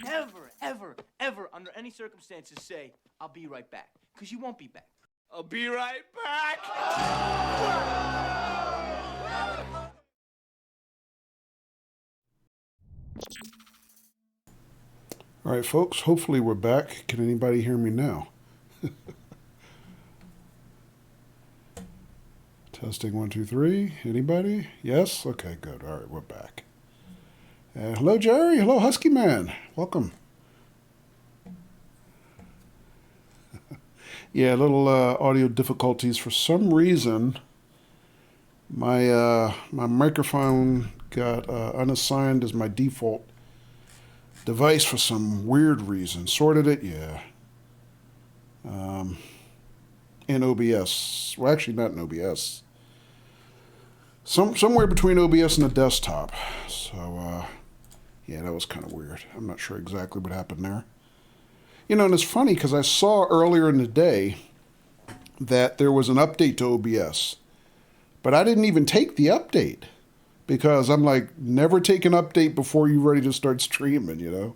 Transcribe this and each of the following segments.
Never, ever, ever, under any circumstances, say, I'll be right back. Because you won't be back. I'll be right back! All right, folks, hopefully we're back. Can anybody hear me now? Testing 1, 2, 3. Anybody? Yes? Okay, good. All right, we're back. Hello, Jerry. Hello, Husky Man. Welcome. Yeah, little audio difficulties. For some reason, my microphone got unassigned as my default device for some weird reason. Sorted it, yeah. In OBS. Well, actually, not in OBS. Somewhere between OBS and the desktop. So, yeah, that was kind of weird. I'm not sure exactly what happened there. You know, and it's funny because I saw earlier in the day that there was an update to OBS. But I didn't even take the update. Because I'm like, never take an update before you're ready to start streaming, you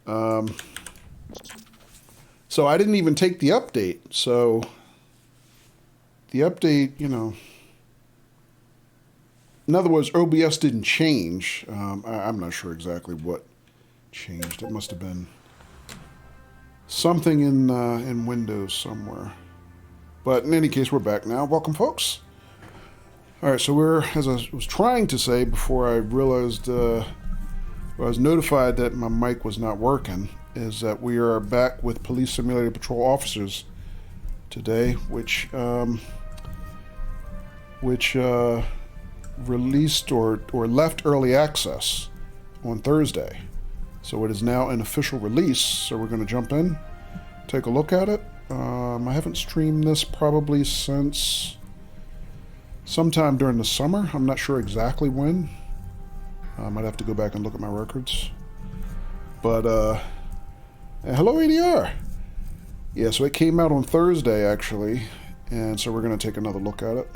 know? So I didn't even take the update. So the update, you know... In other words, OBS didn't change. I'm not sure exactly what changed. It must have been something in Windows somewhere. But in any case, we're back now. Welcome, folks. All right, so we're, as I was trying to say before I realized, I was notified that my mic was not working, is that we are back with Police Simulator Patrol officers today, which released or left early access on Thursday. So it is now an official release, so we're going to jump in, take a look at it. I haven't streamed this probably since sometime during the summer. I'm not sure exactly when. I'd have to go back and look at my records. But, hello ADR! Yeah, so it came out on Thursday, actually, and so we're going to take another look at it.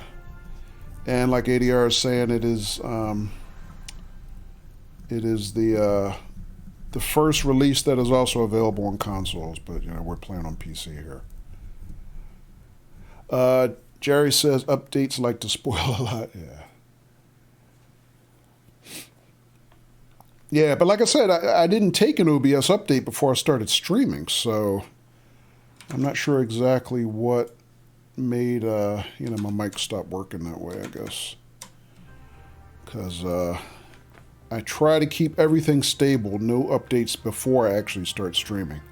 And like ADR is saying, it is the first release that is also available on consoles, but you know we're playing on PC here. Jerry says updates like to spoil a lot. Yeah, but like I said, I didn't take an OBS update before I started streaming, so I'm not sure exactly what made you know, my mic stop working that way, I guess, because I try to keep everything stable, no updates before I actually start streaming.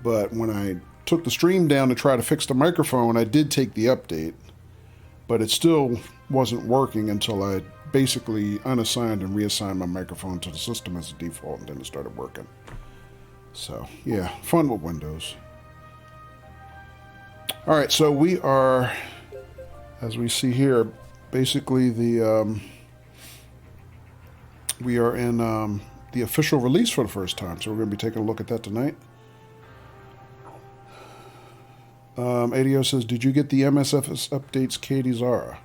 But when I took the stream down to try to fix the microphone, I did take the update, but it still wasn't working until I basically unassigned and reassigned my microphone to the system as a default, and then it started working. So yeah, fun with Windows. All right, so we are, as we see here, basically we are in the official release for the first time. So we're going to be taking a look at that tonight. ADO says, did you get the MSFS updates, Katie Zara?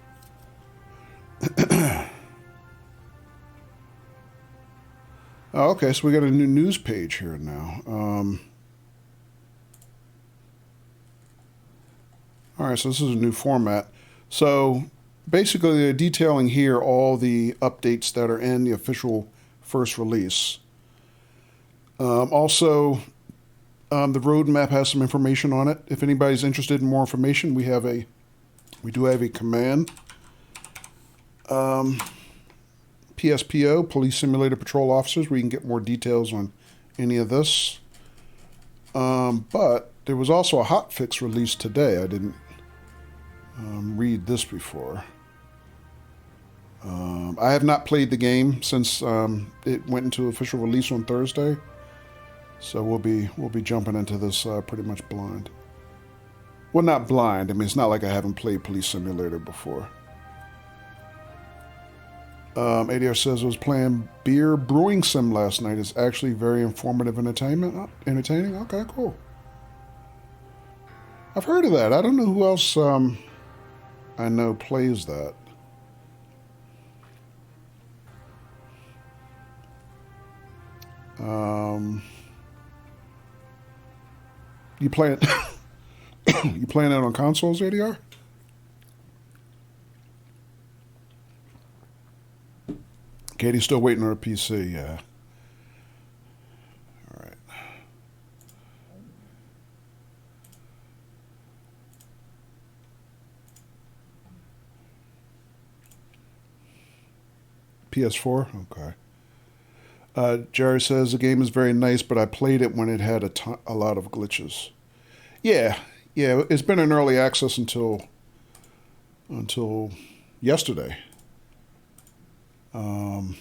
Oh, okay, so we got a new news page here now. All right, so this is a new format. So basically they're detailing here all the updates that are in the official first release. Also, the roadmap has some information on it. If anybody's interested in more information, we do have a command. PSPO, Police Simulator Patrol Officers, where you can get more details on any of this. But there was also a hotfix released today. I didn't read this before. I have not played the game since it went into official release on Thursday, so we'll be jumping into this pretty much blind. Well, not blind. I mean, it's not like I haven't played Police Simulator before. ADR says I was playing beer brewing sim last night. It's actually very informative and entertaining. Okay, cool. I've heard of that. I don't know who else I know plays that. You playing? You playing that on consoles, ADR? Katie's still waiting on her PC. Yeah. All right. PS4. Okay. Jerry says the game is very nice, but I played it when it had a lot of glitches. Yeah, it's been in early access until yesterday, and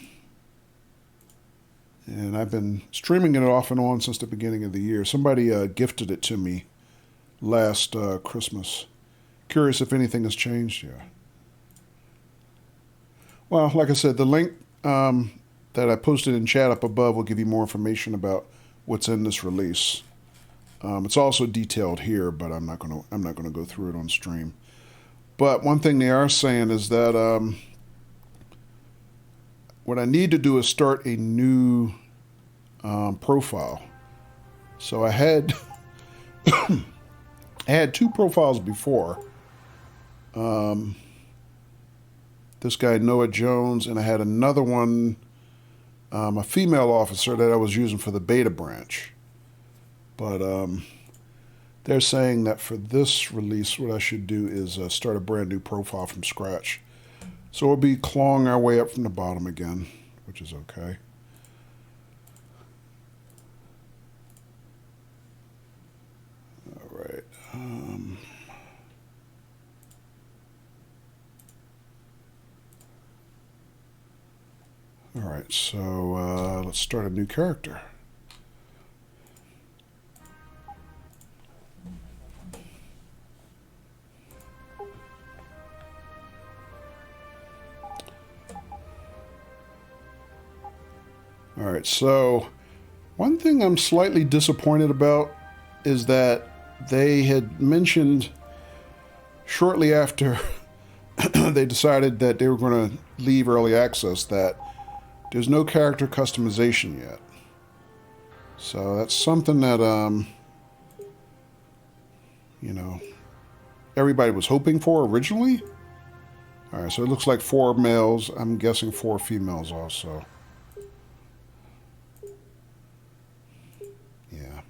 I've been streaming it off and on since the beginning of the year. Somebody gifted it to me last Christmas. Curious if anything has changed here. Well, like I said, the link that I posted in chat up above will give you more information about what's in this release. It's also detailed here, but I'm not gonna go through it on stream. But one thing they are saying is that what I need to do is start a new profile. So I had I had two profiles before. This guy Noah Jones, and I had another one, a female officer that I was using for the beta branch. But they're saying that for this release, what I should do is start a brand new profile from scratch. So we'll be clawing our way up from the bottom again, which is okay. All right. All right, so let's start a new character. All right, so one thing I'm slightly disappointed about is that they had mentioned shortly after they decided that they were going to leave early access that there's no character customization yet. So that's something that, everybody was hoping for originally. All right, so it looks like 4 males. I'm guessing 4 females also. Yeah.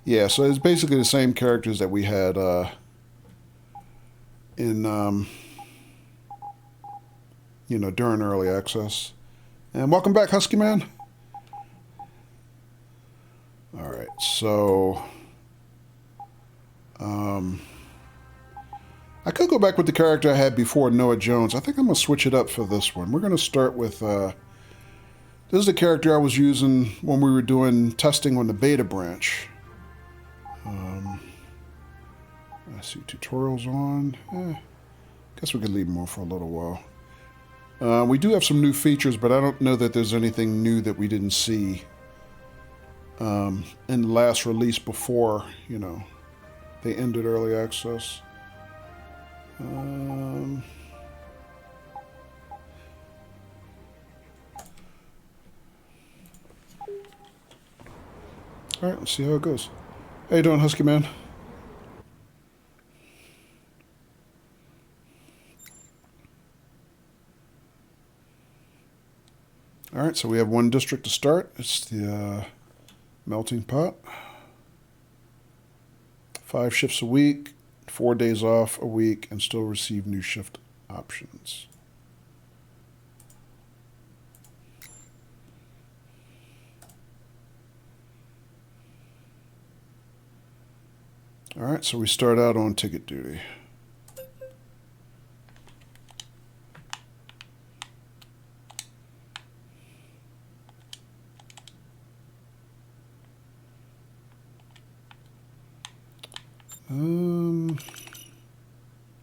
Yeah, so it's basically the same characters that we had in, during early access. And welcome back, Husky Man. All right, so I could go back with the character I had before, Noah Jones. I think I'm going to switch it up for this one. We're going to start with, this is the character I was using when we were doing testing on the beta branch. I see tutorials on. Guess we could leave them on for a little while. We do have some new features, but I don't know that there's anything new that we didn't see in the last release before, they ended early access. All right, let's see how it goes. How you doing, Husky Man? All right, so we have one district to start. It's the melting pot. 5 shifts a week, 4 days off a week, and still receive new shift options. All right, so we start out on ticket duty.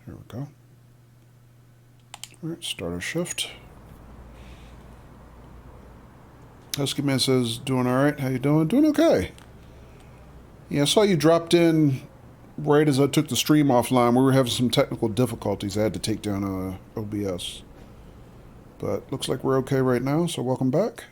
Here we go. Alright, start our shift. Husky Man says, doing alright. How you doing? Doing okay. Yeah, I saw you dropped in right as I took the stream offline. We were having some technical difficulties. I had to take down OBS. But looks like we're okay right now, so welcome back.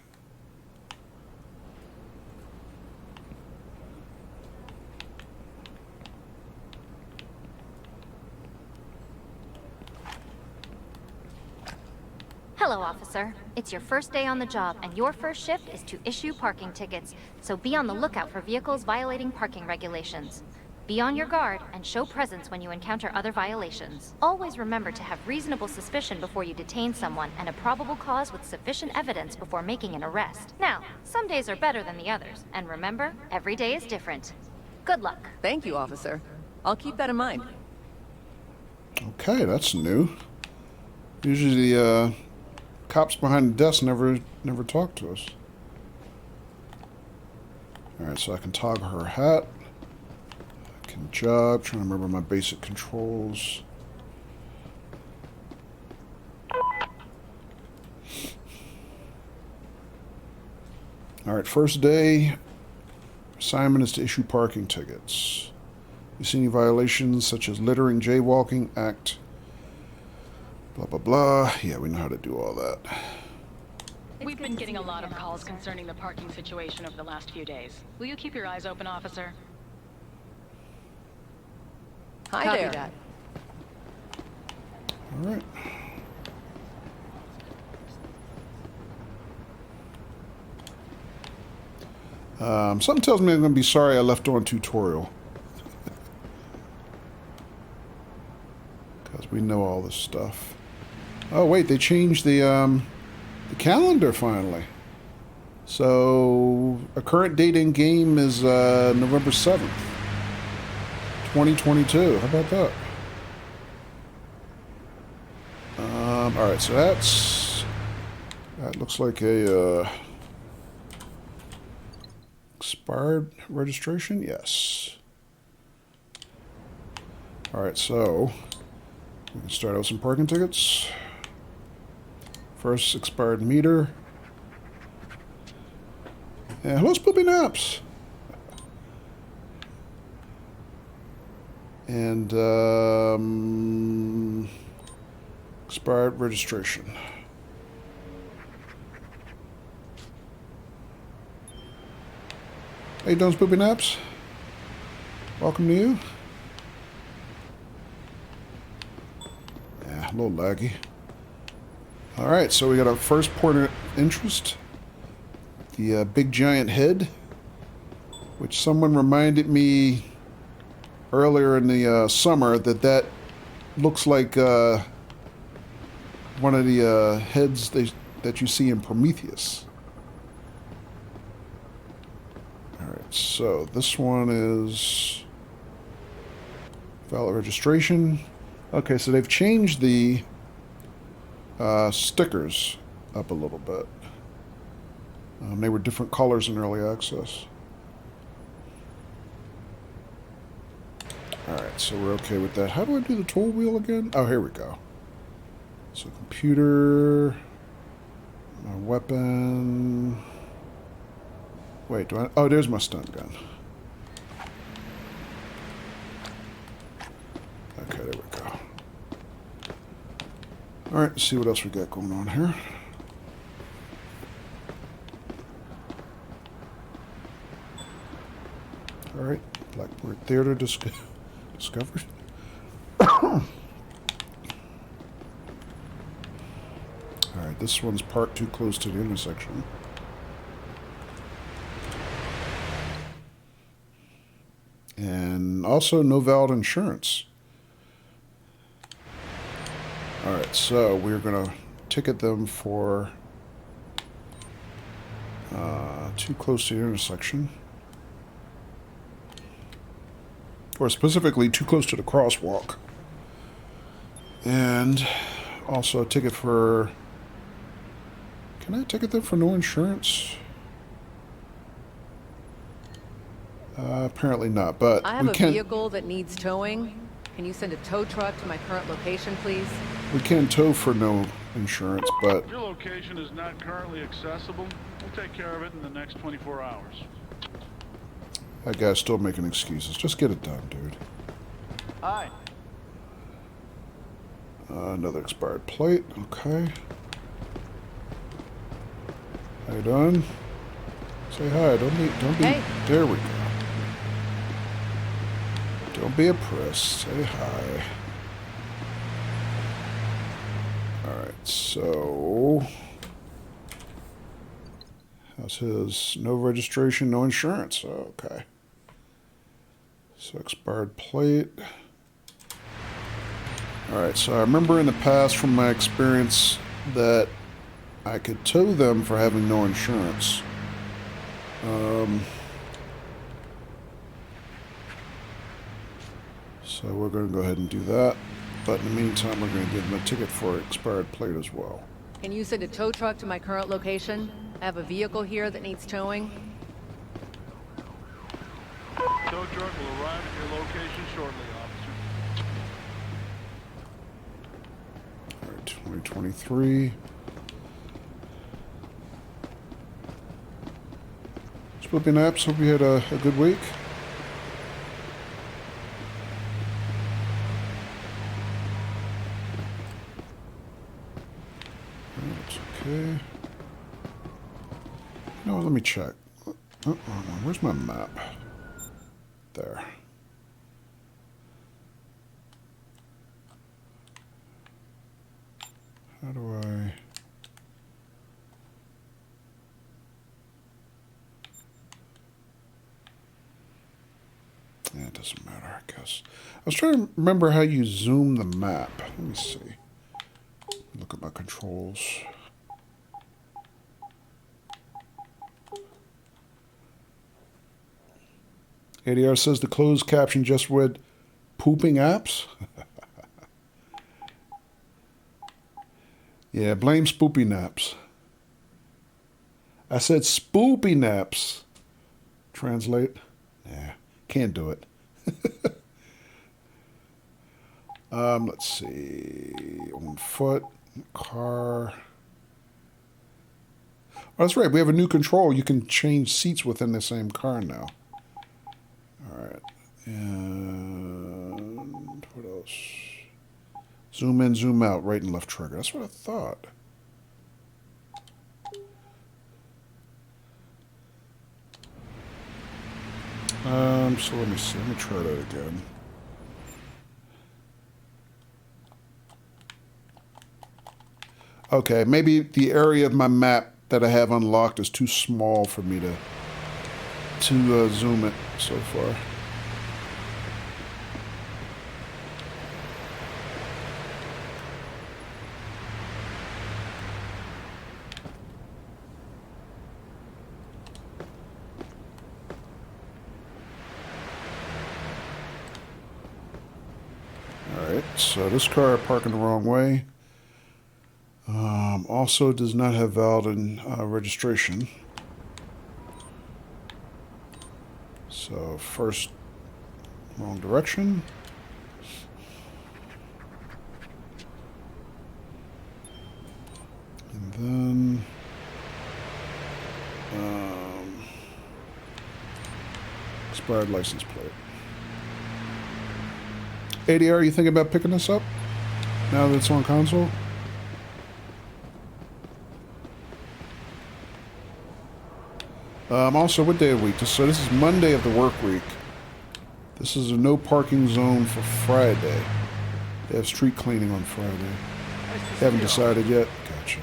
Hello, officer. It's your first day on the job, and your first shift is to issue parking tickets, so be on the lookout for vehicles violating parking regulations. Be on your guard and show presence when you encounter other violations. Always remember to have reasonable suspicion before you detain someone and a probable cause with sufficient evidence before making an arrest. Now, some days are better than the others, and remember, every day is different. Good luck. Thank you, officer. I'll keep that in mind. Okay, that's new. Usually the cops behind the desk never talk to us. Alright, so I can toggle her hat. I can jog, trying to remember my basic controls. Alright, first day. Assignment is to issue parking tickets. You see any violations such as littering, jaywalking, act, blah, blah, blah. Yeah, we know how to do all that. We've been getting a lot of calls concerning the parking situation over the last few days. Will you keep your eyes open, officer? Hi Copy there. that. All right. Something tells me I'm going to be sorry I left on tutorial. Because we know all this stuff. Oh, wait, they changed the calendar finally. So, a current date in game is November 7th, 2022. How about that? Alright, so that looks like a expired registration? Yes. Alright, so we can start out with some parking tickets. First expired meter. And hello, Spoopy Naps. And expired registration. How you doing, Spoopy Naps? Welcome to you. Yeah, a little laggy. Alright, so we got our first point of interest. The big giant head, which someone reminded me earlier in the summer that looks like one of the heads that you see in Prometheus. Alright, so this one is valid registration. Okay, so they've changed the stickers up a little bit. They were different colors in early access. Alright, so we're okay with that. How do I do the tool wheel again? Oh, here we go. So computer, my weapon. Wait, do I? Oh, there's my stun gun. Okay, there we go. Alright, let's see what else we got going on here. Alright, Blackbird Theater discovered. Alright, this one's parked too close to the intersection. And also no valid insurance. Alright, so we're going to ticket them for too close to the intersection. Or specifically, too close to the crosswalk. And also a ticket for... Can I ticket them for no insurance? I Apparently not, but have we a can... vehicle that needs towing. Can you send a tow truck to my current location, please? We can't tow for no insurance, but Your location is not currently accessible. We'll take care of it in the next 24 hours. that guy's still making excuses. Just get it done, dude. Hi. Another expired plate. Okay. How you doing? Say hi. Don't be. Hey. There we go. Don't be a priss. Say hi. All right. So, how's his? No registration, no insurance. Okay. So expired plate. Alright, so I remember in the past from my experience that I could tow them for having no insurance. So we're going to go ahead and do that. But in the meantime, we're going to give them a ticket for expired plate as well. Can you send a tow truck to my current location? I have a vehicle here that needs towing. Tow truck will arrive at your location shortly, officer. Alright, 2023. Spoopy Naps, hope you had a good week. That's okay. No, let me check. Oh, wrong one. Where's my map? There. How do I... Yeah, it doesn't matter, I guess. I was trying to remember how you zoom the map. Let me see. Look at my controls. ADR says the closed caption just read pooping apps. Yeah, blame Spoopy Naps. I said Spoopy Naps. Translate. Yeah, can't do it. Let's see. On foot, car. Oh, that's right. We have a new control. You can change seats within the same car now. All right. And what else? Zoom in, zoom out, right and left trigger. That's what I thought. So let me see. Let me try that again. Okay, maybe the area of my map that I have unlocked is too small for me to zoom it so far. Alright, so this car parking the wrong way. Also does not have valid registration. So first, wrong direction. And then expired license plate. ADR, you thinking about picking this up now that it's on console? Also, what day of the week? So this is Monday of the work week. This is a no parking zone for Friday. They have street cleaning on Friday. Haven't decided yet. Gotcha.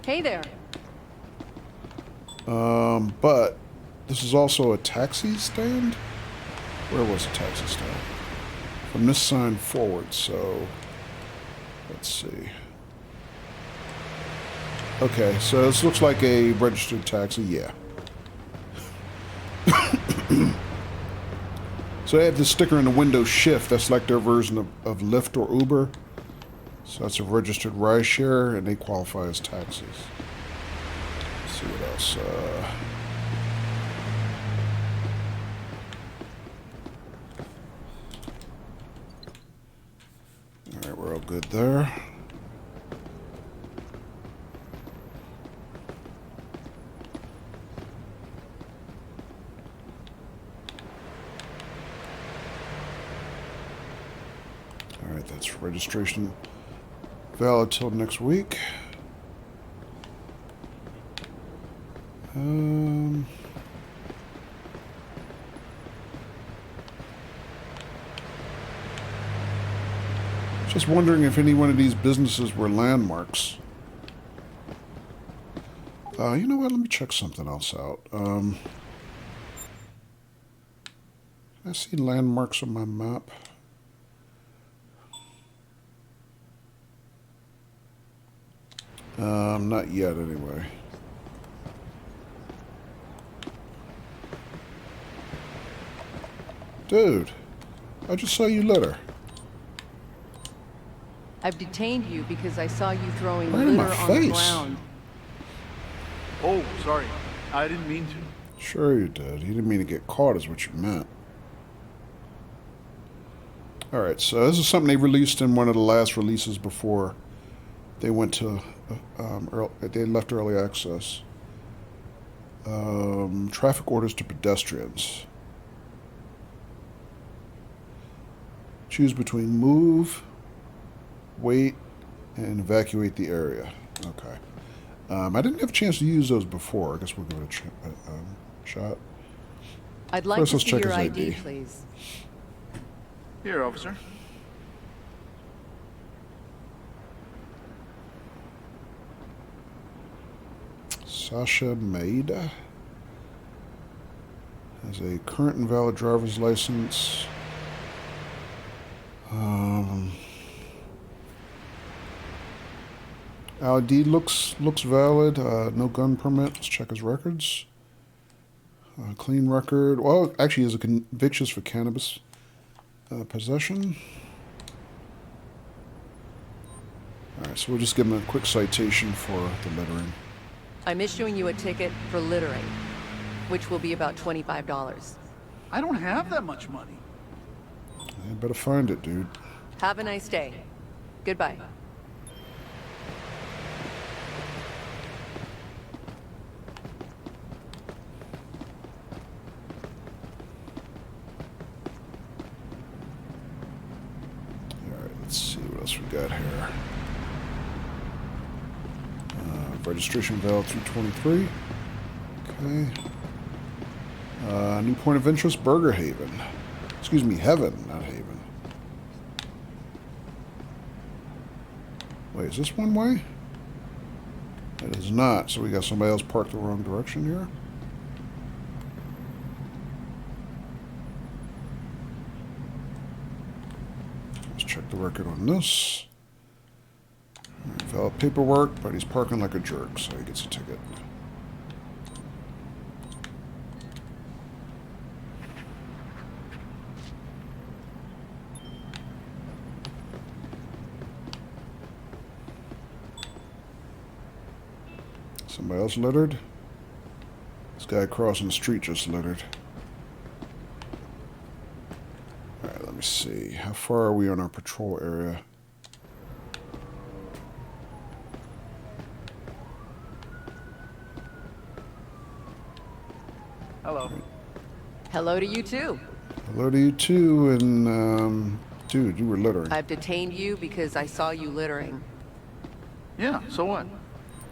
Hey there. But this is also a taxi stand? Where was the taxi stand? From this sign forward, so let's see. Okay, so this looks like a registered taxi, yeah. So they have this sticker in the window, Shift. That's like their version of Lyft or Uber. So that's a registered rideshare, and they qualify as taxis. Let's see what else. good there. Alright, that's registration valid till next week. Just wondering if any one of these businesses were landmarks. You know what? Let me check something else out. Can I see landmarks on my map? Not yet, anyway. Dude, I just saw you litter. I've detained you because I saw you throwing Right in my litter on the face. ground. Oh, sorry. I didn't mean to. Sure you did. You didn't mean to get caught is what you meant. Alright, so this is something they released in one of the last releases before they went to, they left early access. Traffic orders to pedestrians. Choose between move, wait, and evacuate the area. Okay. I didn't have a chance to use those before. I guess we'll give it a shot. I'd like First, to let's see check your his ID, ID. please. Here, officer. Sasha Maeda has a current and valid driver's license. ID looks valid. No gun permit. Let's check his records. Clean record. Well, actually, he has a convictions for cannabis possession. All right, so we'll just give him a quick citation for the littering. I'm issuing you a ticket for littering, which will be about $25. I don't have that much money. You better find it, dude. Have a nice day. Goodbye. Alright, let's see what else we got here. Registration valid through 23. Okay. New point of interest, Burger Haven. Excuse me, Heaven, not Haven. Wait, is this one way? It is not, so we got somebody else parked the wrong direction here. Let's check the record on this. Valid paperwork, but he's parking like a jerk, so he gets a ticket. Somebody else littered? This guy crossing the street just littered. Alright, let me see. How far are we on our patrol area? Hello. Hello to you too. Hello to you too, and dude, you were littering. I've detained you because I saw you littering. Yeah, so what?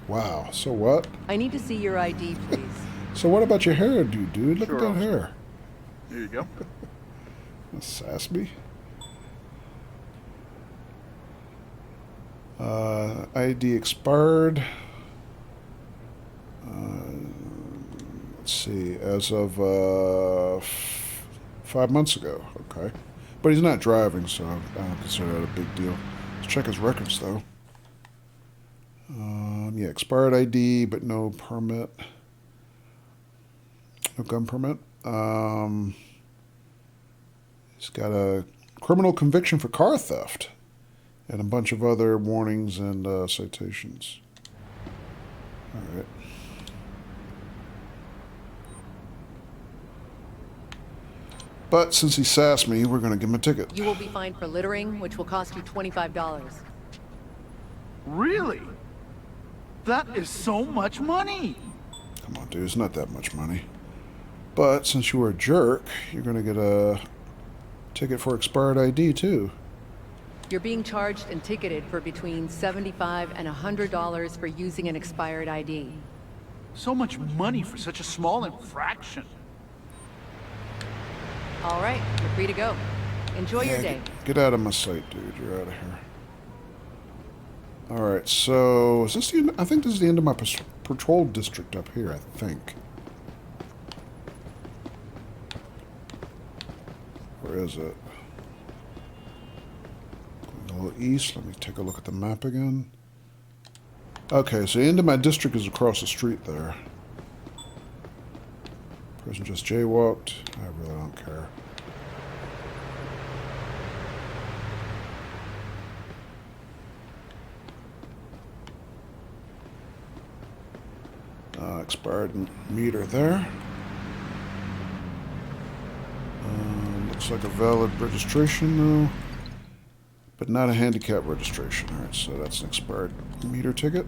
Wow, so what? I need to see your ID, please. So what about your hair, dude? Look Sure, at that officer. hair. Here you go. That's sassy. ID expired. Let's see, as of 5 months ago. Okay. But he's not driving, so I don't consider that a big deal. Let's check his records, though. Yeah, expired ID, but no permit. No gun permit. He's got a criminal conviction for car theft and a bunch of other warnings and citations. All right. But since he sassed me, we're going to give him a ticket. You will be fined for littering, which will cost you $25. Really? That is so much money. Come on, dude. It's not that much money. But since you were a jerk, you're going to get a ticket for expired ID, too. You're being charged and ticketed for between $75 and $100 for using an expired ID. So much money for such a small infraction. All right, you're free to go. Enjoy your day. Get out of my sight, dude. You're out of here. Alright, so is this the end? I think this is the end of my patrol district up here, I think. Where is it? A little east. Let me take a look at the map again. Okay, so the end of my district is across the street there. Person just jaywalked. I really don't care. Expired meter there. Looks like a valid registration though, but not a handicap registration. Alright, so that's an expired meter ticket.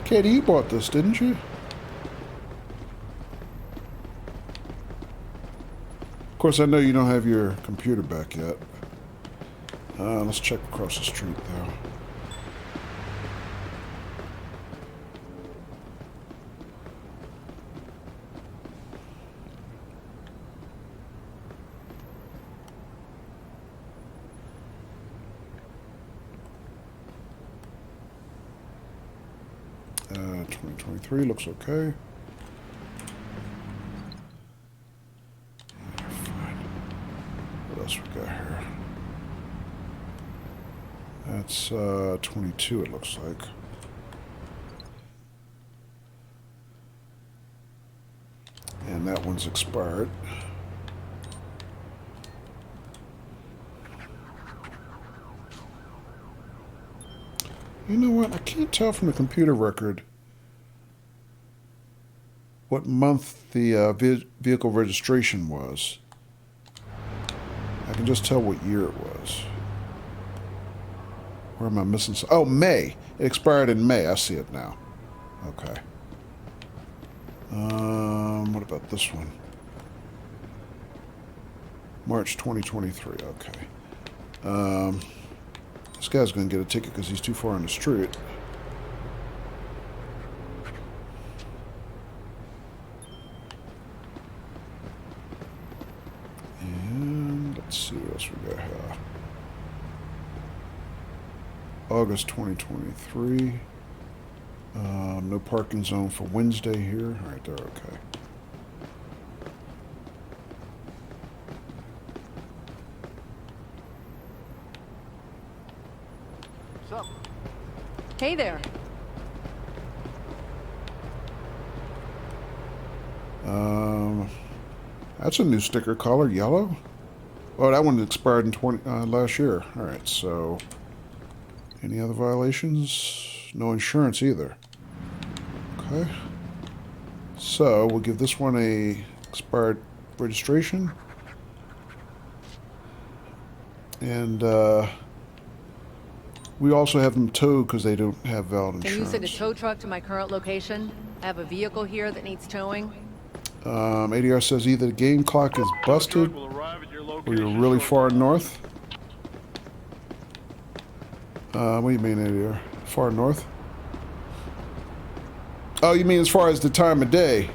Katie, you bought this, didn't you? Of course, I know you don't have your computer back yet. Let's check across the street, though. Uh, 2023 looks okay. What else we got here? That's 22, it looks like. And that one's expired. You know what? I can't tell from the computer record what month the vehicle registration was. I can just tell what year it was. Where am I missing? Oh, May. It expired in May. I see it now. Okay. What about this one? March 2023. Okay. This guy's going to get a ticket because he's too far on the street. And let's see what else we got here. August 2023. No parking zone for Wednesday here. All right, they're okay. What's up? Hey there. That's a new sticker color, yellow. Oh, that one expired in last year. All right, so any other violations? No insurance either. Okay. So we'll give this one a expired registration. And we also have them towed because they don't have valid insurance. Can you send a tow truck to my current location? I have a vehicle here that needs towing. ADR says either the game clock is busted or you're really far north. What do you mean, ADR? Far north? Oh, you mean as far as the time of day?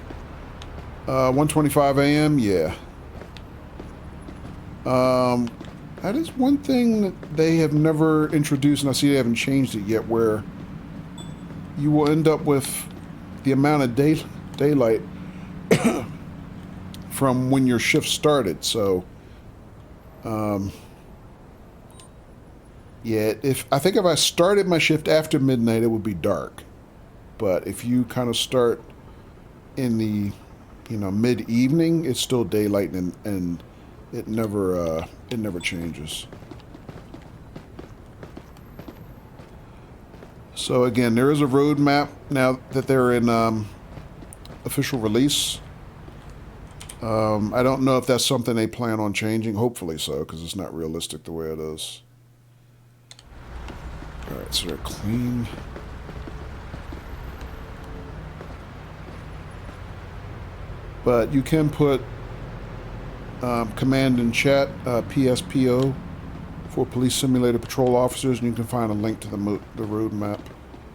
1:25 a.m.? Yeah. That is one thing that they have never introduced, and I see they haven't changed it yet, where you will end up with the amount of daylight from when your shift started. So, yeah, I think if I started my shift after midnight, it would be dark. But if you kind of start in the, mid-evening, it's still daylight, and it never changes. So again, there is a roadmap now that they're in official release. I don't know if that's something they plan on changing. Hopefully so, because it's not realistic the way it is. All right, so they're clean. But you can put command in chat, PSPO, for Police Simulator Patrol Officers, and you can find a link to the road map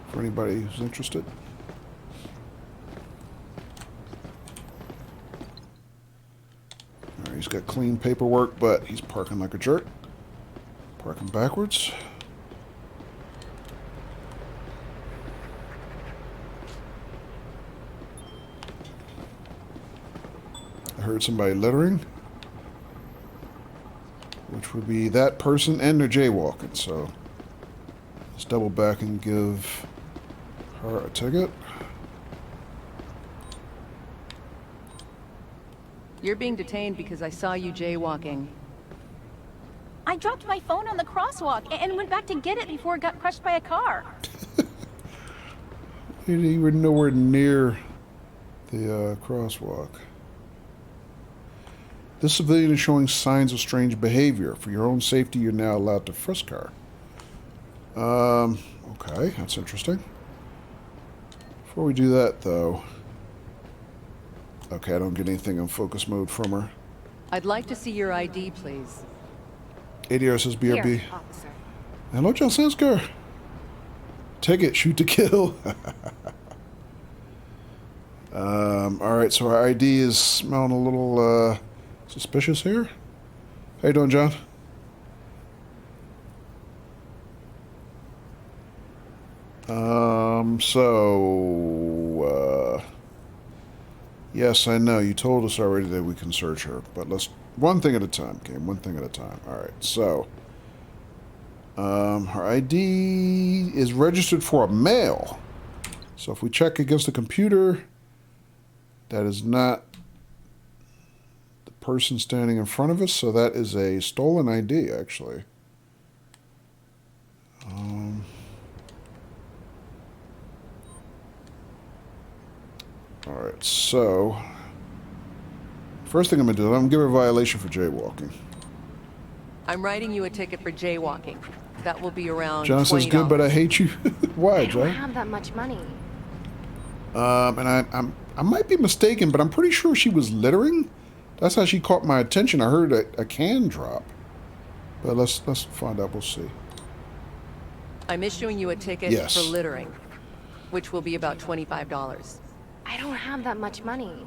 for anybody who's interested. All right, he's got clean paperwork, but he's parking like a jerk. Parking backwards. I heard somebody littering, which would be that person, and they're jaywalking, so let's double back and give her a ticket. You're being detained because I saw you jaywalking. I dropped my phone on the crosswalk and went back to get it before it got crushed by a car. You were nowhere near the crosswalk. This civilian is showing signs of strange behavior. For your own safety, you're now allowed to frisk her. Okay, that's interesting. Before we do that, though... Okay, I don't get anything in focus mode from her. I'd like to see your ID, please. ADR says BRB. Here, officer. Hello, John Sansker. Ticket, shoot to kill. Alright, so our ID is smelling a little, suspicious here. How you doing, John? Yes, I know. You told us already that we can search her, but let's... One thing at a time, okay? One thing at a time. Alright, so... her ID is registered for a male. So if we check against the computer, that is not the person standing in front of us, so that is a stolen ID, actually. Alright, so... First thing I'm going to do, I'm going to give her a violation for jaywalking. I'm writing you a ticket for jaywalking. That will be around John says, $20. good, but I hate you. Why, I don't John? have that much money. And I might be mistaken, but I'm pretty sure she was littering. That's how she caught my attention. I heard a can drop. But let's find out. We'll see. I'm issuing you a ticket Yes. for littering, which will be about $25. I don't have that much money.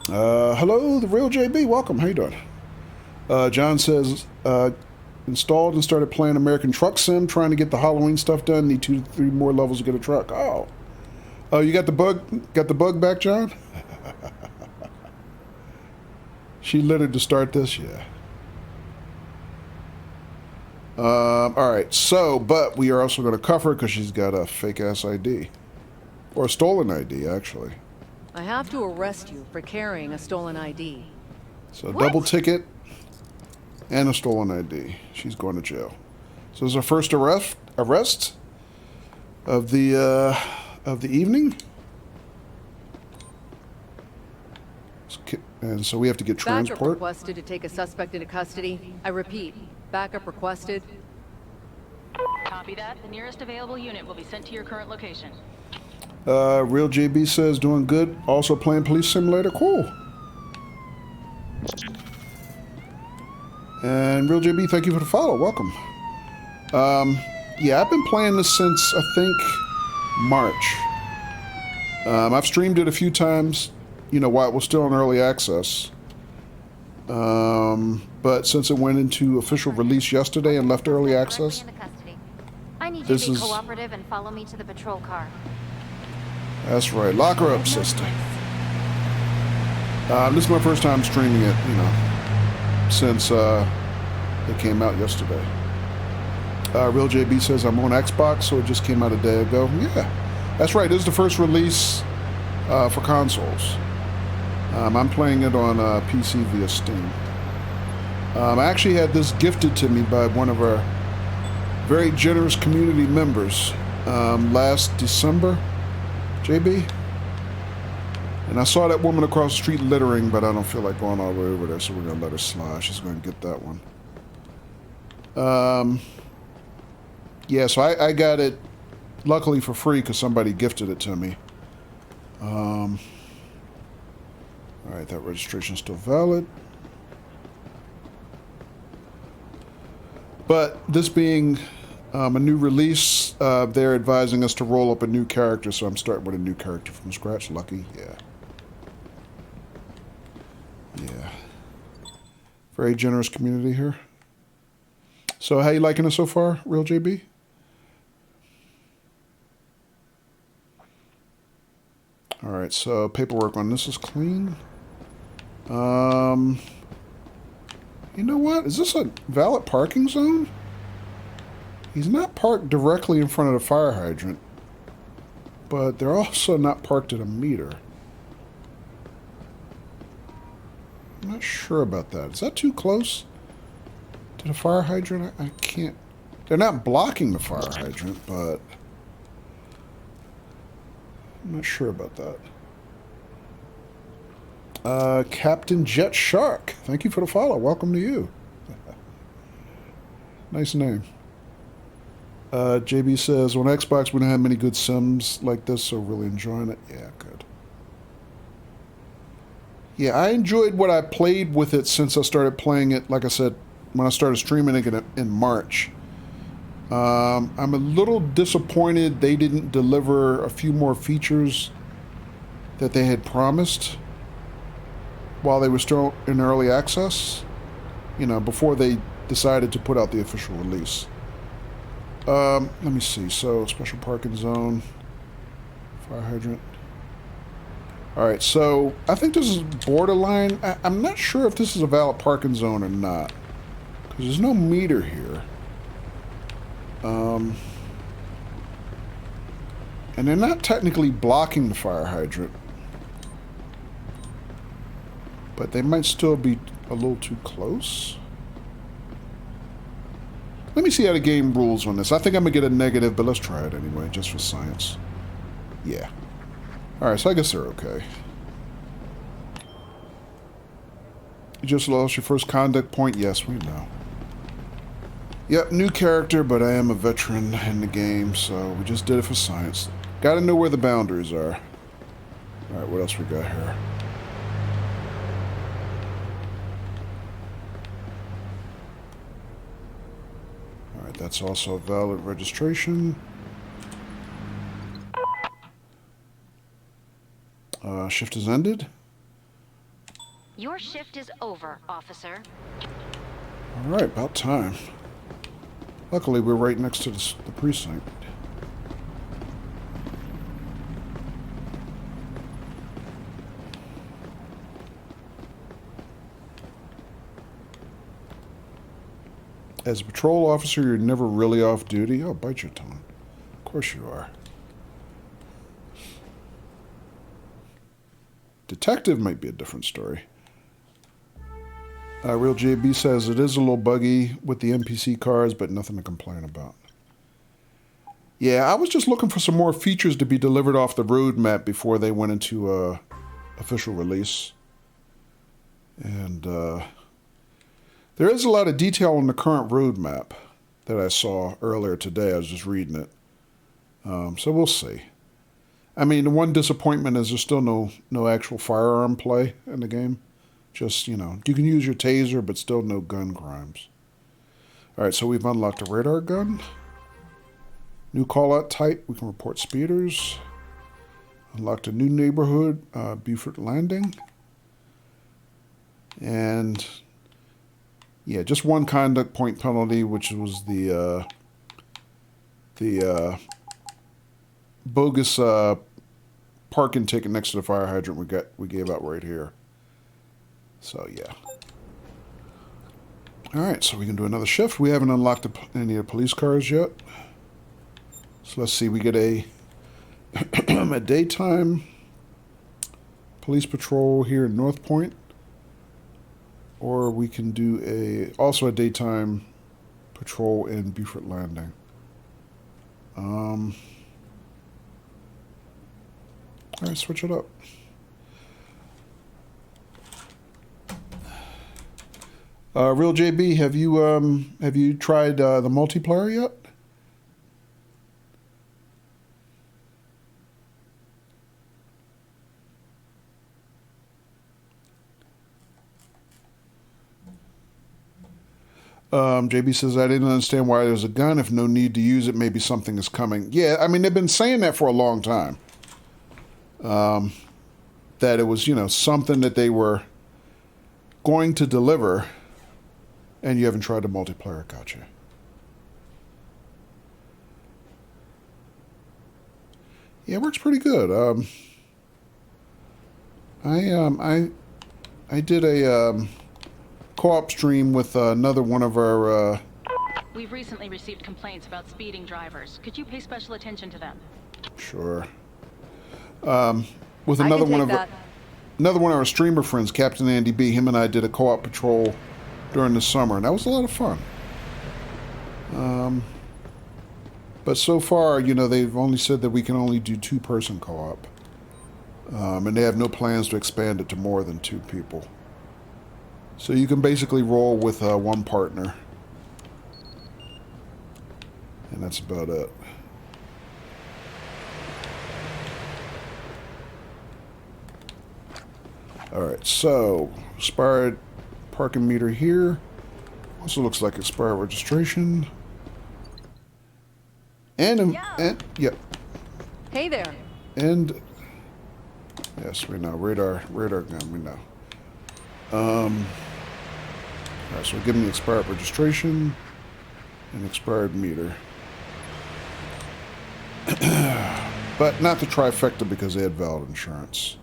Hello, the real JB. Welcome. How you doing? John says, installed and started playing American Truck Sim, trying to get the Halloween stuff done. Need 2 to 3 more levels to get a truck. Oh, you got the bug? Got the bug back, John? She littered to start this, yeah. All right. So, but we are also going to cuff her because she's got a fake ass ID, or a stolen ID, actually. I have to arrest you for carrying a stolen ID. So double ticket and a stolen ID. She's going to jail. So this is our first arrest of the evening. And so we have to get Backup transport. requested to take a suspect into custody. I repeat, backup requested. Copy that. The nearest available unit will be sent to your current location. Real JB says doing good. Also playing Police Simulator. Cool. And Real JB, thank you for the follow. Welcome. Yeah, I've been playing this since, I think, March. I've streamed it a few times, you know, while it was still in early access. But since it went into official release yesterday and left early access, I need you this to be is... cooperative and follow me to the patrol car. That's right. Lock her up, sister. This is my first time streaming it, you know, since it came out yesterday. Real JB says I'm on Xbox, so it just came out a day ago. Yeah, that's right. This is the first release for consoles. I'm playing it on PC via Steam. I actually had this gifted to me by one of our very generous community members. last December, JB. And I saw that woman across the street littering, but I don't feel like going all the way over there, so we're going to let her slide. She's going to get that one. Yeah, so I got it, luckily for free, because somebody gifted it to me. All right, that registration is still valid. But this being a new release, they're advising us to roll up a new character, so I'm starting with a new character from scratch. Lucky, yeah. Yeah. Very generous community here. So how you liking it so far, Real JB? All right, so paperwork on this is clean. You know what? Is this a valid parking zone? He's not parked directly in front of the fire hydrant, but they're also not parked at a meter. I'm not sure about that. Is that too close to the fire hydrant? I can't... They're not blocking the fire hydrant, but... I'm not sure about that. Captain Jet Shark. Thank you for the follow. Welcome to you. Nice name. JB says, on Xbox we don't have many good sims like this, so really enjoying it. Yeah, good. Yeah, I enjoyed what I played with it since I started playing it, like I said, when I started streaming it in March. I'm a little disappointed they didn't deliver a few more features that they had promised while they were still in early access, you know, before they decided to put out the official release. Let me see. So, special parking zone, fire hydrant. Alright, so I think this is borderline. I'm not sure if this is a valid parking zone or not, because there's no meter here. And they're not technically blocking the fire hydrant, but they might still be a little too close. Let me see how the game rules on this. I think I'm going to get a negative, but let's try it anyway, just for science. Yeah. Alright, so I guess they're okay. You just lost your first conduct point? Yes, we know. Yep, new character, but I am a veteran in the game, so we just did it for science. Gotta know where the boundaries are. Alright, what else we got here? Alright, that's also a valid registration. Shift has ended. Your shift is over, officer. Alright, about time. Luckily, we're right next to the precinct. As a patrol officer, you're never really off duty. Oh, bite your tongue. Of course you are. Detective might be a different story. Real JB says it is a little buggy with the NPC cars, but nothing to complain about. Yeah, I was just looking for some more features to be delivered off the roadmap before they went into official release. And there is a lot of detail on the current roadmap that I saw earlier today. I was just reading it. So we'll see. I mean, the one disappointment is there's still no actual firearm play in the game. Just, you know, you can use your taser, but still no gun crimes. Alright, so we've unlocked a radar gun. New call-out type, we can report speeders. Unlocked a new neighborhood, Beaufort Landing. And, yeah, just one conduct point penalty, which was the bogus parking ticket next to the fire hydrant we gave out right here. So, yeah. Alright, so we can do another shift. We haven't unlocked any of the police cars yet. So let's see, we get a daytime police patrol here in North Point. Or we can do also a daytime patrol in Beaufort Landing. All right, switch it up. Real JB, have you tried the multiplayer yet? JB says, I didn't understand why there's a gun. If no need to use it, maybe something is coming. Yeah, I mean, they've been saying that for a long time. That it was, you know, something that they were going to deliver, and you haven't tried the multiplayer. Gotcha. Yeah, it works pretty good. I did a co-op stream with another one of our. We've recently received complaints about speeding drivers. Could you pay special attention to them? Sure. With another one of our streamer friends, Captain Andy B. Him and I did a co-op patrol during the summer, and that was a lot of fun. But so far, you know, they've only said that we can only do 2-person co-op, and they have no plans to expand it to more than 2 people. So you can basically roll with one partner, and that's about it. Alright, so expired parking meter here. Also looks like expired registration. And yep. Hey there. And yes, we know. Radar gun, we know. Alright, so we'll give them the expired registration and expired meter. But not the trifecta because they had valid insurance.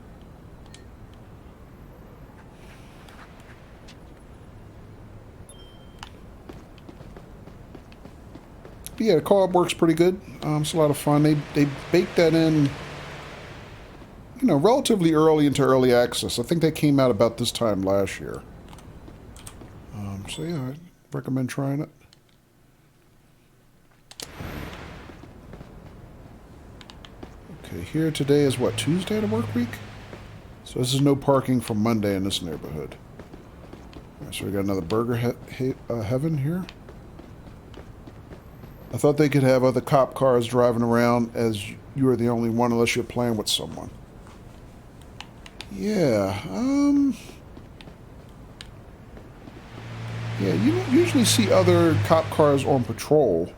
But yeah, the co-op works pretty good. It's a lot of fun. They baked that in, you know, relatively early into early access. I think they came out about this time last year. So yeah, I recommend trying it. Okay, here today is what, Tuesday of the work week? So this is no parking for Monday in this neighborhood. All right, so we got another burger heaven here. I thought they could have other cop cars driving around as you are the only one unless you're playing with someone. Yeah, yeah, you don't usually see other cop cars on patrol.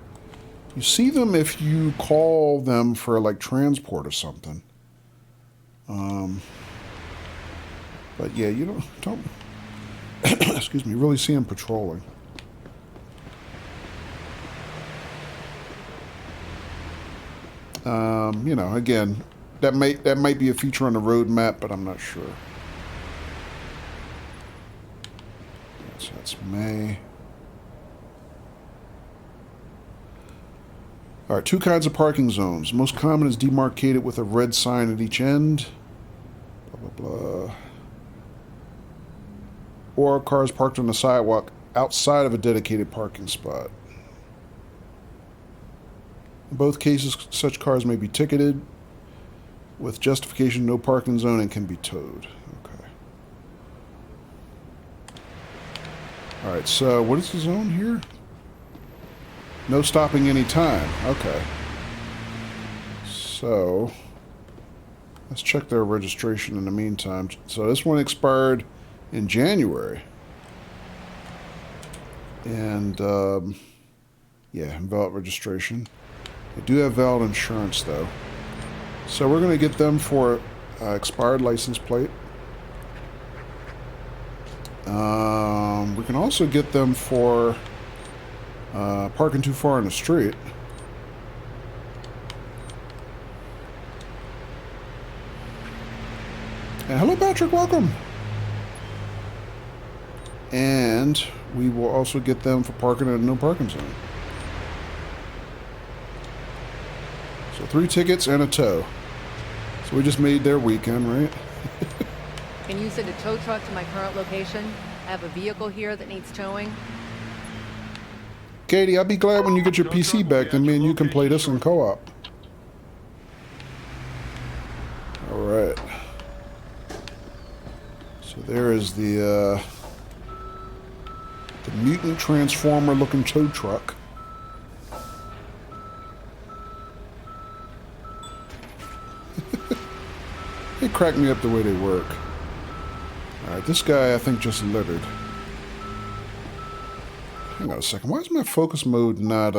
You see them if you call them for, like, transport or something. But yeah, you don't excuse me, really see them patrolling. You know, again, that might be a feature on the roadmap, but I'm not sure. So that's May. All right, 2 kinds of parking zones. Most common is demarcated with a red sign at each end. Blah, blah, blah. Or cars parked on the sidewalk outside of a dedicated parking spot. In both cases, such cars may be ticketed with justification no parking zone and can be towed. Okay. All right, so what is the zone here? No stopping any time. Okay. So let's check their registration in the meantime. So this one expired in January. And yeah, valid registration. They do have valid insurance though. So we're going to get them for expired license plate. We can also get them for parking too far in the street. And hello Patrick, welcome. And we will also get them for parking in a no parking zone. So 3 tickets and a tow. So we just made their weekend, right? Can you send a tow truck to my current location? I have a vehicle here that needs towing. Katie, I'll be glad when you get your PC back, then me and you can play this in co-op. All right. So there is the mutant transformer looking tow truck. They crack me up the way they work. Alright, this guy I think just littered. Hang on a second. Why is my focus mode not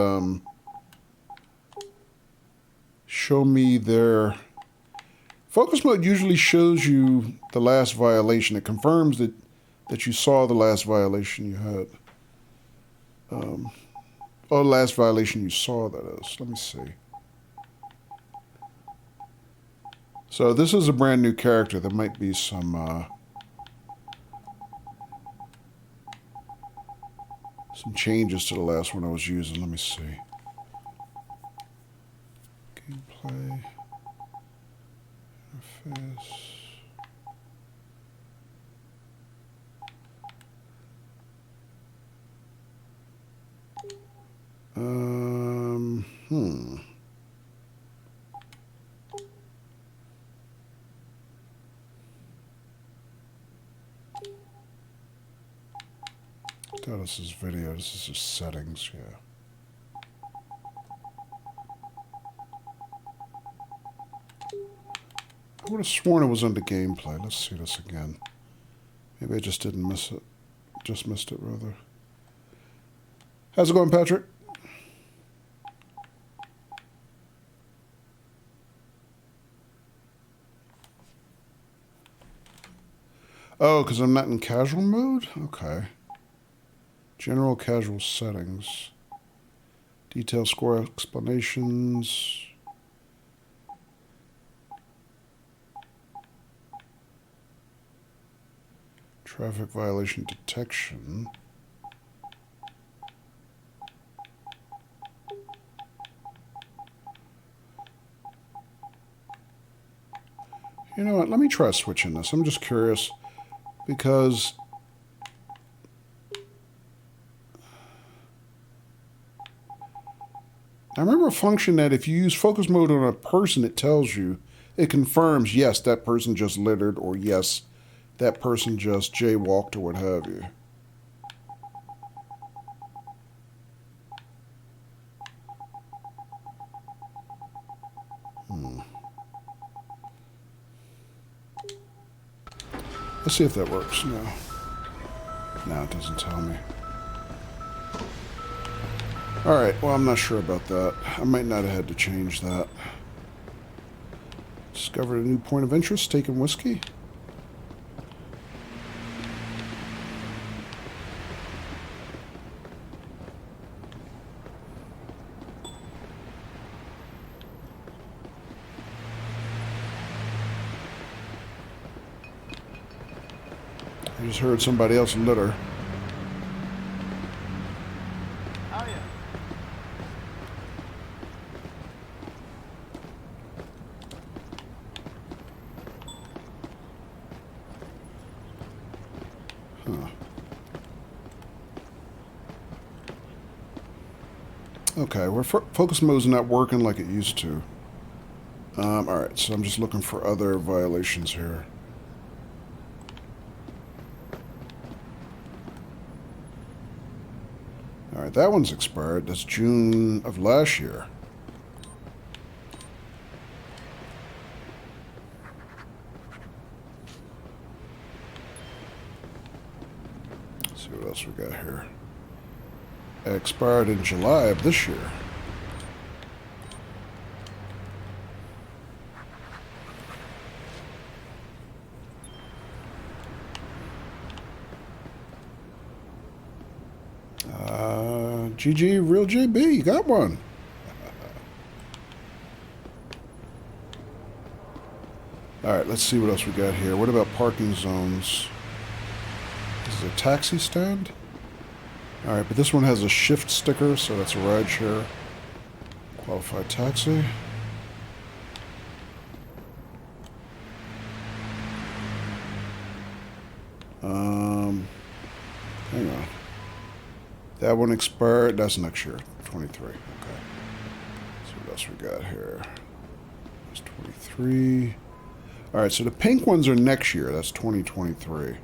show me their... Focus mode usually shows you the last violation. It confirms that you saw the last violation you had. Oh, the last violation you saw, that is. Let me see. So this is a brand new character. There might be some changes to the last one I was using. Let me see. Gameplay. Interface. Oh, this is video. This is just settings, yeah. I would have sworn it was under gameplay. Let's see this again. Maybe I just didn't miss it. Just missed it, rather. How's it going, Patrick? Oh, because I'm not in casual mode? Okay. General casual settings. Detail score explanations. Traffic violation detection. You know what? Let me try switching this. I'm just curious because I remember a function that if you use focus mode on a person, it tells you, it confirms, yes, that person just littered, or yes, that person just jaywalked, or what have you. Let's see if that works. No. No, it doesn't tell me. Alright, well, I'm not sure about that. I might not have had to change that. Discovered a new point of interest, taking whiskey. I just heard somebody else litter. Oh, yeah. Okay, well, focus mode's not working like it used to. Alright, so I'm just looking for other violations here. Alright, that one's expired. That's June of last year. Let's see what else we got here. It expired in July of this year. GG, real JB, you got one. Alright, let's see what else we got here. What about parking zones? This is a taxi stand? Alright, but this one has a shift sticker, so that's a ride share. Qualified taxi. Hang on. That one expired. That's next year, 23. Okay. Let's see what else we got here. That's 23. All right, so the pink ones are next year. That's 2023.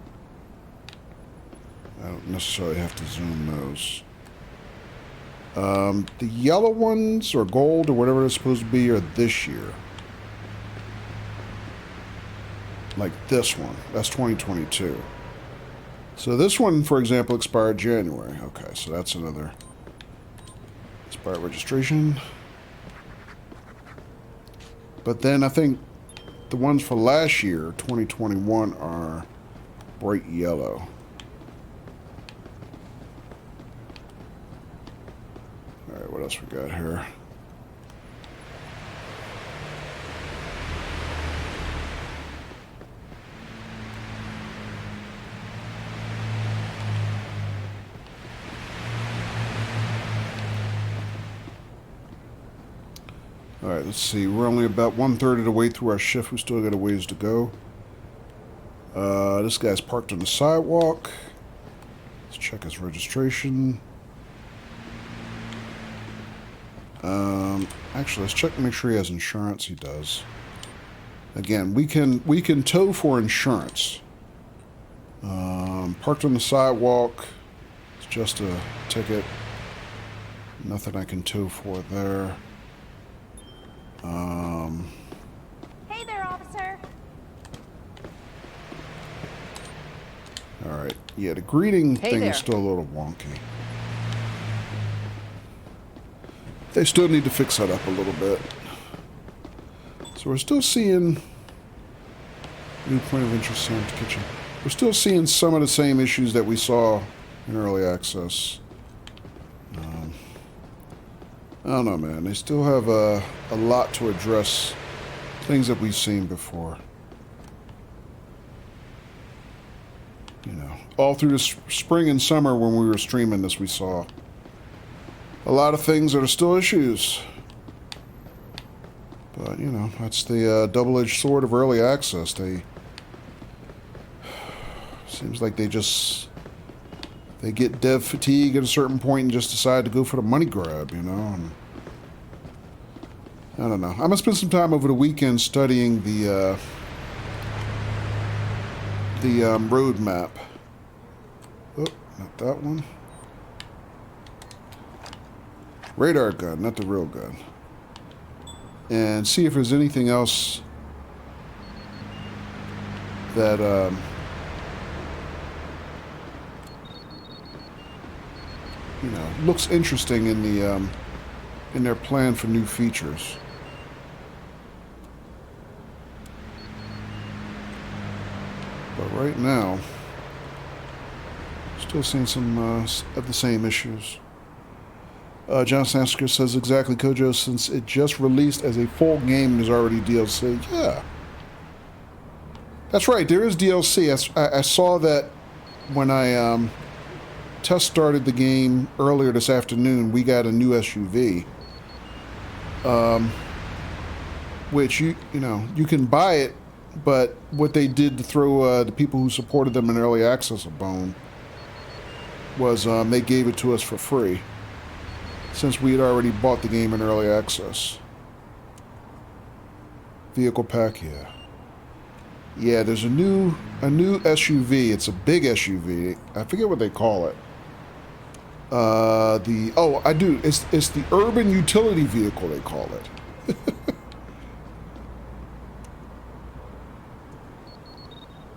I don't necessarily have to zoom those. The yellow ones, or gold, or whatever they're supposed to be, are this year. Like this one. That's 2022. So this one, for example, expired January. Okay, so that's another expired registration. But then I think the ones for last year, 2021, are bright yellow. Alright, what else we got here? Alright, let's see. We're only about 1/3 of the way through our shift. We still got a ways to go. This guy's parked on the sidewalk. Let's check his registration. Actually, let's check to make sure he has insurance. He does. Again, we can tow for insurance. Parked on the sidewalk. It's just a ticket. Nothing I can tow for there. Hey there, officer. Alright. Yeah, the greeting Hey thing there. is still a little wonky. They still need to fix that up a little bit. So we're still seeing... New point of interest, Sam's Kitchen. We're still seeing some of the same issues that we saw in early access. I don't know, man. They still have a lot to address. Things that we've seen before. You know, all through the spring and summer when we were streaming this, we saw a lot of things that are still issues. But, you know, that's the double-edged sword of early access. Seems like they get dev fatigue at a certain point and just decide to go for the money grab, you know. And I don't know. I'm gonna spend some time over the weekend studying the roadmap. Oh, not that one. Radar gun, not the real gun. And see if there's anything else that you know, looks interesting in the in their plan for new features. But right now, still seeing some of the same issues. John Sansker says exactly, Kojo, since it just released as a full game, there's already DLC. Yeah. That's right, there is DLC. I saw that when I test started the game earlier this afternoon. We got a new SUV. Which, you know, you can buy it, but what they did to throw the people who supported them in early access a bone was they gave it to us for free, since we had already bought the game in early access. Vehicle pack, yeah. Yeah, there's a new SUV. It's a big SUV. I forget what they call it. I do. It's the urban utility vehicle, they call it.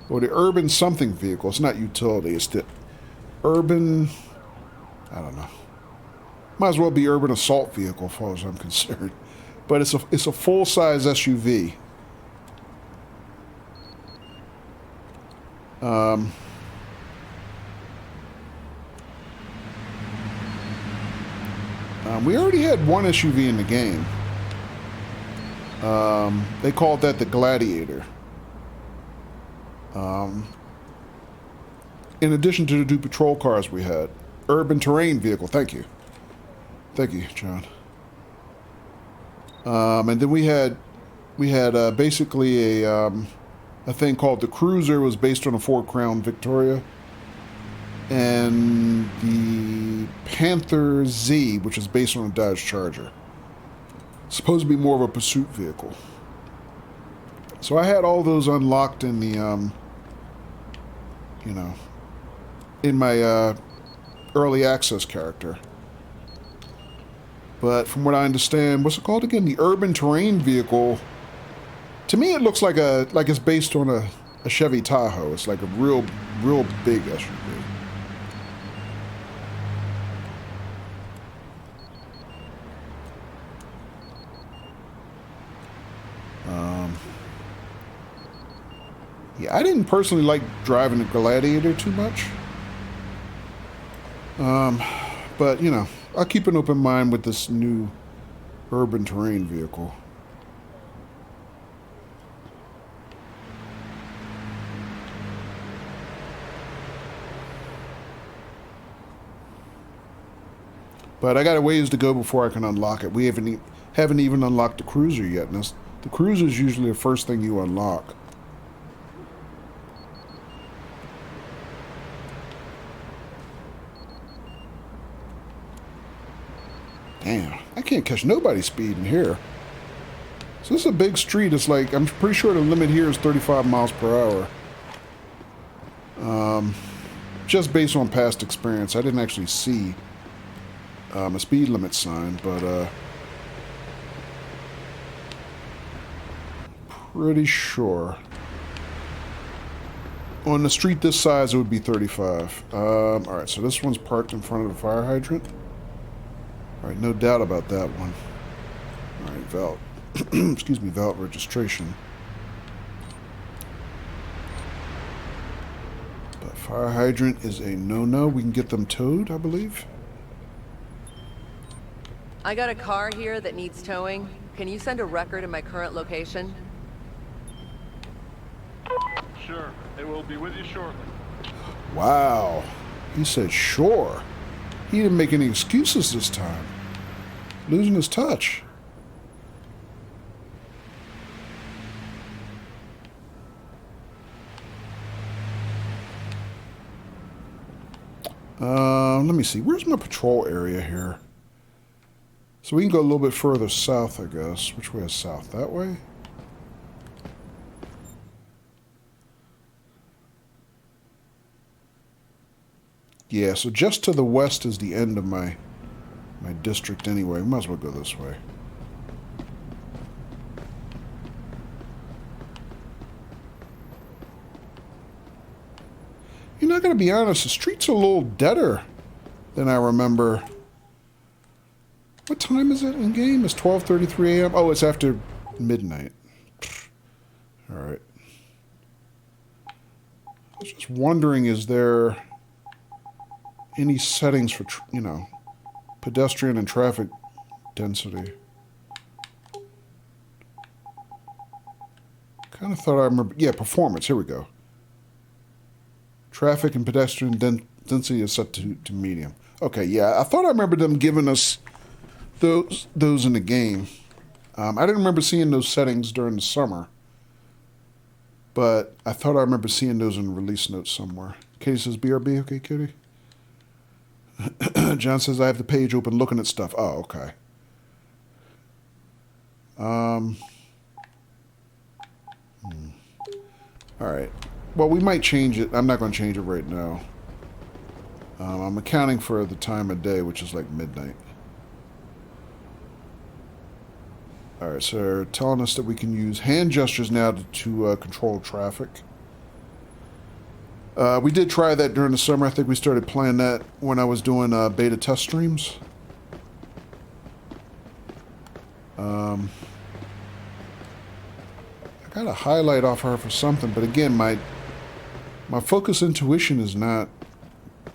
Or the urban something vehicle. It's not utility. It's the urban... I don't know. Might as well be urban assault vehicle, as far as I'm concerned. But it's a full-size SUV. We already had one SUV in the game. They called that the Gladiator. In addition to the two patrol cars we had. Urban terrain vehicle, thank you. Thank you, John. And then we had basically a thing called the Cruiser, was based on a Ford Crown Victoria. And the Panther Z, which is based on a Dodge Charger. Supposed to be more of a pursuit vehicle. So I had all those unlocked in the, you know, in my early access character. But from what I understand, what's it called again? The urban terrain vehicle. To me, it looks like it's based on a Chevy Tahoe. It's like a real big SUV. Yeah, I didn't personally like driving a Gladiator too much. But, you know, I'll keep an open mind with this new urban terrain vehicle. But I got a ways to go before I can unlock it. We haven't even unlocked the cruiser yet. And the cruiser is usually the first thing you unlock. Damn, I can't catch nobody speeding here. So this is a big street. It's like, I'm pretty sure the limit here is 35 miles per hour. Just based on past experience. I didn't actually see a speed limit sign, but pretty sure. On the street this size, it would be 35. Alright, so this one's parked in front of the fire hydrant. Alright, no doubt about that one. Alright, vault. Excuse me, vault registration. But fire hydrant is a no-no. We can get them towed, I believe. I got a car here that needs towing. Can you send a record of my current location? Sure. They will be with you shortly. Wow. He said sure. He didn't make any excuses this time. Losing his touch. Let me see. Where's my patrol area here? So we can go a little bit further south, I guess. Which way is south? That way? Yeah, so just to the west is the end of my district anyway. We might as well go this way. You know, I gotta be honest, the streets are a little deader than I remember. What time is it in game? It's 12:33 a.m. Oh, it's after midnight. Alright. I was just wondering, is there any settings for, you know, pedestrian and traffic density? Kind of thought I remember. Yeah, performance. Here we go. Traffic and pedestrian density is set to medium. Okay, yeah, I thought I remember them giving us those in the game. I didn't remember seeing those settings during the summer, but I thought I remember seeing those in release notes somewhere. Katie says BRB. Okay, Katie. John says I have the page open looking at stuff. Oh, okay. All right. Well, we might change it. I'm not going to change it right now. I'm accounting for the time of day, which is like midnight. All right, so they're telling us that we can use hand gestures now to control traffic. We did try that during the summer. I think we started playing that when I was doing beta test streams. I got a highlight off her for something, but again, my focus intuition is not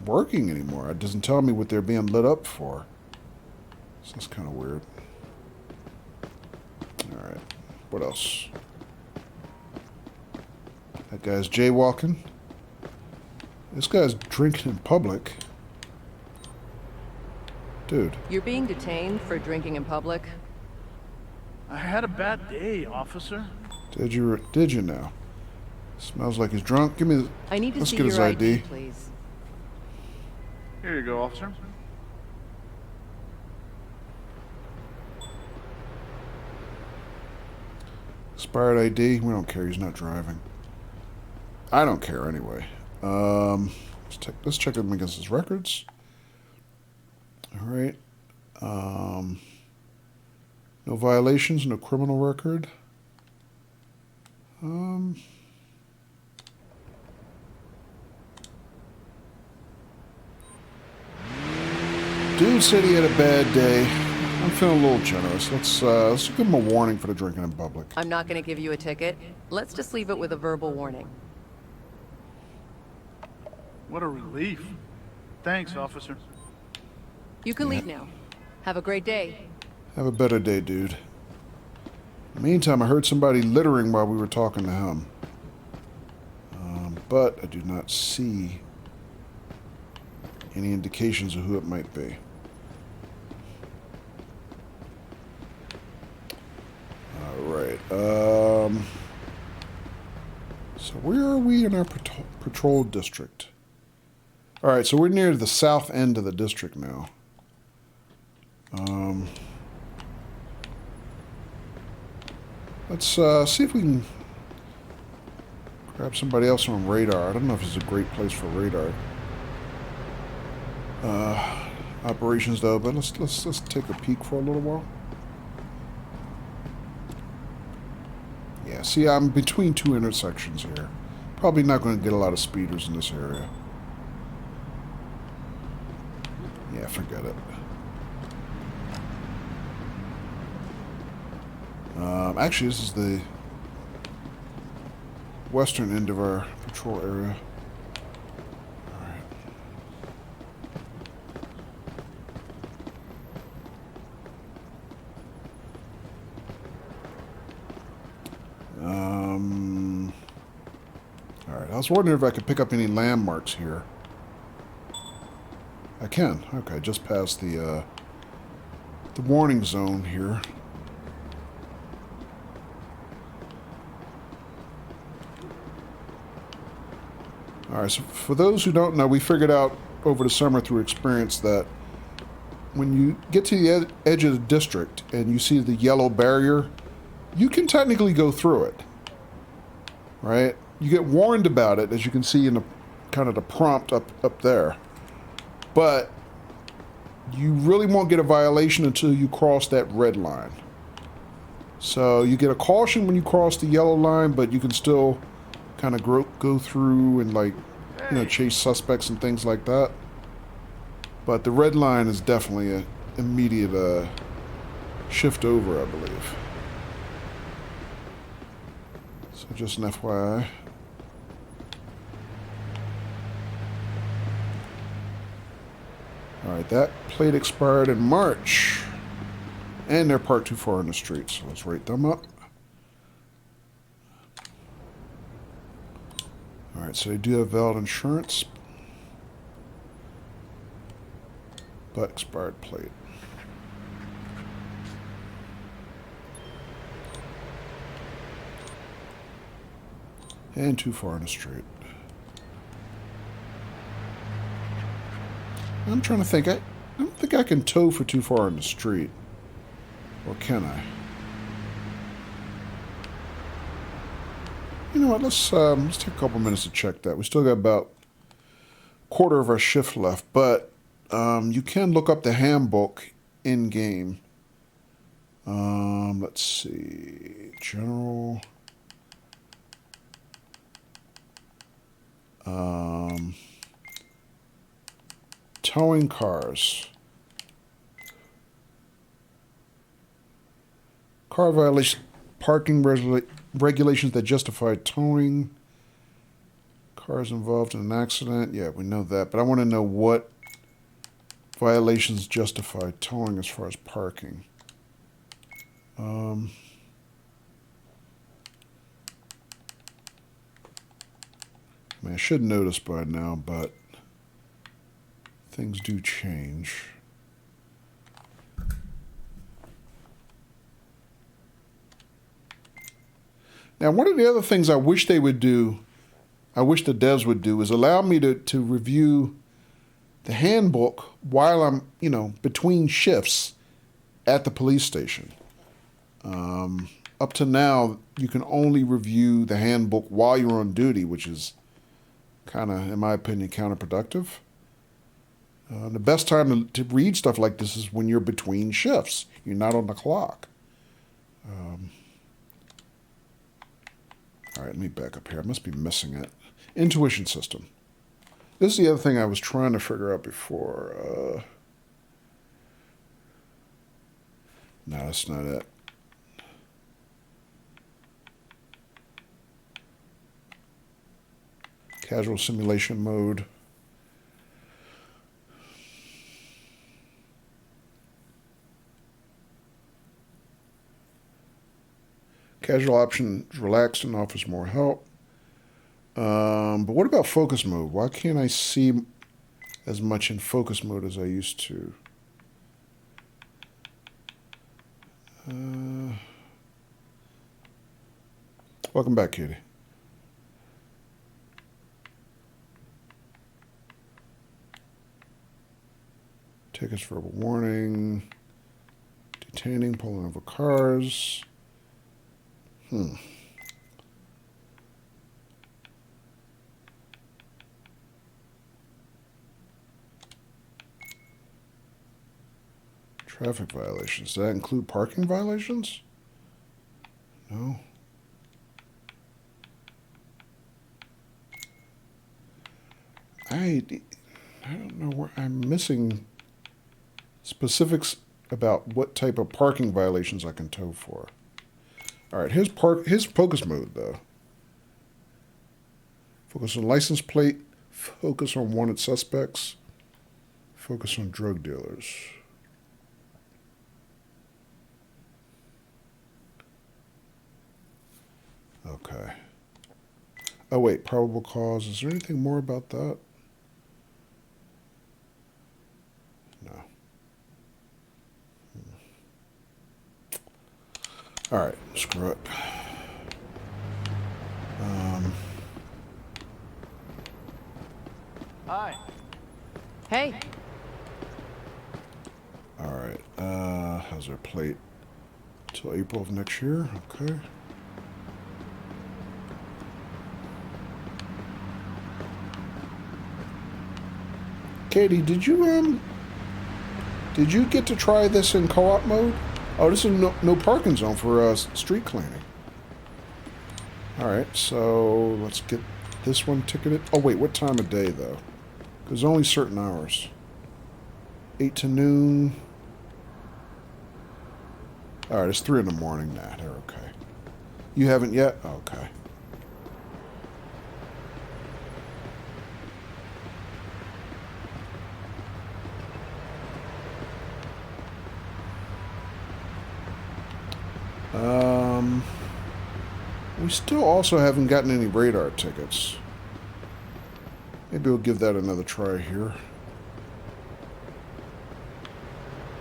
working anymore. It doesn't tell me what they're being lit up for. So that's kind of weird. Alright, what else? That guy's jaywalking. This guy's drinking in public. Dude. You're being detained for drinking in public? I had a bad day, officer. Did you now? Smells like he's drunk. Give me the... I need to Let's see get your his ID, ID. please. Here you go, officer. This Expired ID. We don't care. He's not driving. I don't care anyway. Let's check him against his records. All right. No violations. No criminal record. Dude said he had a bad day. I'm feeling a little generous. Let's give him a warning for the drinking in public. I'm not going to give you a ticket. Let's just leave it with a verbal warning. What a relief. Thanks, officer. You can leave now. Have a great day. Have a better day, dude. In the meantime, I heard somebody littering while we were talking to him. But I do not see any indications of who it might be. Alright, so where are we in our patrol district? Alright, so we're near the south end of the district now. Let's see if we can grab somebody else on radar. I don't know if it's a great place for radar. Operations though, but let's take a peek for a little while. Yeah, see, I'm between two intersections here. Probably not going to get a lot of speeders in this area. Yeah, forget it. Actually, this is the western end of our patrol area. Alright, I was wondering if I could pick up any landmarks here. I can. Okay, just past the warning zone here. Alright, so for those who don't know, we figured out over the summer through experience that when you get to the edge of the district and you see the yellow barrier, you can technically go through it. Right? You get warned about it, as you can see in the kind of the prompt up there. But you really won't get a violation until you cross that red line. So you get a caution when you cross the yellow line, but you can still kind of go through and, like, you know, chase suspects and things like that. But the red line is definitely an immediate shift over, I believe. So just an FYI. Alright, that plate expired in March. And they're parked too far in the street, so let's rate them up. Alright, so they do have valid insurance. But expired plate. And too far in the street. I'm trying to think. I don't think I can tow for too far in the street. Or can I? You know what? Let's take a couple minutes to check that. We still got about a quarter of our shift left, but you can look up the handbook in game. Let's see. General. Towing cars. Car violation, parking regulations that justify towing. Cars involved in an accident. Yeah, we know that. But I want to know what violations justify towing as far as parking. I mean, I should notice by now, but things do change. Now, one of the other things I wish they would do, I wish the devs would do, is allow me to review the handbook while I'm, you know, between shifts at the police station. up to now, you can only review the handbook while you're on duty, which is kind of, in my opinion, counterproductive. The best time to read stuff like this is when you're between shifts. You're not on the clock. All right, let me back up here. I must be missing it. Intuition system. This is the other thing I was trying to figure out before. No, that's not it. Casual simulation mode. Casual option is relaxed and offers more help. But what about focus mode? Why can't I see as much in focus mode as I used to? Welcome back, Katie. Tickets, verbal warning. Detaining, pulling over cars. Traffic violations. Does that include parking violations? No. I don't know where I'm missing specifics about what type of parking violations I can tow for. All right, here's focus mode, though. Focus on license plate. Focus on wanted suspects. Focus on drug dealers. Okay. Oh, wait, probable cause. Is there anything more about that? No. All right, screw it. Hi. Hey, All right. How's our plate? Till April of next year. Okay. Katie, did you get to try this in co-op mode? Oh, this is no parking zone for street cleaning. All right, so let's get this one ticketed. Oh wait, what time of day though? Because only certain hours. 8 to noon. All right, it's 3 in the morning now. They're okay. You haven't yet? Okay. We still also haven't gotten any radar tickets. Maybe we'll give that another try here.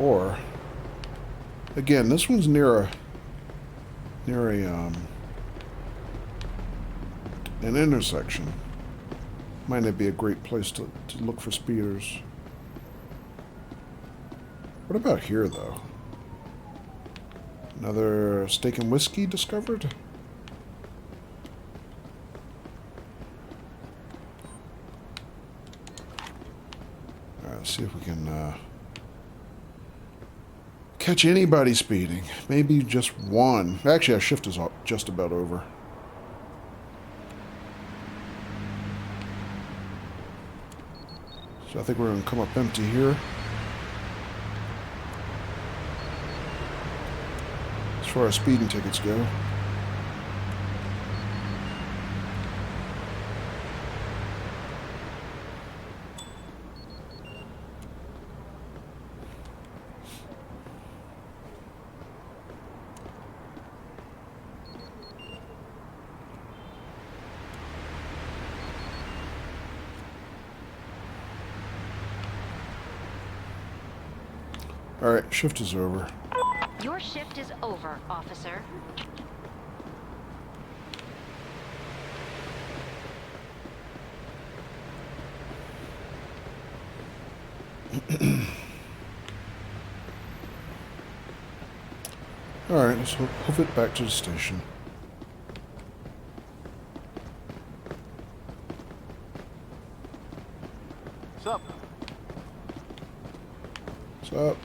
Or, again, this one's near an intersection. Might not be a great place to look for speeders. What about here, though? Another steak and whiskey discovered? Alright, let's see if we can catch anybody speeding. Maybe just one. Actually, our shift is just about over. So I think we're going to come up empty here. As far as speeding tickets go. All right, shift is over. Your shift is over, officer. Alright, let's hoof it back to the station. What's up? What's up?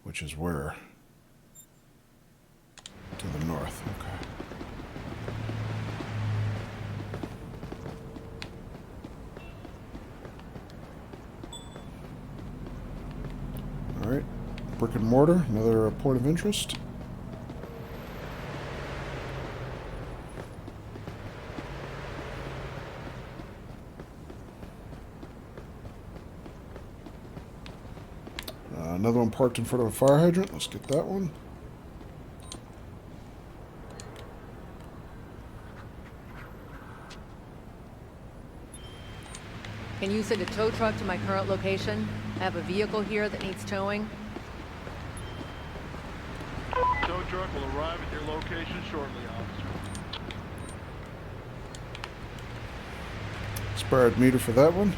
Which is where? To the north, okay. Alright, brick and mortar, another point of interest. Another one parked in front of a fire hydrant. Let's get that one. Can you send a tow truck to my current location? I have a vehicle here that needs towing. Tow truck will arrive at your location shortly, officer. Expired meter for that one.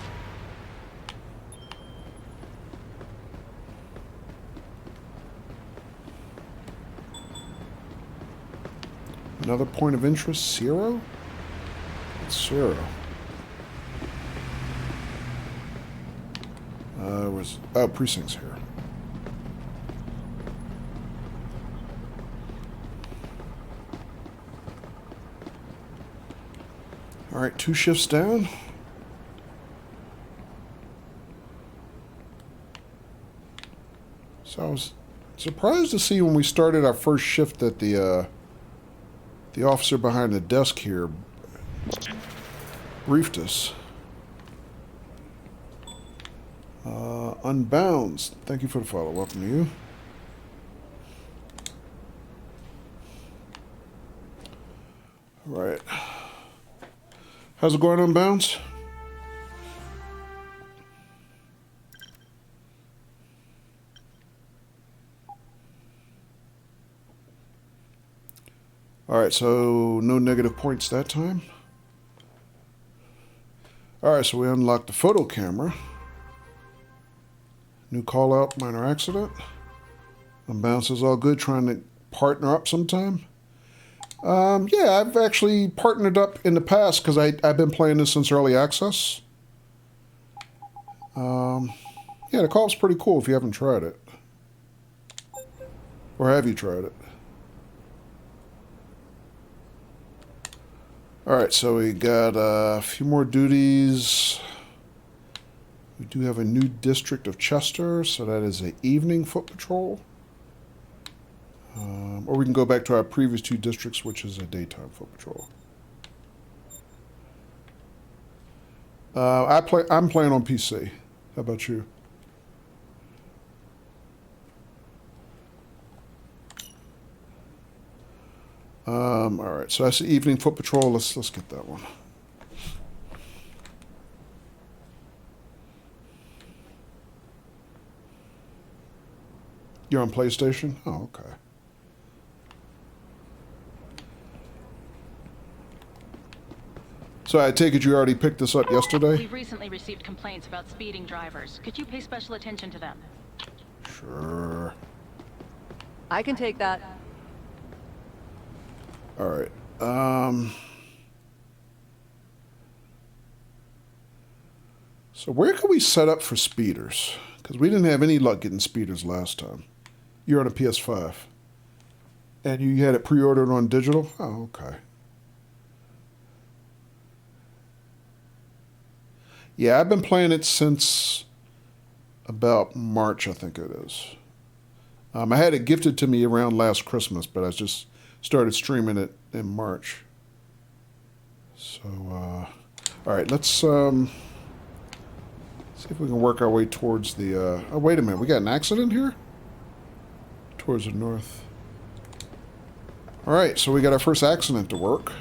Another point of interest, zero? It's zero. Precincts here. Alright, 2 shifts down. So I was surprised to see when we started our first shift that the officer behind the desk here briefed us. Unbounds. Thank you for the follow. Welcome to you. All right. How's it going, Unbounds? Alright, so no negative points that time. Alright, so we unlocked the photo camera. New call out, minor accident. Unbounce is all good, trying to partner up sometime. Yeah, I've actually partnered up in the past because I've been playing this since early access. Yeah, the co-op's pretty cool if you haven't tried it. Or have you tried it? Alright, so we got a few more duties. We do have a new district of Chester, so that is an evening foot patrol. Or we can go back to our previous 2 districts, which is a daytime foot patrol. I'm playing on PC. How about you? Alright, so that's the evening foot patrol. Let's get that one. You're on PlayStation? Oh, okay. So I take it you already picked this up yesterday? We've recently received complaints about speeding drivers. Could you pay special attention to them? Sure. I can take that. All right. So where can we set up for speeders? Because we didn't have any luck getting speeders last time. You're on a PS5. And you had it pre-ordered on digital? Oh, okay. Yeah, I've been playing it since about March, I think it is. I had it gifted to me around last Christmas, but I just started streaming it in March. So, all right, let's see if we can work our way towards the... oh, wait a minute. We got an accident here? Towards the north. All right, so we got our first accident to work.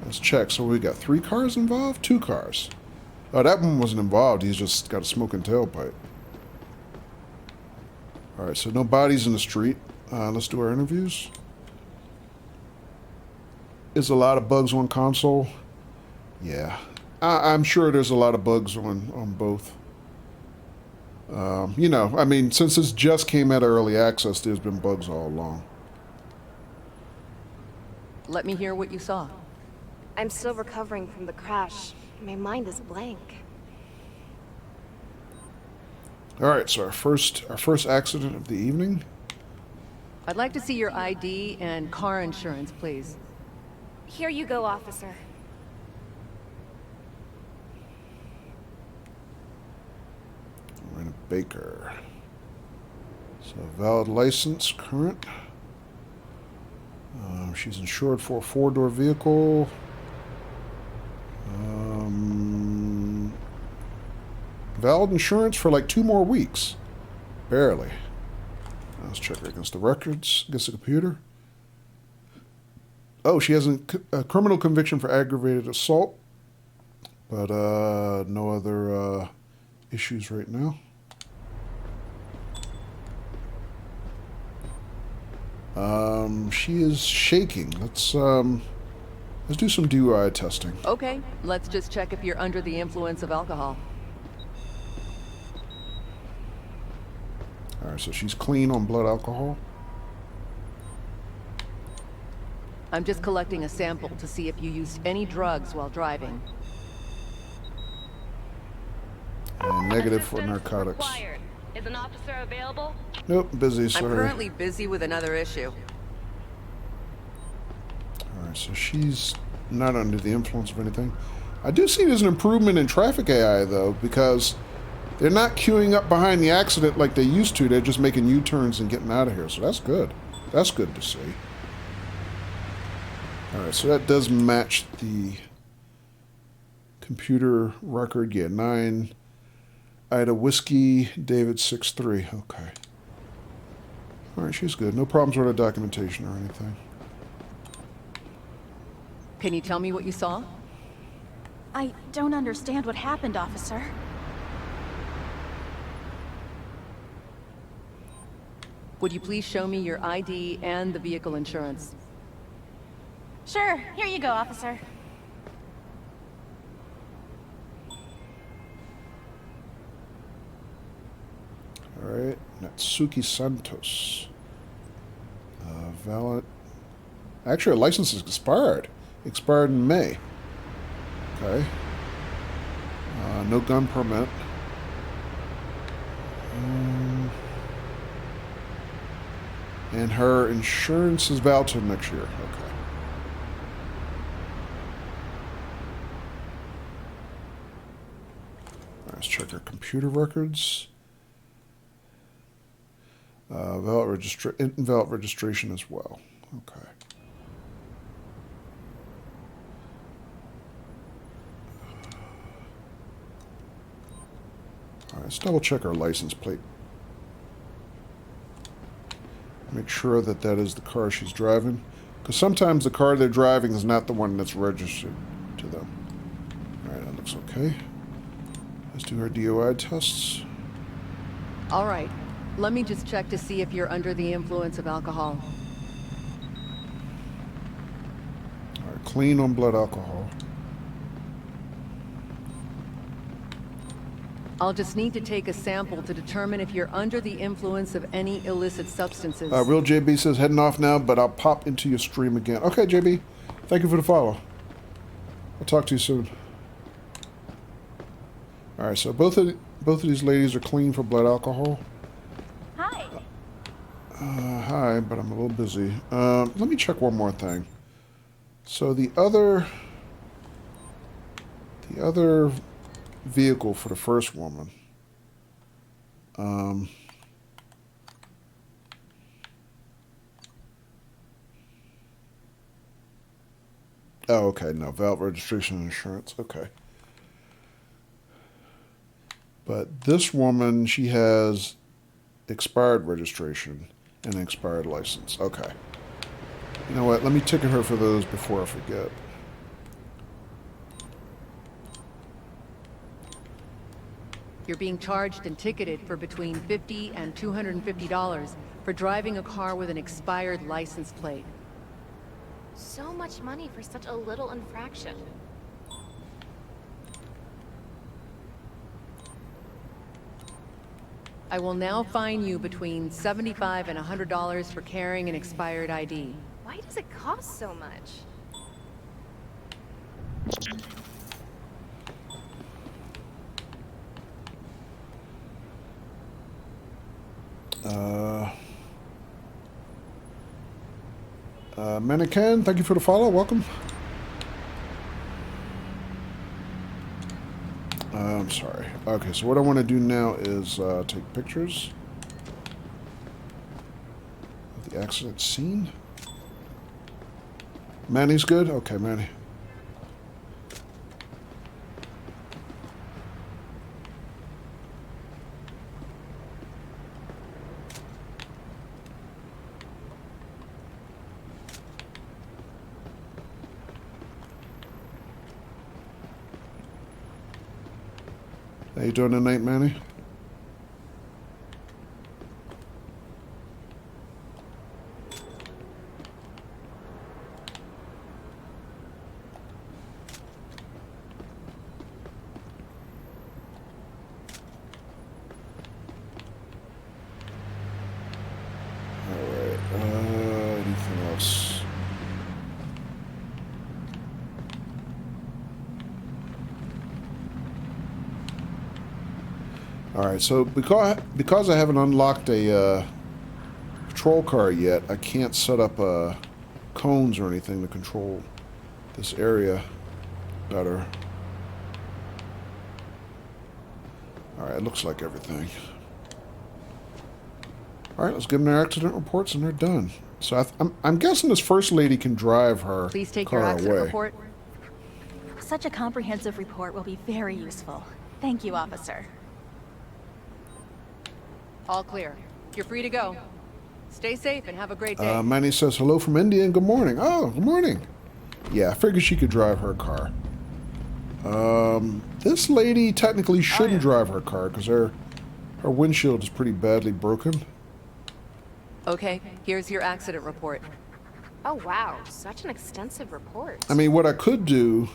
Let's check. So we got 3 cars involved? 2 cars. Oh, that one wasn't involved. He's just got a smoking tailpipe. All right, so no bodies in the street. Let's do our interviews. Is a lot of bugs on console? Yeah. I'm sure there's a lot of bugs on both. You know, I mean, since this just came out of early access, there's been bugs all along. Let me hear what you saw. I'm still recovering from the crash. My mind is blank. All right, so our first accident of the evening. I'd like to see your ID and car insurance, please. Here you go, officer. Miranda Baker. So valid license, current. She's insured for a 4-door vehicle. Valid insurance for like 2 more weeks. Barely. Let's check her against the records, against the computer. Oh, she has a criminal conviction for aggravated assault, but no other issues right now. She is shaking. Let's do some DUI testing. Okay, let's just check if you're under the influence of alcohol. All right, so she's clean on blood alcohol. I'm just collecting a sample to see if you used any drugs while driving. And negative for narcotics. Is an officer available? Nope, busy, sorry. I'm currently busy with another issue. Alright, so she's not under the influence of anything. I do see there's an improvement in traffic AI, though, because they're not queuing up behind the accident like they used to. They're just making U-turns and getting out of here, so that's good. That's good to see. Alright, so that does match the computer record. Yeah, 9... Ida Whiskey, David 6-3. Okay. Alright, she's good. No problems with her documentation or anything. Can you tell me what you saw? I don't understand what happened, officer. Would you please show me your ID and the vehicle insurance? Sure, here you go, officer. Alright, Natsuki Santos. Valid. Actually, her license is expired. Expired in May. Okay. No gun permit. And her insurance is valid till next year. Okay. Let's check her computer records. Invalid registration as well. Okay. All right, let's double check our license plate. Make sure that that is the car she's driving. Because sometimes the car they're driving is not the one that's registered to them. All right, that looks okay. Let's do our DUI tests. All right. Let me just check to see if you're under the influence of alcohol. All right, clean on blood alcohol. I'll just need to take a sample to determine if you're under the influence of any illicit substances. Real JB says heading off now, but I'll pop into your stream again. Okay, JB. Thank you for the follow. I'll talk to you soon. All right, so both of these ladies are clean for blood alcohol. Hi. Hi, but I'm a little busy. Let me check one more thing. So the other vehicle for the first woman. Oh, okay, no, valid registration and insurance. Okay. But this woman, she has expired registration and an expired license. Okay. You know what? Let me ticket her for those before I forget. You're being charged and ticketed for between $50 and $250 for driving a car with an expired license plate. So much money for such a little infraction. I will now fine you between $75 and $100 for carrying an expired ID. Why does it cost so much? Mannequin, thank you for the follow. Welcome. I'm sorry. Okay, so what I want to do now is take pictures of the accident scene. Manny's good? Okay, Manny. How you doing tonight, Manny? Alright, anything else? Alright, so because I haven't unlocked a patrol car yet, I can't set up cones or anything to control this area better. Alright, it looks like everything. Alright, let's give them their accident reports and they're done. So I'm guessing this first lady can drive her Please take car your accident away. report. Such a comprehensive report will be very useful. Thank you, officer. All clear. You're free to go. Stay safe and have a great day. Manny says hello from India and good morning. Oh, good morning. Yeah, I figured she could drive her car. This lady technically shouldn't drive her car because her windshield is pretty badly broken. Okay, here's your accident report. Oh wow, such an extensive report. I mean, what I could do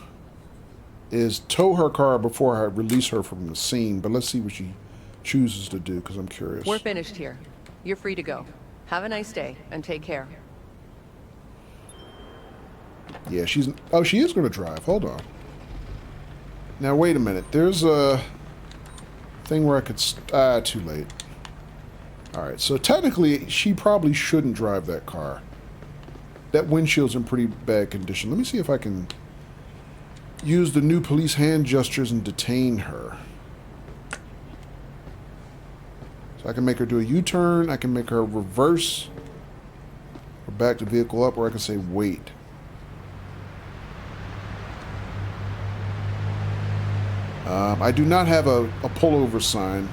is tow her car before I release her from the scene, but let's see what she chooses to do because I'm curious. We're finished here. You're free to go. Have a nice day and take care. Yeah, she is going to drive. Hold on. Now, wait a minute. There's a thing where I could... too late. Alright, so technically, she probably shouldn't drive that car. That windshield's in pretty bad condition. Let me see if I can use the new police hand gestures and detain her. So I can make her do a U-turn, I can make her reverse, or back the vehicle up, or I can say wait. I do not have a pullover sign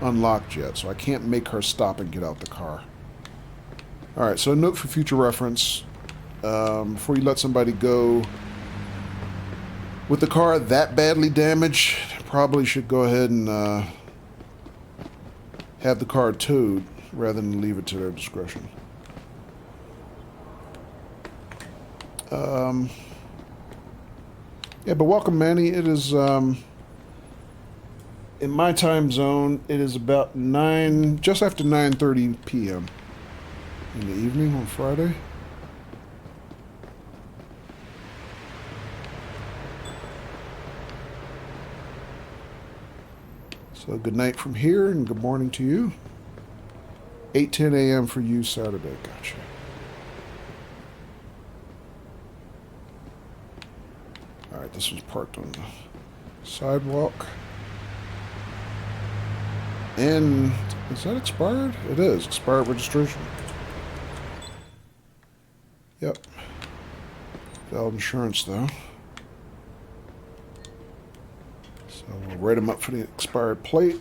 unlocked yet, so I can't make her stop and get out the car. Alright, so a note for future reference. Before you let somebody go with the car that badly damaged, probably should go ahead and have the car towed rather than leave it to their discretion. Yeah, but welcome, Manny. It is, in my time zone, it is about just after 9:30 p.m. in the evening on Friday. So good night from here and good morning to you. 8:10 a.m. for you Saturday. Gotcha. Alright, this was parked on the sidewalk. And is that expired? It is. Expired registration. Yep. Valid insurance though. So we'll write them up for the expired plate.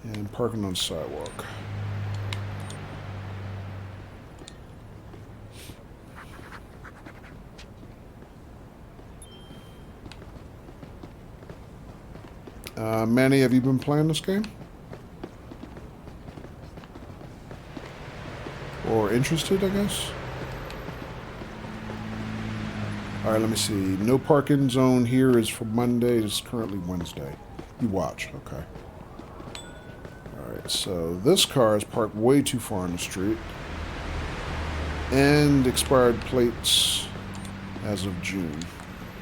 And parking on the sidewalk. Manny, have you been playing this game? Or interested, I guess? Alright, let me see. No parking zone here is for Monday. It's currently Wednesday. You watch, okay. Alright, so this car is parked way too far on the street. And expired plates as of June.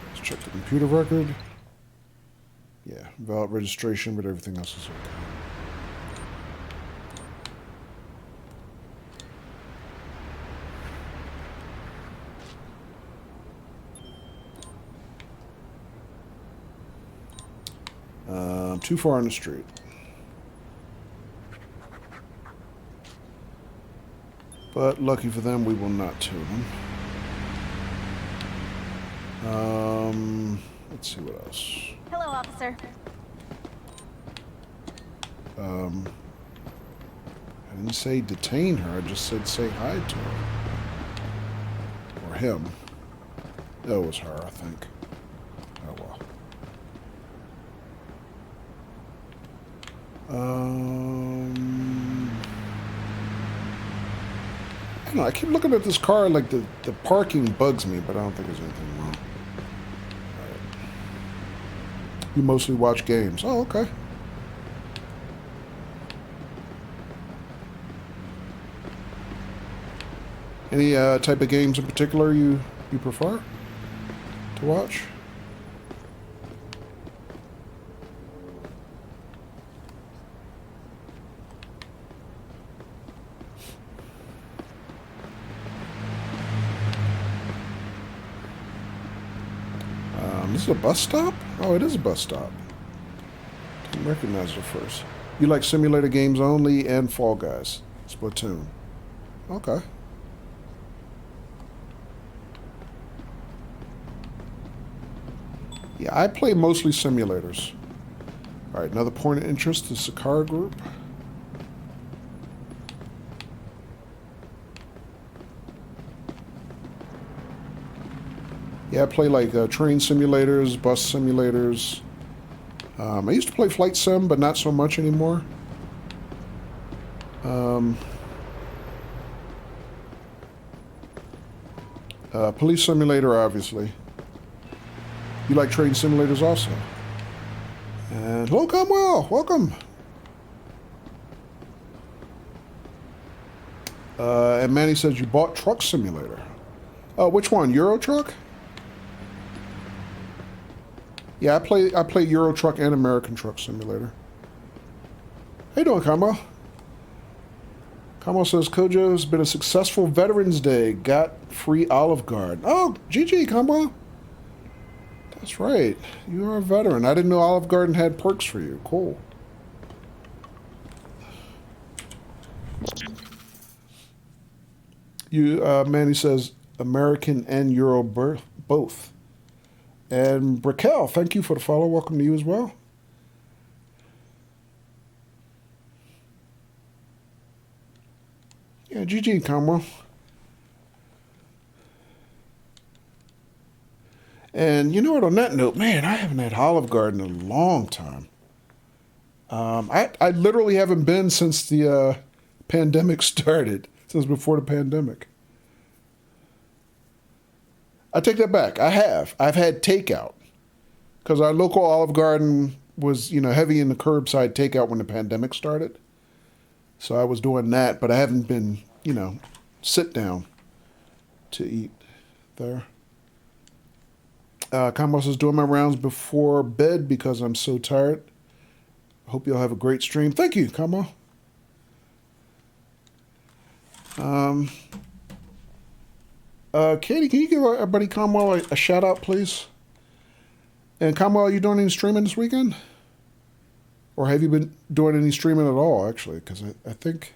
Let's check the computer record. Yeah, valid registration, but everything else is okay. Too far on the street. But lucky for them, we will not tow them. Let's see what else. Hello, officer. I didn't say detain her, I just said say hi to her. Or him. That was her, I think. Oh well. I don't know, I keep looking at this car like the parking bugs me, but I don't think there's anything wrong. Alright. You mostly watch games. Oh, okay. Any type of games in particular you prefer to watch? This is a bus stop? Oh, it is a bus stop. Didn't recognize it at first. You like simulator games only and Fall Guys. Splatoon. Okay. Yeah, I play mostly simulators. Alright, another point of interest, the Sakara group. Yeah, I play like train simulators, bus simulators. I used to play Flight Sim, but not so much anymore. Police simulator, obviously. You like train simulators also. And hello, Comwell, welcome. And Manny says you bought Truck Simulator. Which one? Euro Truck? Yeah, I play Euro Truck and American Truck Simulator. How you doing, Combo? Combo says Kojo has been a successful Veterans Day. Got free Olive Garden. Oh, GG, Combo. That's right. You are a veteran. I didn't know Olive Garden had perks for you. Cool. Manny says American and Euro both. And Raquel, thank you for the follow. Welcome to you as well. Yeah, GG, Comwell. And you know what, on that note, man, I haven't had Olive Garden in a long time. I literally haven't been since the pandemic started, since before the pandemic. I take that back. I have. I've had takeout. Because our local Olive Garden was, heavy in the curbside takeout when the pandemic started. So I was doing that, but I haven't been, sit down to eat there. Combos is doing my rounds before bed because I'm so tired. Hope you'll have a great stream. Thank you, Combo. Katie, can you give our buddy Combo a shout out, please? And Combo, are you doing any streaming this weekend? Or have you been doing any streaming at all, actually? Because I think,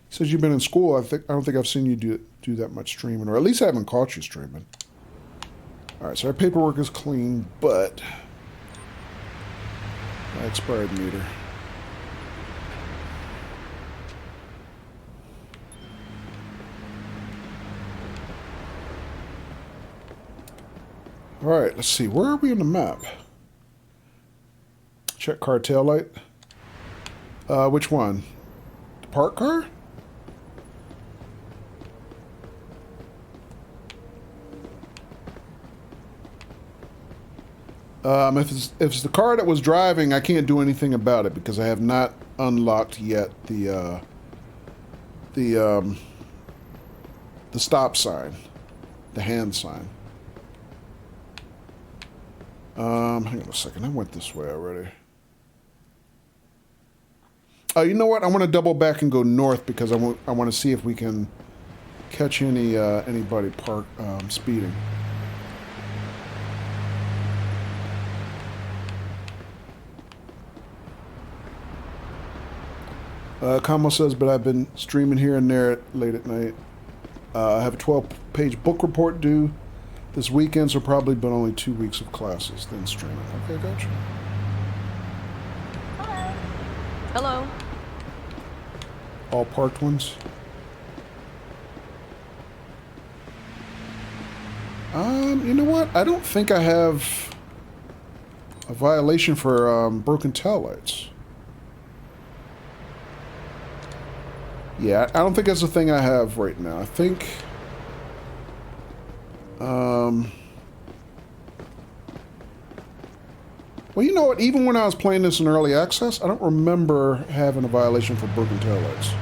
since you've been in school, I don't think I've seen you do that much streaming, or at least I haven't caught you streaming. All right, so our paperwork is clean, but expired meter. All right, let's see. Where are we in the map? Check car tail light. Which one? The park car? If it's the car that was driving, I can't do anything about it because I have not unlocked yet the stop sign, the hand sign. Hang on a second. I went this way already. You know what? I want to double back and go north because I want to see if we can catch anybody speeding. Kamo says, but I've been streaming here and there late at night. I have a 12-page book report due this weekend, so probably been only 2 weeks of classes, then streaming. Okay, gotcha. Hello. All parked ones? You know what? I don't think I have a violation for broken taillights. Yeah, I don't think that's the thing I have right now. I think... Well, you know what? Even when I was playing this in early access, I don't remember having a violation for broken taillights.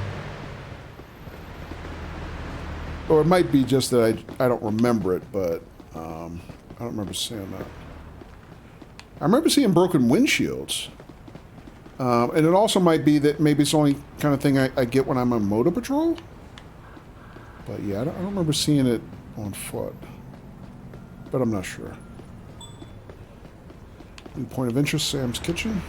Or it might be just that I don't remember it, but I don't remember seeing that. I remember seeing broken windshields. And it also might be that maybe it's the only kind of thing I get when I'm on motor patrol. But yeah, I don't remember seeing it on foot. But I'm not sure. New point of interest, Sam's Kitchen.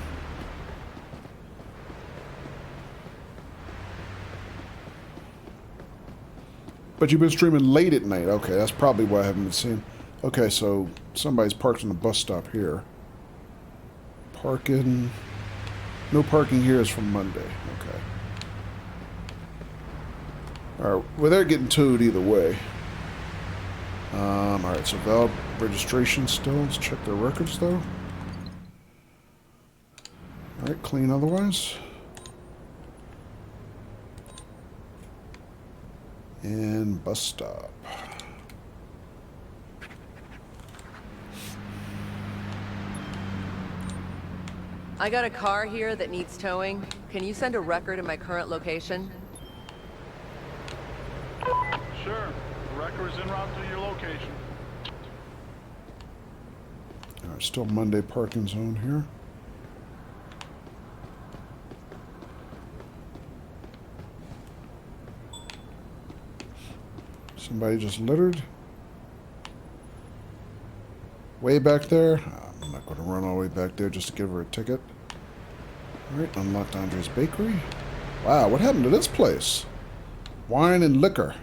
But you've been streaming late at night. Okay, that's probably why I haven't been seeing. Okay, so somebody's parked on the bus stop here. Parking. No parking here is from Monday. Okay. Alright, well, they're getting towed either way. Alright, so valid registration still. Let's check their records, though. Alright, clean otherwise. And bus stop. I got a car here that needs towing. Can you send a record of my current location? Sure. The record is en route to your location. Alright, still Monday parking zone here. Somebody just littered. Way back there. I'm not going to run all the way back there just to give her a ticket. Alright, unlocked Andre's Bakery. Wow, what happened to this place? Wine and liquor.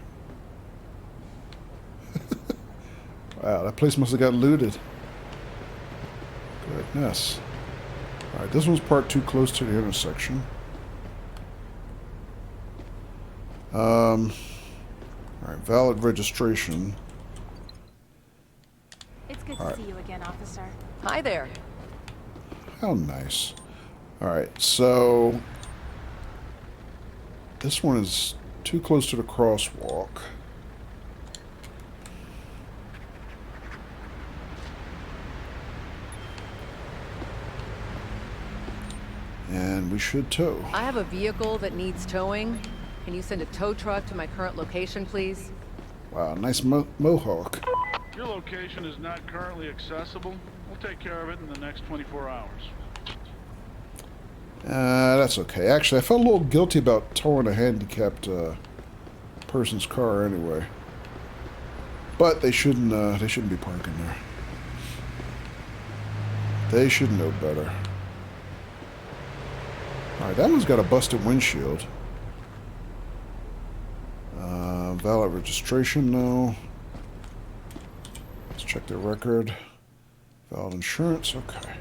Wow, that place must have got looted. Goodness. Alright, this one's parked too close to the intersection. Alright, valid registration. It's good to see you again, officer. Hi there. How nice. Alright, so... This one is too close to the crosswalk. And we should tow. I have a vehicle that needs towing. Can you send a tow truck to my current location, please? Wow, nice mohawk. Your location is not currently accessible. We'll take care of it in the next 24 hours. That's okay. Actually, I felt a little guilty about towing a handicapped person's car anyway. But they shouldn't be parking there. They should know better. Alright, that one's got a busted windshield. Valid registration, no. Let's check their record. Valid insurance, okay.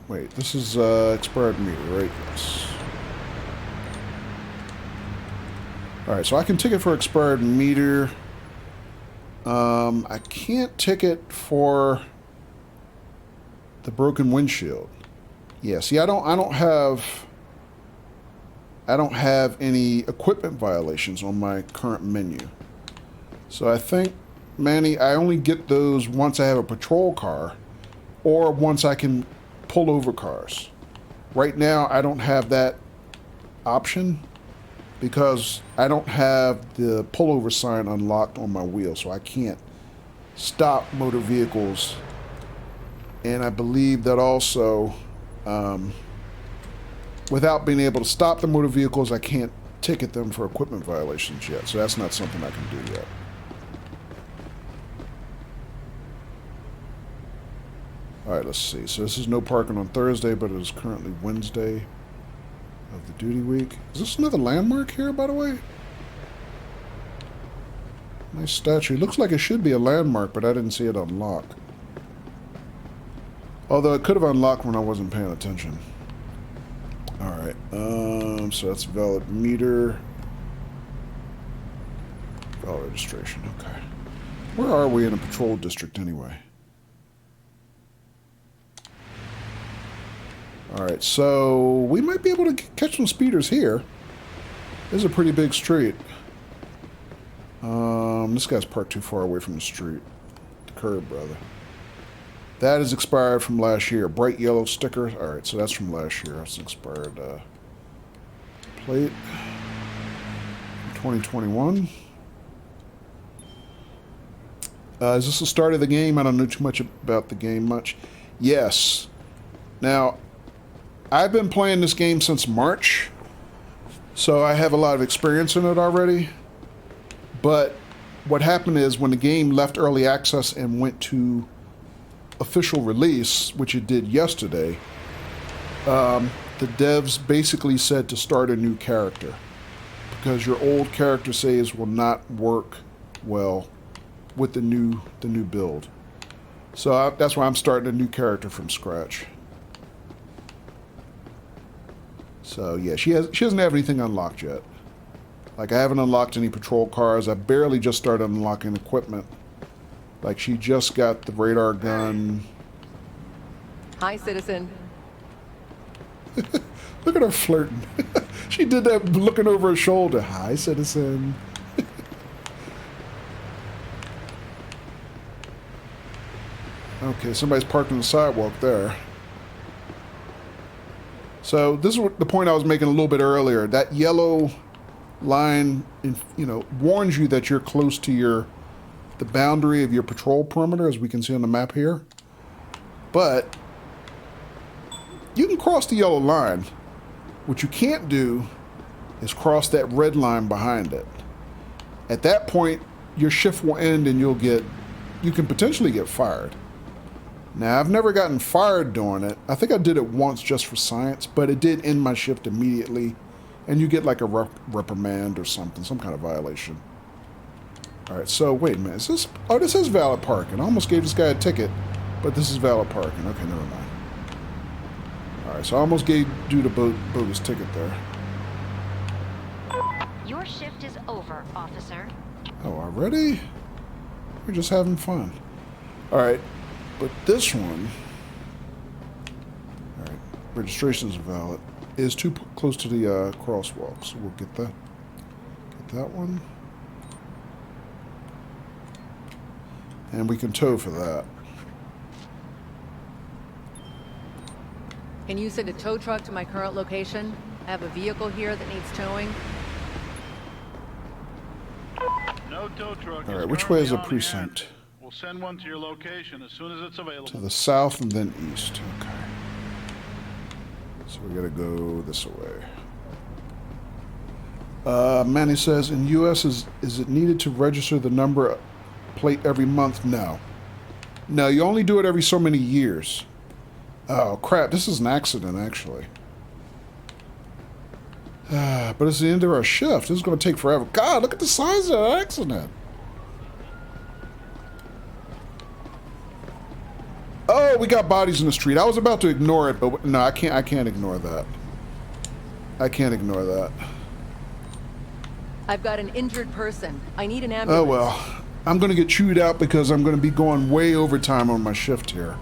Wait, this is expired meter, right? Yes. Alright, so I can ticket for expired meter. I can't ticket for the broken windshield. Yeah, see, I don't have I don't have any equipment violations on my current menu. So I think, Manny, I only get those once I have a patrol car or once I can pull over cars. Right now, I don't have that option because I don't have the pullover sign unlocked on my wheel, so I can't stop motor vehicles. And I believe that also, without being able to stop the motor vehicles, I can't ticket them for equipment violations yet. So that's not something I can do yet. All right, let's see. So this is no parking on Thursday, but it is currently Wednesday of the duty week. Is this another landmark here, by the way? Nice statue. Looks like it should be a landmark, but I didn't see it unlock. Although it could have unlocked when I wasn't paying attention. All right. So that's valid meter. Valid registration. Okay. Where are we in a patrol district anyway? All right, so we might be able to catch some speeders here. This is a pretty big street. This guy's parked too far away from the street. The curb, rather. That is expired from last year. Bright yellow sticker. All right, so that's from last year. That's an expired plate. 2021. Is this the start of the game? I don't know too much about the game much. Yes. Now, I've been playing this game since March, so I have a lot of experience in it already. But what happened is when the game left early access and went to official release, which it did yesterday, the devs basically said to start a new character because your old character saves will not work well with the new build. So that's why I'm starting a new character from scratch. So yeah, she doesn't have anything unlocked yet. Like I haven't unlocked any patrol cars. I barely just started unlocking equipment. Like she just got the radar gun. Hi, citizen. Look at her flirting. She did that looking over her shoulder. Hi, citizen. Okay, somebody's parked on the sidewalk there. So this is what the point I was making a little bit earlier. That yellow line, warns you that you're close to the boundary of your patrol perimeter, as we can see on the map here. But you can cross the yellow line. What you can't do is cross that red line behind it. At that point, your shift will end and you can potentially get fired. Now, I've never gotten fired doing it. I think I did it once just for science, but it did end my shift immediately. And you get like a reprimand or something, some kind of violation. All right, so wait a minute. Is this... Oh, this is valid parking. I almost gave this guy a ticket, but this is valid parking. Okay, never mind. All right, so I almost gave dude a bogus ticket there. Your shift is over, officer. Oh, already? We're just having fun. All right. But this one, all right, registration is valid, is too close to the crosswalk, so we'll get that one. And we can tow for that. Can you send a tow truck to my current location? I have a vehicle here that needs towing. No tow truck. All right, which way is the precinct? We'll send one to your location as soon as it's available. To the south and then east. Okay. So we gotta go this way. Manny says, in U.S., is it needed to register the number plate every month? No. No, you only do it every so many years. Oh, crap. This is an accident, actually. But it's the end of our shift. This is going to take forever. God, look at the size of that accident. Oh, we got bodies in the street. I was about to ignore it, but no, I can't ignore that. I can't ignore that. I've got an injured person. I need an ambulance. Oh, well. I'm going to get chewed out because I'm going to be going way overtime on my shift here.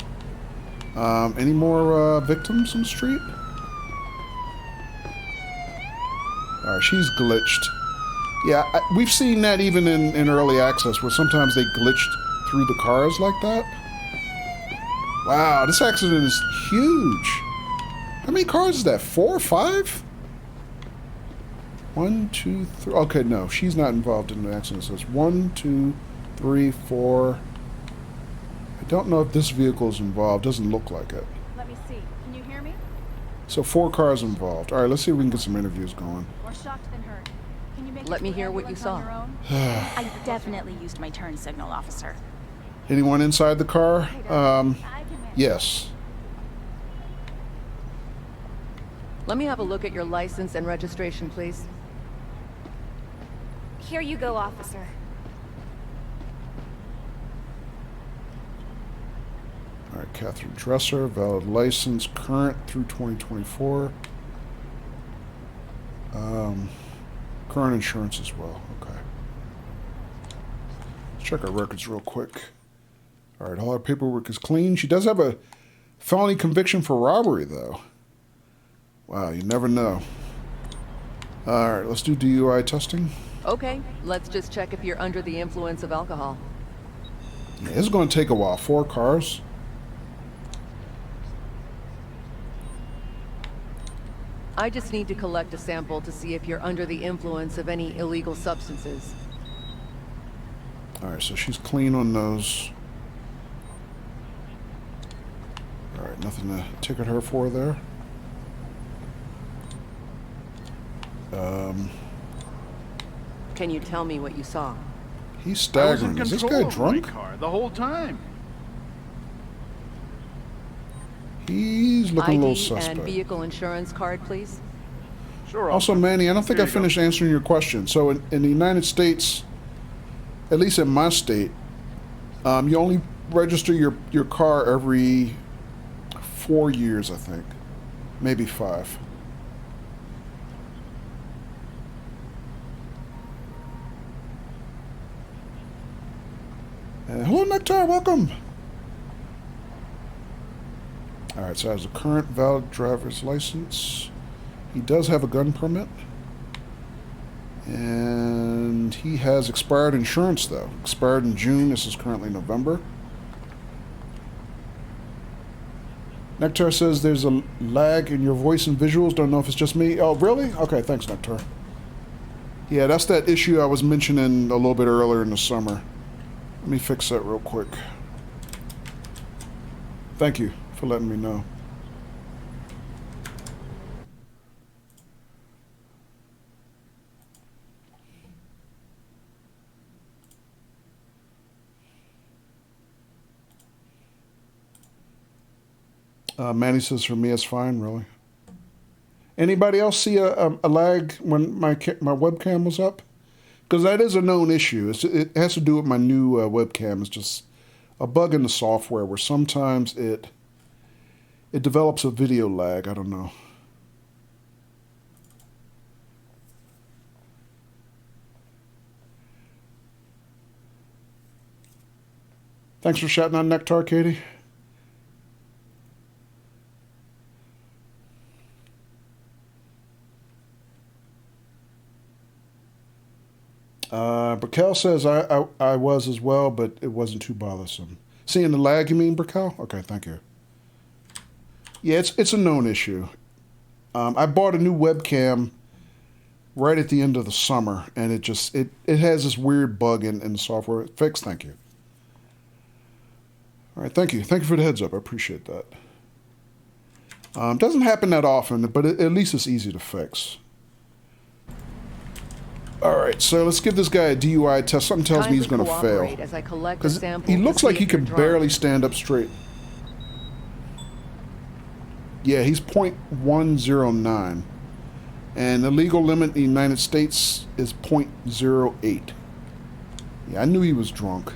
Any more victims in the street? All right, she's glitched. Yeah, we've seen that even in early access, where sometimes they glitched through the cars like that. Wow, this accident is huge. How many cars is that? 4 or 5? 1, 2, 3. Okay, no, she's not involved in the accident. So it's 1, 2, 3, 4. I don't know if this vehicle is involved. Doesn't look like it. Let me see. Can you hear me? So 4 cars involved. All right, let's see if we can get some interviews going. More shocked than hurt. Can you make Let it me to the hear what you ambulance saw. on your own? I definitely used my turn signal, officer. Anyone inside the car? I can manage. Yes. Let me have a look at your license and registration, please. Here you go, officer. All right, Catherine Dresser, valid license, current through 2024. Current insurance as well. Okay. Let's check our records real quick. All right, all our paperwork is clean. She does have a felony conviction for robbery, though. Wow, you never know. All right, let's do DUI testing. Okay, let's just check if you're under the influence of alcohol. Yeah, it's going to take a while. 4 cars. I just need to collect a sample to see if you're under the influence of any illegal substances. All right, so she's clean on those. All right, nothing to ticket her for there. Can you tell me what you saw? He's I was in staggering. Is this control guy of drunk? my car the whole time. He's looking a little ID suspect. and vehicle insurance card, please. Sure. Also, Manny, I don't think Here I you go. finished answering your question. So in the United States, at least in my state, you only register your car every 4 years, I think. Maybe 5. Hello, Nectar. Welcome. All right, so has a current valid driver's license. He does have a gun permit. And he has expired insurance, though. Expired in June. This is currently November. Nectar says there's a lag in your voice and visuals. Don't know if it's just me. Oh, really? Okay, thanks, Nectar. Yeah, that's that issue I was mentioning a little bit earlier in the summer. Let me fix that real quick. Thank you for letting me know. Manny says for me it's fine, really. Anybody else see a lag when my webcam was up? Because that is a known issue. It has to do with my new webcam. It's just a bug in the software where sometimes it develops a video lag. I don't know. Thanks for shouting out Nectar, Katie. Brickell says I was as well, but it wasn't too bothersome. Seeing the lag, you mean, Brickell? Okay, thank you. Yeah, it's a known issue. I bought a new webcam right at the end of the summer, and it has this weird bug in the software. Fixed, thank you. All right, thank you. Thank you for the heads up. I appreciate that. Doesn't happen that often, but at least it's easy to fix. All right, so let's give this guy a DUI test. Something tells me he's going to fail. Because he looks like he can barely stand up straight. Yeah, he's .109. And the legal limit in the United States is .08. Yeah, I knew he was drunk.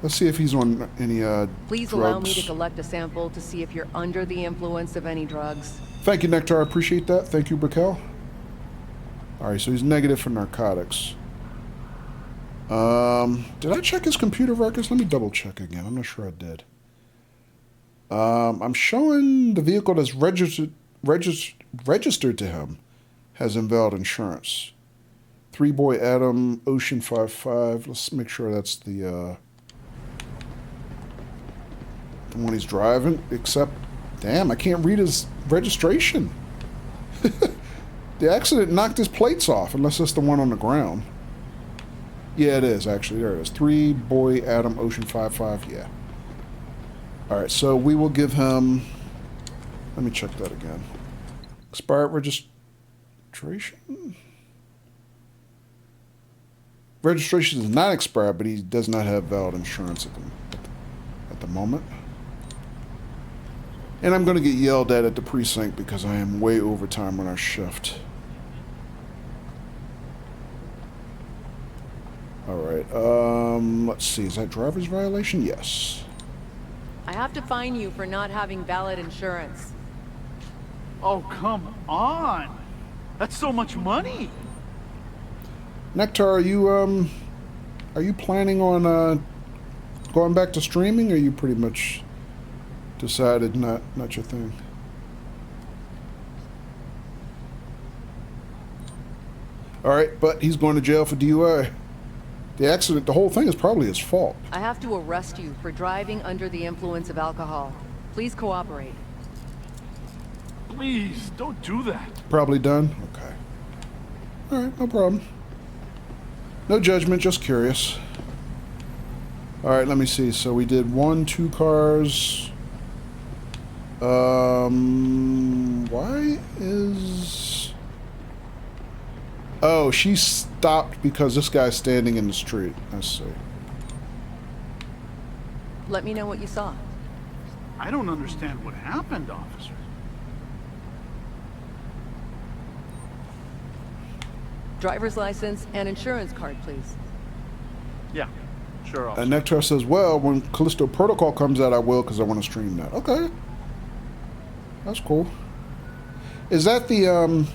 Let's see if he's on any Please drugs. allow me to collect a sample to see if you're under the influence of any drugs. Thank you, Nectar. I appreciate that. Thank you, Brickell. All right, so he's negative for narcotics. Did I check his computer records? Let me double check again. I'm not sure I did. I'm showing the vehicle that's registered to him has invalid insurance. 3-Boy Adam, Ocean 55. Let's make sure that's the one he's driving. Except, damn, I can't read his registration. The accident knocked his plates off, unless that's the one on the ground. Yeah, it is, actually. There it is. 3-Boy Adam, Ocean 55. Yeah. All right, so we will give him... Let me check that again. Expired registration? Registration is not expired, but he does not have valid insurance at the moment. And I'm going to get yelled at the precinct because I am way over time on our shift. All right. Let's see. Is that driver's violation? Yes. I have to fine you for not having valid insurance. Oh, come on. That's so much money. Nectar, are you planning on going back to streaming, or are you pretty much decided not your thing? All right, but he's going to jail for DUI. The accident, the whole thing is probably his fault. I have to arrest you for driving under the influence of alcohol. Please cooperate. Please, don't do that. Probably done? Okay. All right, no problem. No judgment, just curious. All right, let me see. So we did 1, 2 cars. Why is... Oh, she stopped because this guy's standing in the street. I see. Let me know what you saw. I don't understand what happened, officer. Driver's license and insurance card, please. Yeah, sure, officer. And Nectar says, well, when Callisto Protocol comes out, I will, because I want to stream that. Okay. That's cool. Is that the,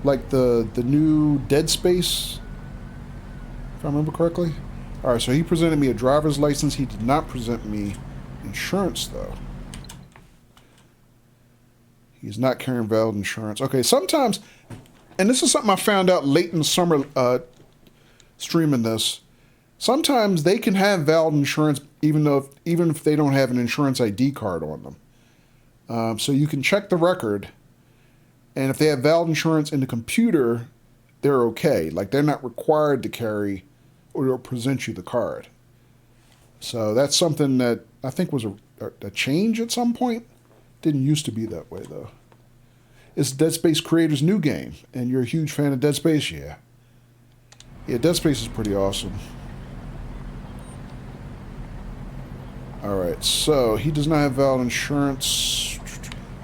like the new Dead Space, if I remember correctly? All right, so he presented me a driver's license. He did not present me insurance, though. He's not carrying valid insurance. Okay, sometimes, and this is something I found out late in the summer streaming this, sometimes they can have valid insurance even if they don't have an insurance ID card on them. So you can check the record, and if they have valid insurance in the computer, they're okay. Like, they're not required to carry or present you the card. So that's something that I think was a change at some point. Didn't used to be that way, though. It's Dead Space creator's new game, and you're a huge fan of Dead Space, yeah. Yeah, Dead Space is pretty awesome. All right, so he does not have valid insurance.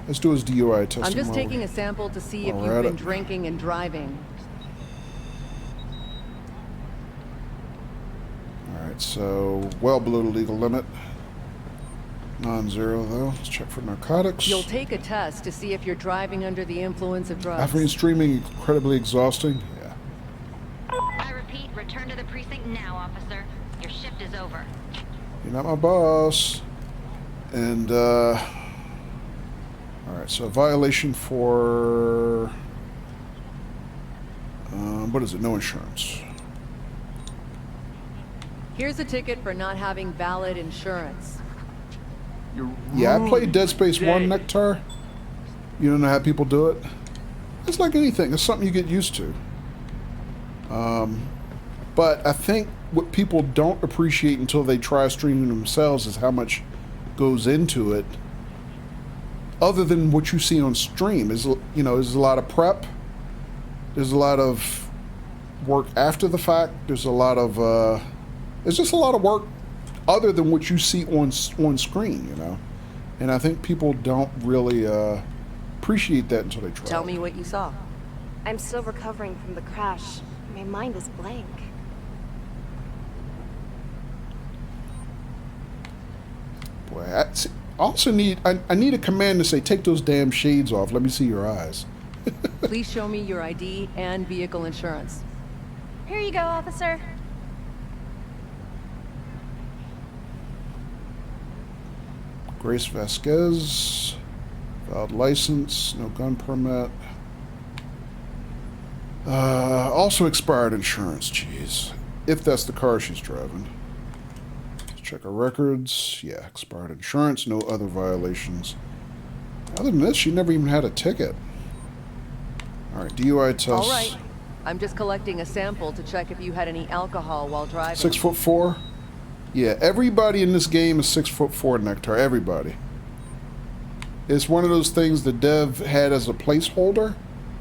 Let's do his DUI testing. I'm just taking a sample to see if you've been drinking and driving. All right, so well below the legal limit. Non-zero, though. Let's check for narcotics. You'll take a test to see if you're driving under the influence of drugs. After streaming, incredibly exhausting. Yeah. I repeat, return to the precinct now, officer. Your shift is over. You're not my boss. And, all right, so violation for, what is it? No insurance. Here's a ticket for not having valid insurance. Yeah, I played Dead Space 1, Nectar. You don't know how people do it? It's like anything. It's something you get used to. But I think what people don't appreciate until they try streaming themselves is how much goes into it. Other than what you see on stream, is, you know, there's a lot of prep. There's a lot of work after the fact. There's a lot of there's just a lot of work other than what you see on screen, you know. And I think people don't really appreciate that until they try. Tell me what you saw. I'm still recovering from the crash. My mind is blank. Boy, I also need I need a command to say, take those damn shades off. Let me see your eyes. Please show me your ID and vehicle insurance. Here you go, officer. Grace Vasquez, valid license, no gun permit. Also expired insurance. Jeez. If that's the car she's driving. Let's check her records. Yeah, expired insurance. No other violations. Other than this, she never even had a ticket. Alright, DUI test. All right. I'm just collecting a sample to check if you had any alcohol while driving. 6'4"? Yeah, everybody in this game is 6'4", Nectar. Everybody. It's one of those things the dev had as a placeholder.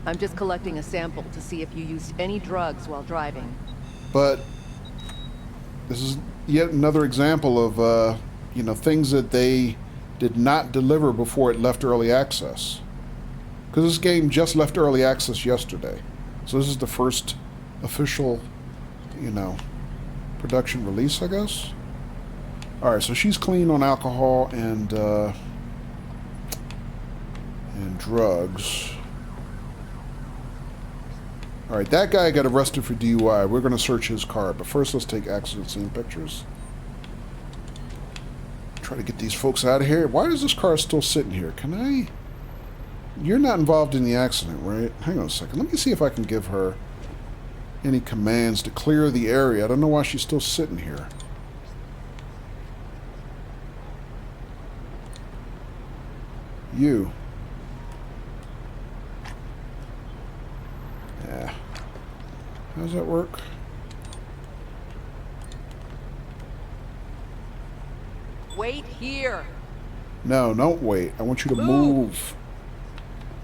I'm just collecting a sample to see if you used any drugs while driving. But this is yet another example of, you know, things that they did not deliver before it left early access. Because this game just left early access yesterday. So this is the first official, you know, production release, I guess. Alright, so she's clean on alcohol and drugs. Alright, that guy got arrested for DUI. We're going to search his car. But first, let's take accident scene pictures. Try to get these folks out of here. Why is this car still sitting here? Can I... You're not involved in the accident, right? Hang on a second. Let me see if I can give her any commands to clear the area. I don't know why she's still sitting here. You. Yeah. How does that work? Wait here. No, don't wait. I want you to move.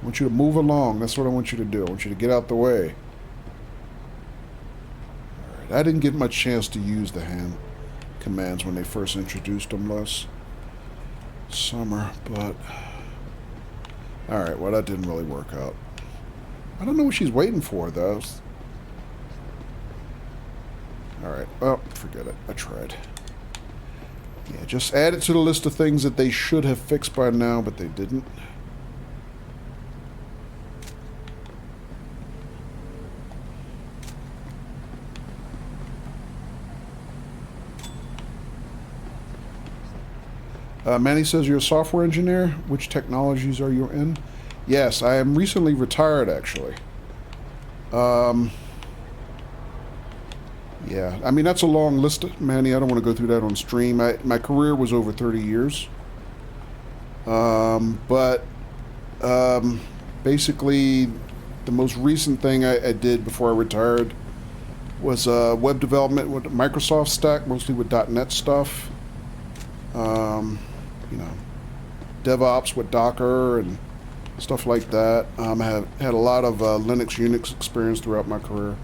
I want you to move along. That's what I want you to do. I want you to get out the way. Alright, I didn't get much chance to use the hand commands when they first introduced them last summer, but... Alright, well that didn't really work out. I don't know what she's waiting for, though. Alright, well, forget it. I tried. Yeah, just add it to the list of things that they should have fixed by now, but they didn't. Manny says you're a software engineer. Which technologies are you in? Yes, I am recently retired, actually. Yeah, I mean, that's a long list, Manny. I don't want to go through that on stream. My career was over 30 years. Basically, the most recent thing I did before I retired was web development with the Microsoft stack, mostly with .NET stuff. You know, DevOps with Docker and stuff like that. I have had a lot of Linux, Unix experience throughout my career.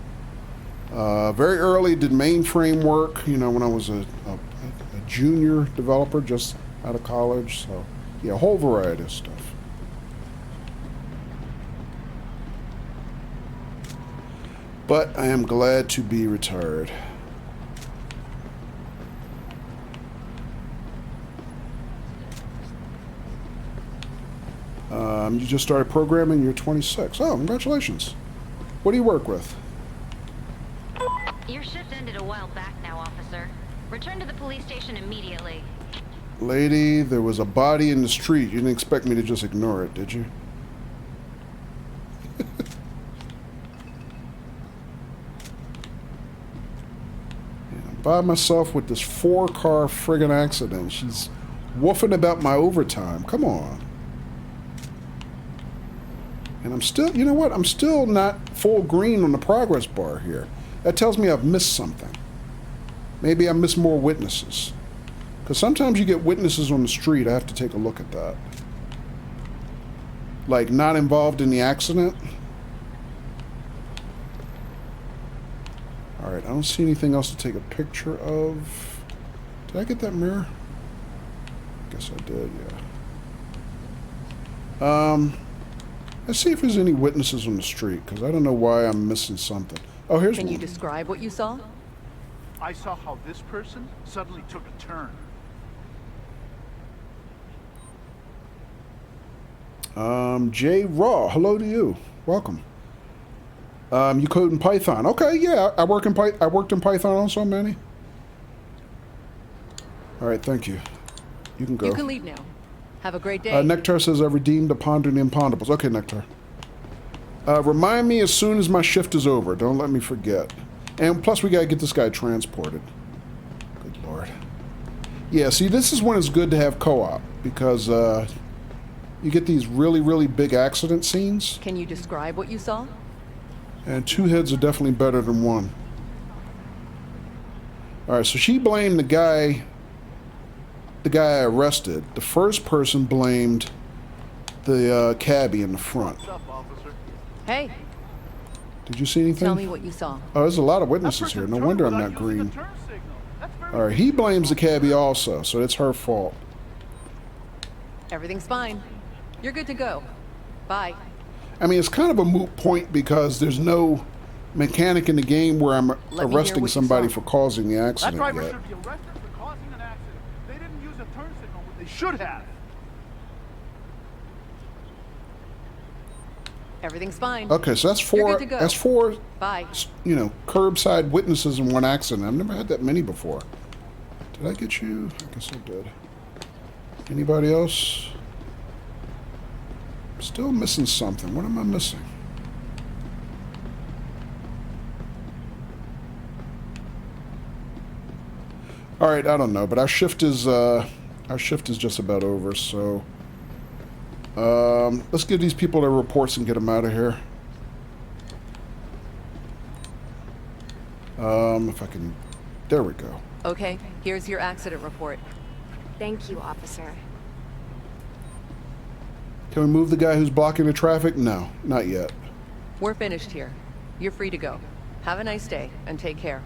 Very early did mainframe work, you know, when I was a junior developer just out of college. So, yeah, a whole variety of stuff. But I am glad to be retired. You just started programming, you're 26. Oh, congratulations. What do you work with? Your shift ended a while back now, officer. Return to the police station immediately. Lady, there was a body in the street. You didn't expect me to just ignore it, did you? I'm by myself with this 4-car friggin' accident. She's woofing about my overtime. Come on. And I'm still, you know what? I'm still not full green on the progress bar here. That tells me I've missed something. Maybe I missed more witnesses. Because sometimes you get witnesses on the street. I have to take a look at that. Like, not involved in the accident. Alright, I don't see anything else to take a picture of. Did I get that mirror? Guess I did, yeah. Let's see if there's any witnesses on the street, because I don't know why I'm missing something. Oh, here's one. Can you describe what you saw? I saw how this person suddenly took a turn. Jay Raw, hello to you. Welcome. You code in Python. Okay, yeah, I worked in Python also, Manny. All right, thank you. You can go. You can leave now. Have a great day. Nectar says I redeemed the Ponder the Impondables. Okay, Nectar. Remind me as soon as my shift is over. Don't let me forget. And plus, we gotta get this guy transported. Good lord. Yeah, see, this is when it's good to have co-op, because you get these really, really big accident scenes. Can you describe what you saw? And 2 heads are definitely better than 1. Alright, so she blamed the guy I arrested. The first person blamed the cabbie in the front. What's up, officer? Hey, Did you see anything? tell me what you saw. Oh, there's a lot of That witnesses person here. No turned wonder I'm without not using green. the turn signal. That's very Alright, he blames the cabbie also, so it's her fault. Everything's fine. You're good to go. Bye. I mean, it's kind of a moot point because there's no mechanic in the game where I'm me hear arresting what you somebody saw. for causing the That accident driver yet. should be arrested for causing an accident. They didn't use a turn signal, but they should have. Everything's fine. Okay, so that's You're four. good to go. That's 4, Bye. you know, curbside witnesses in one accident. I've never had that many before. Did I get you? I guess I did. Anybody else? Still missing something. What am I missing? All right, I don't know, but our shift is just about over. So let's give these people their reports and get them out of here. If I can, there we go. Okay, here's your accident report. Thank you, officer. Can we move the guy who's blocking the traffic? No, not yet. We're finished here. You're free to go. Have a nice day, and take care.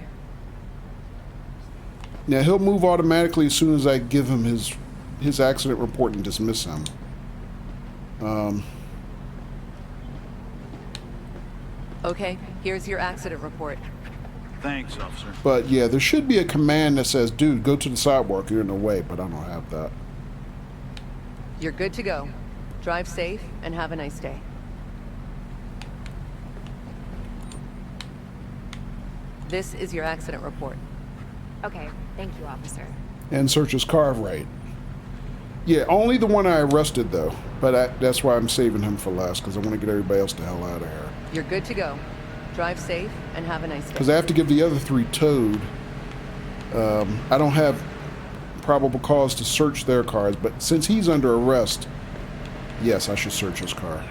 Now he'll move automatically as soon as I give him his accident report and dismiss him. Okay, here's your accident report. Thanks, officer. But yeah, there should be a command that says, "Dude, go to the sidewalk. You're in the way." But I don't have that. You're good to go. Drive safe, and have a nice day. This is your accident report. Okay, thank you, officer. And search his car, right? Yeah, only the one I arrested though. But that's why I'm saving him for last, because I want to get everybody else the hell out of here. You're good to go. Drive safe, and have a nice day. Because I have to give the other 3 towed. I don't have probable cause to search their cars, but since he's under arrest, yes, I should search his car.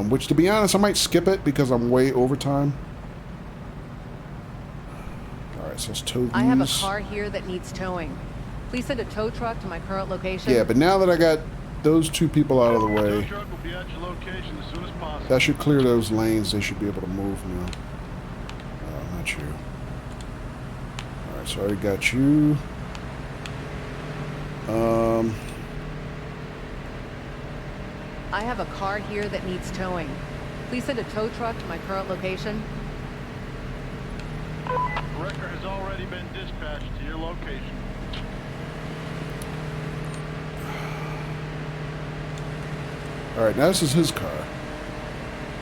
Which, to be honest, I might skip it because I'm way over time. Alright, so let's tow these. I have a car here that needs towing. Please send a tow truck to my current location. Yeah, but now that I got those 2 people out of the Tow way, truck will be at your location as soon as possible. that should clear those lanes. They should be able to move now. Not you. Alright, so I already got you. I have a car here that needs towing. Please send a tow truck to my current location. Wrecker has already been dispatched to your location. Alright, now this is his car.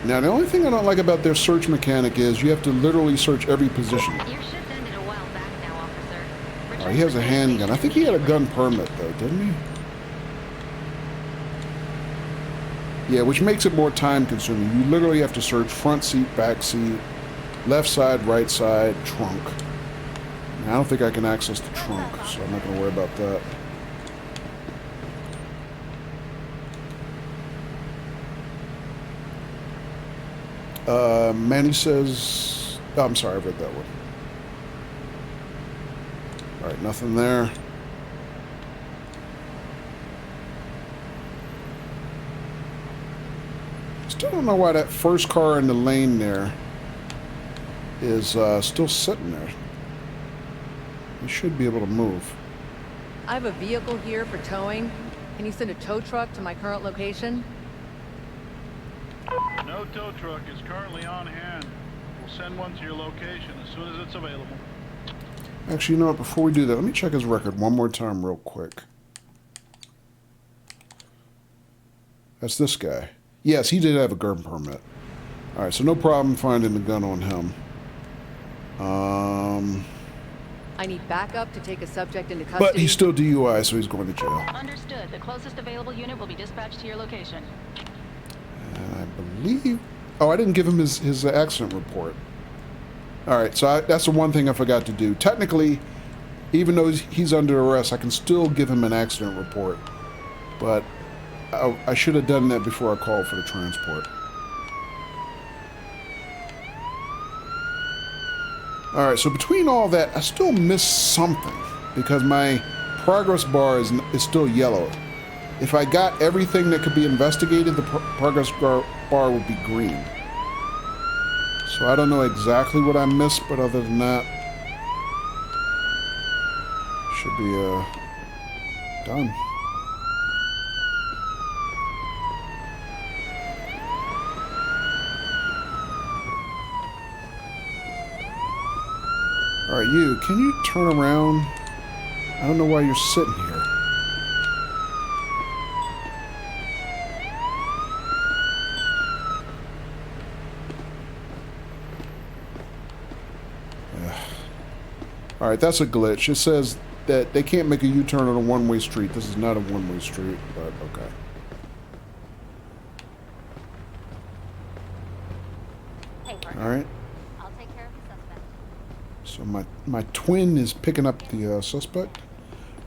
Now, the only thing I don't like about their search mechanic is you have to literally search every position. Your shift ended a while back now, officer. He has a handgun. I think he had a gun permit, though, didn't he? Yeah, which makes it more time-consuming. You literally have to search front seat, back seat, left side, right side, trunk. And I don't think I can access the trunk, so I'm not going to worry about that. Manny says... Oh, I'm sorry, I read that one. Alright, nothing there. Still don't know why that first car in the lane there is still sitting there. We should be able to move. I have a vehicle here for towing. Can you send a tow truck to my current location? No tow truck is currently on hand. We'll send one to your location as soon as it's available. Actually, you know what? Before we do that, let me check his record one more time real quick. That's this guy. Yes, he did have a gun permit. Alright, so no problem finding the gun on him. I need backup to take a subject into custody. But he's still DUI, so he's going to jail. Understood. The closest available unit will be dispatched to your location. And I believe... Oh, I didn't give him his accident report. Alright, so that's the one thing I forgot to do. Technically, even though he's under arrest, I can still give him an accident report. But I should have done that before I called for the transport. Alright, so between all that, I still missed something. Because my progress bar is still yellow. If I got everything that could be investigated, the progress bar would be green. So I don't know exactly what I missed, but other than that, should be done. Alright, you, can you turn around? I don't know why you're sitting here. Alright, that's a glitch. It says that they can't make a U-turn on a one-way street. This is not a one-way street, but okay. Hey, Alright. I'll take care of the suspect. So my twin is picking up the suspect.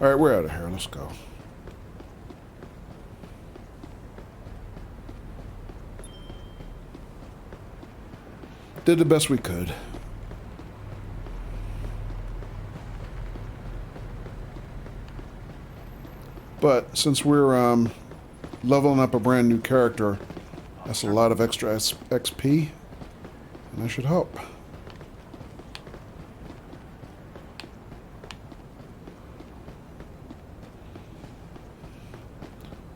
Alright, we're out of here. Let's go. Did the best we could. But since we're leveling up a brand new character, that's a lot of extra XP, and that should help.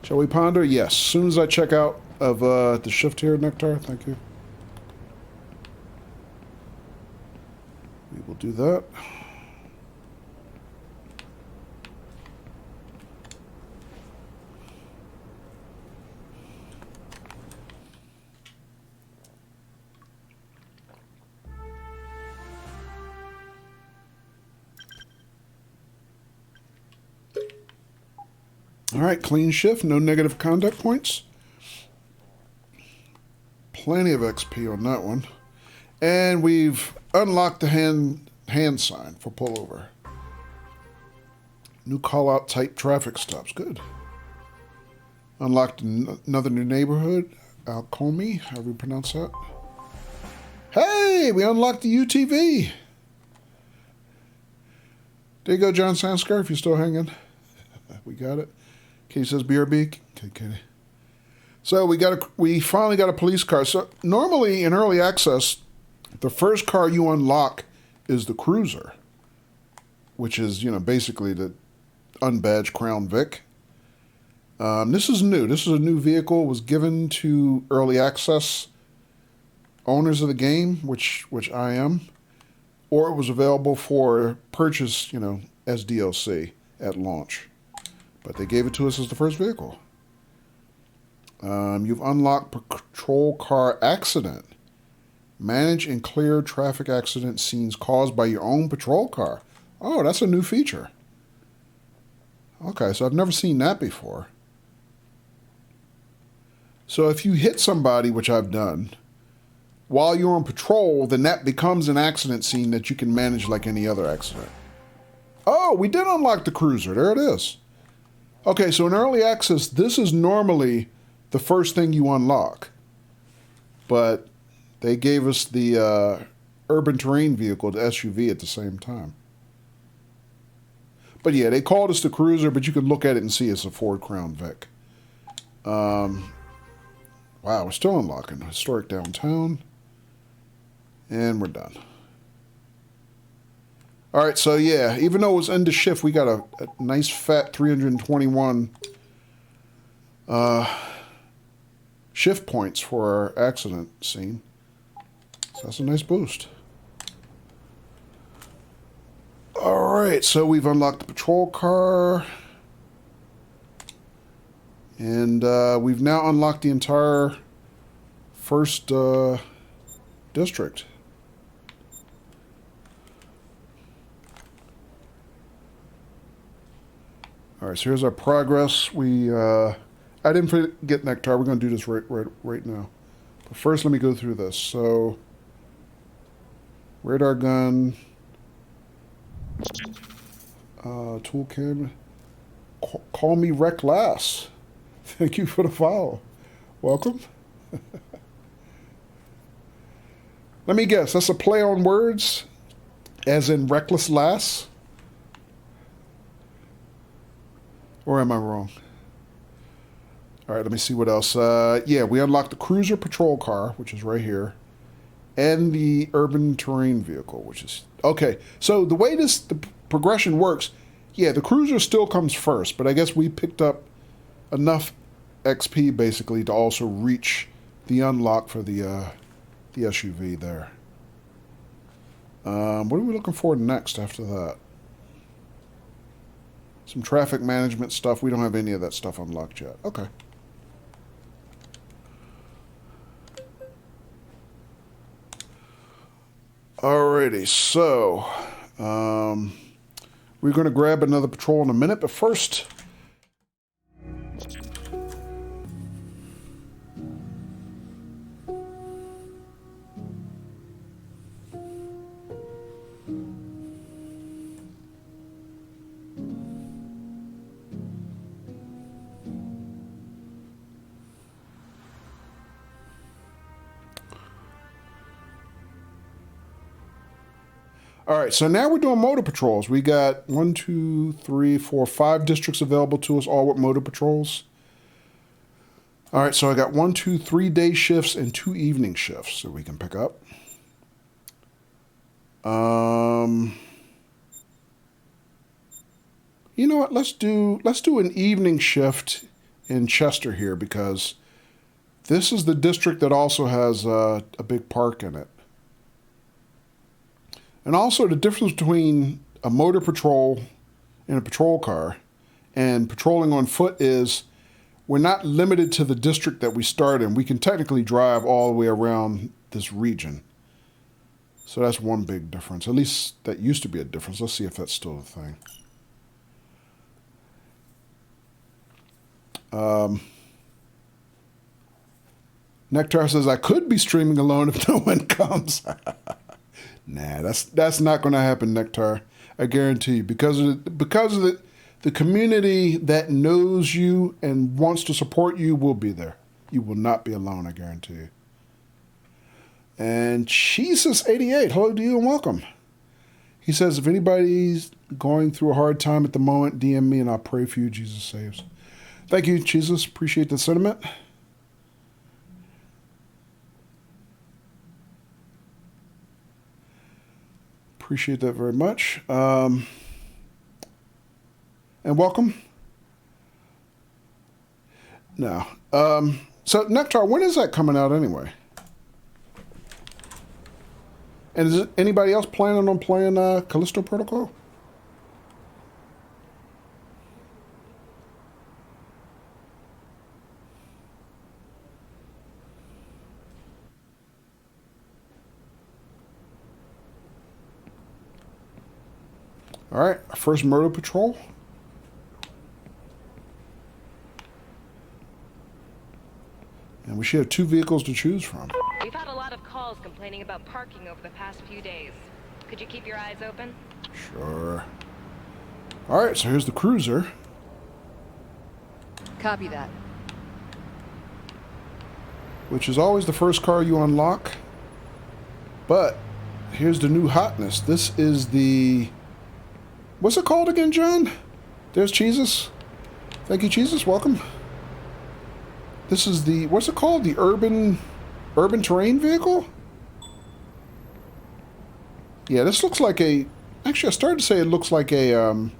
Shall we ponder? Yes. As soon as I check out of the shift here, Nectar, thank you. We will do that. Alright, clean shift, no negative conduct points. Plenty of XP on that one. And we've unlocked the hand sign for pullover. New call-out type traffic stops, good. Unlocked another new neighborhood, Alcomi, however you pronounce that. Hey, we unlocked the UTV. There you go, John Sanskar, if you're still hanging. We got it. Katie says BRB. Okay, Katie. So we finally got a police car. So normally in early access, the first car you unlock is the cruiser, which is, you know, basically the unbadged Crown Vic. This is new. This is a new vehicle. It was given to early access owners of the game, which I am, or it was available for purchase, you know, as DLC at launch. But they gave it to us as the first vehicle. You've unlocked patrol car accident. Manage and clear traffic accident scenes caused by your own patrol car. Oh, that's a new feature. Okay, so I've never seen that before. So if you hit somebody, which I've done, while you're on patrol, then that becomes an accident scene that you can manage like any other accident. Oh, we did unlock the cruiser. There it is. Okay, so in early access, this is normally the first thing you unlock. But they gave us the urban terrain vehicle, the SUV, at the same time. But yeah, they called us the cruiser, but you can look at it and see it's a Ford Crown Vic. Wow, we're still unlocking historic downtown. And we're done. All right, so yeah, even though it was end of shift, we got a nice fat 321 shift points for our accident scene. So that's a nice boost. All right, so we've unlocked the patrol car. And we've now unlocked the entire first district. All right, so here's our progress. I didn't forget Nectar. We're going to do this right now. But first, let me go through this. So, radar gun, toolkit. Call me Reckless. Thank you for the follow. Welcome. Let me guess, that's a play on words, as in Reckless Lass? Or am I wrong? All right, let me see what else. Yeah, we unlocked the cruiser patrol car, which is right here, and the urban terrain vehicle, which is... Okay, so the way the progression works, yeah, the cruiser still comes first, but I guess we picked up enough XP, basically, to also reach the unlock for the SUV there. What are we looking for next after that? Some traffic management stuff. We don't have any of that stuff unlocked yet. Okay. Alrighty, so we're going to grab another patrol in a minute, but first... All right, so now we're doing motor patrols. We got 1, 2, 3, 4, 5 districts available to us, all with motor patrols. All right, so I got 1, 2, 3 day shifts and 2 evening shifts that we can pick up. You know what? Let's do an evening shift in Chester here, because this is the district that also has a big park in it. And also the difference between a motor patrol in a patrol car and patrolling on foot is we're not limited to the district that we start in. We can technically drive all the way around this region. So that's one big difference. At least that used to be a difference. Let's see if that's still a thing. Nectar says, I could be streaming alone if no one comes. Nah, that's not going to happen, Nectar. I guarantee you. Because of the community that knows you and wants to support you will be there. You will not be alone, I guarantee you. And Jesus88, hello to you and welcome. He says, if anybody's going through a hard time at the moment, DM me and I'll pray for you. Jesus saves. Thank you, Jesus. Appreciate the sentiment. Appreciate that very much. And welcome. Now, so Nectar, when is that coming out anyway? And is anybody else planning on playing Callisto Protocol? All right, our first murder patrol. And we should have 2 vehicles to choose from. We've had a lot of calls complaining about parking over the past few days. Could you keep your eyes open? Sure. All right, so here's the cruiser. Copy that. Which is always the first car you unlock. But here's the new hotness. This is the... What's it called again, John? There's Jesus. Thank you, Jesus. Welcome. This is the... What's it called? The urban terrain vehicle? Yeah, this looks like a... Actually, I started to say it looks like a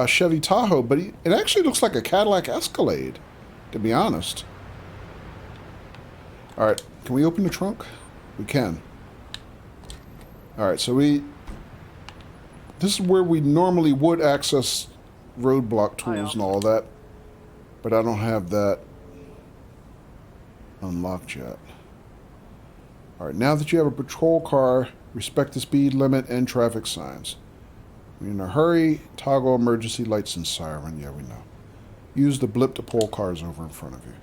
Chevy Tahoe, but it actually looks like a Cadillac Escalade, to be honest. All right, can we open the trunk? We can. All right, so this is where we normally would access roadblock tools and all that, but I don't have that unlocked yet. All right, now that you have a patrol car, respect the speed limit and traffic signs. When you're in a hurry, toggle emergency lights and siren. Yeah, we know. Use the blip to pull cars over in front of you.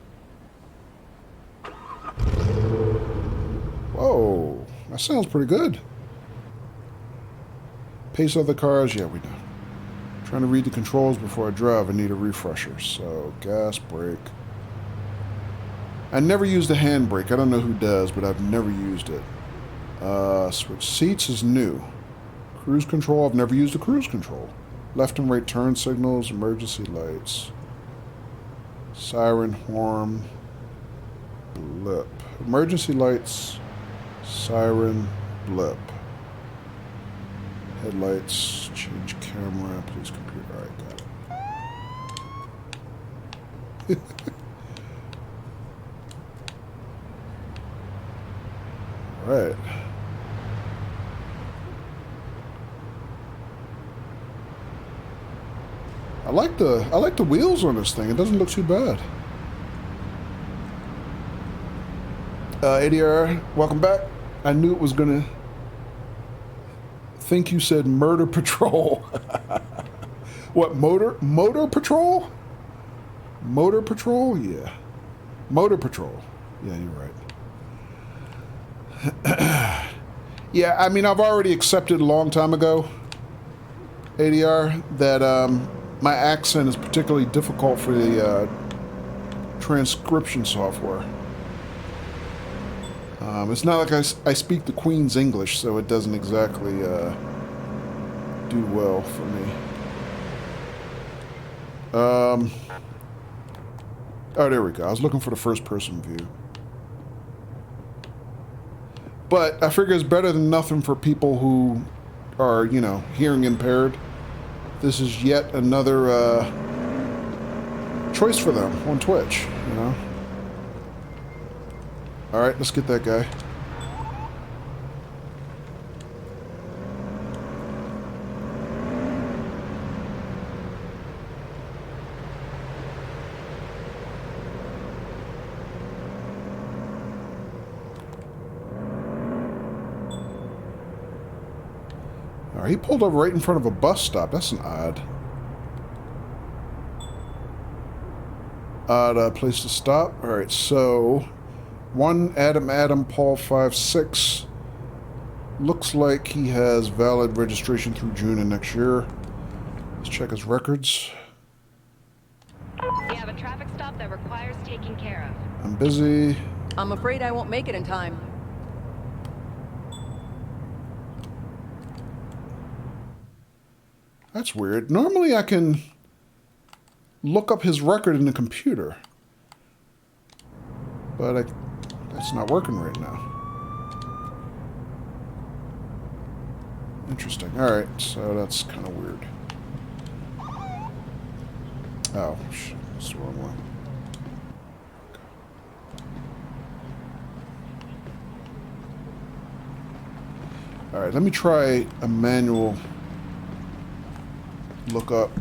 Whoa, that sounds pretty good. Pace of the cars, yeah, we know. Trying to read the controls before I drive. I need a refresher. So, gas, brake. I never used the handbrake. I don't know who does, but I've never used it. Switch seats is new. Cruise control, I've never used a cruise control. Left and right turn signals, emergency lights. Siren, horn, blip. Emergency lights, siren, blip. Headlights, change camera, please computer. Alright, got it. Alright. I like the wheels on this thing. It doesn't look too bad. ADR, welcome back. I knew it was gonna think you said murder patrol. What, motor patrol? Motor patrol? Yeah. Motor patrol. Yeah, you're right. Yeah, I mean, I've already accepted a long time ago, ADR, that my accent is particularly difficult for the transcription software. It's not like I speak the Queen's English, so it doesn't exactly do well for me. Oh, there we go. I was looking for the first-person view. But I figure it's better than nothing for people who are, you know, hearing impaired. This is yet another choice for them on Twitch, you know. Alright, let's get that guy. Alright, he pulled over right in front of a bus stop. That's an odd place to stop. Alright, so 1 Adam Paul 56 looks like he has valid registration through June of next year. Let's check his records. You have a traffic stop that requires taking care of. I'm busy. I'm afraid I won't make it in time. That's weird. Normally I can look up his record in the computer, but that's not working right now. Interesting. Alright, so that's kind of weird. Oh, shit. That's the wrong one. Alright, let me try a manual look up.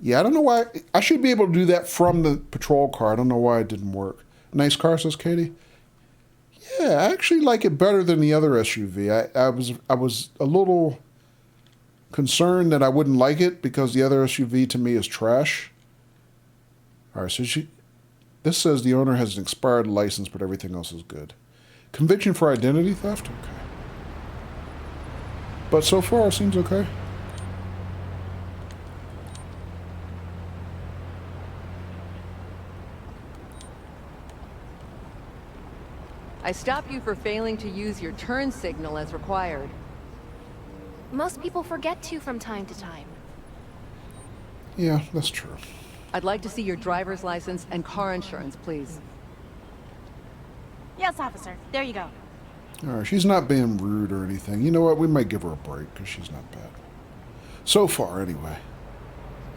Yeah, I don't know why. I should be able to do that from the patrol car. I don't know why it didn't work. Nice car, says Katie. Yeah, I actually like it better than the other SUV. I was a little concerned that I wouldn't like it because the other SUV to me is trash. All right, so this says the owner has an expired license, but everything else is good. Conviction for identity theft? Okay. But so far, it seems okay. I stopped you for failing to use your turn signal as required. Most people forget to from time to time. Yeah, that's true. I'd like to see your driver's license and car insurance, please. Yes, officer. There you go. All right, she's not being rude or anything. You know what? We might give her a break because she's not bad. So far, anyway.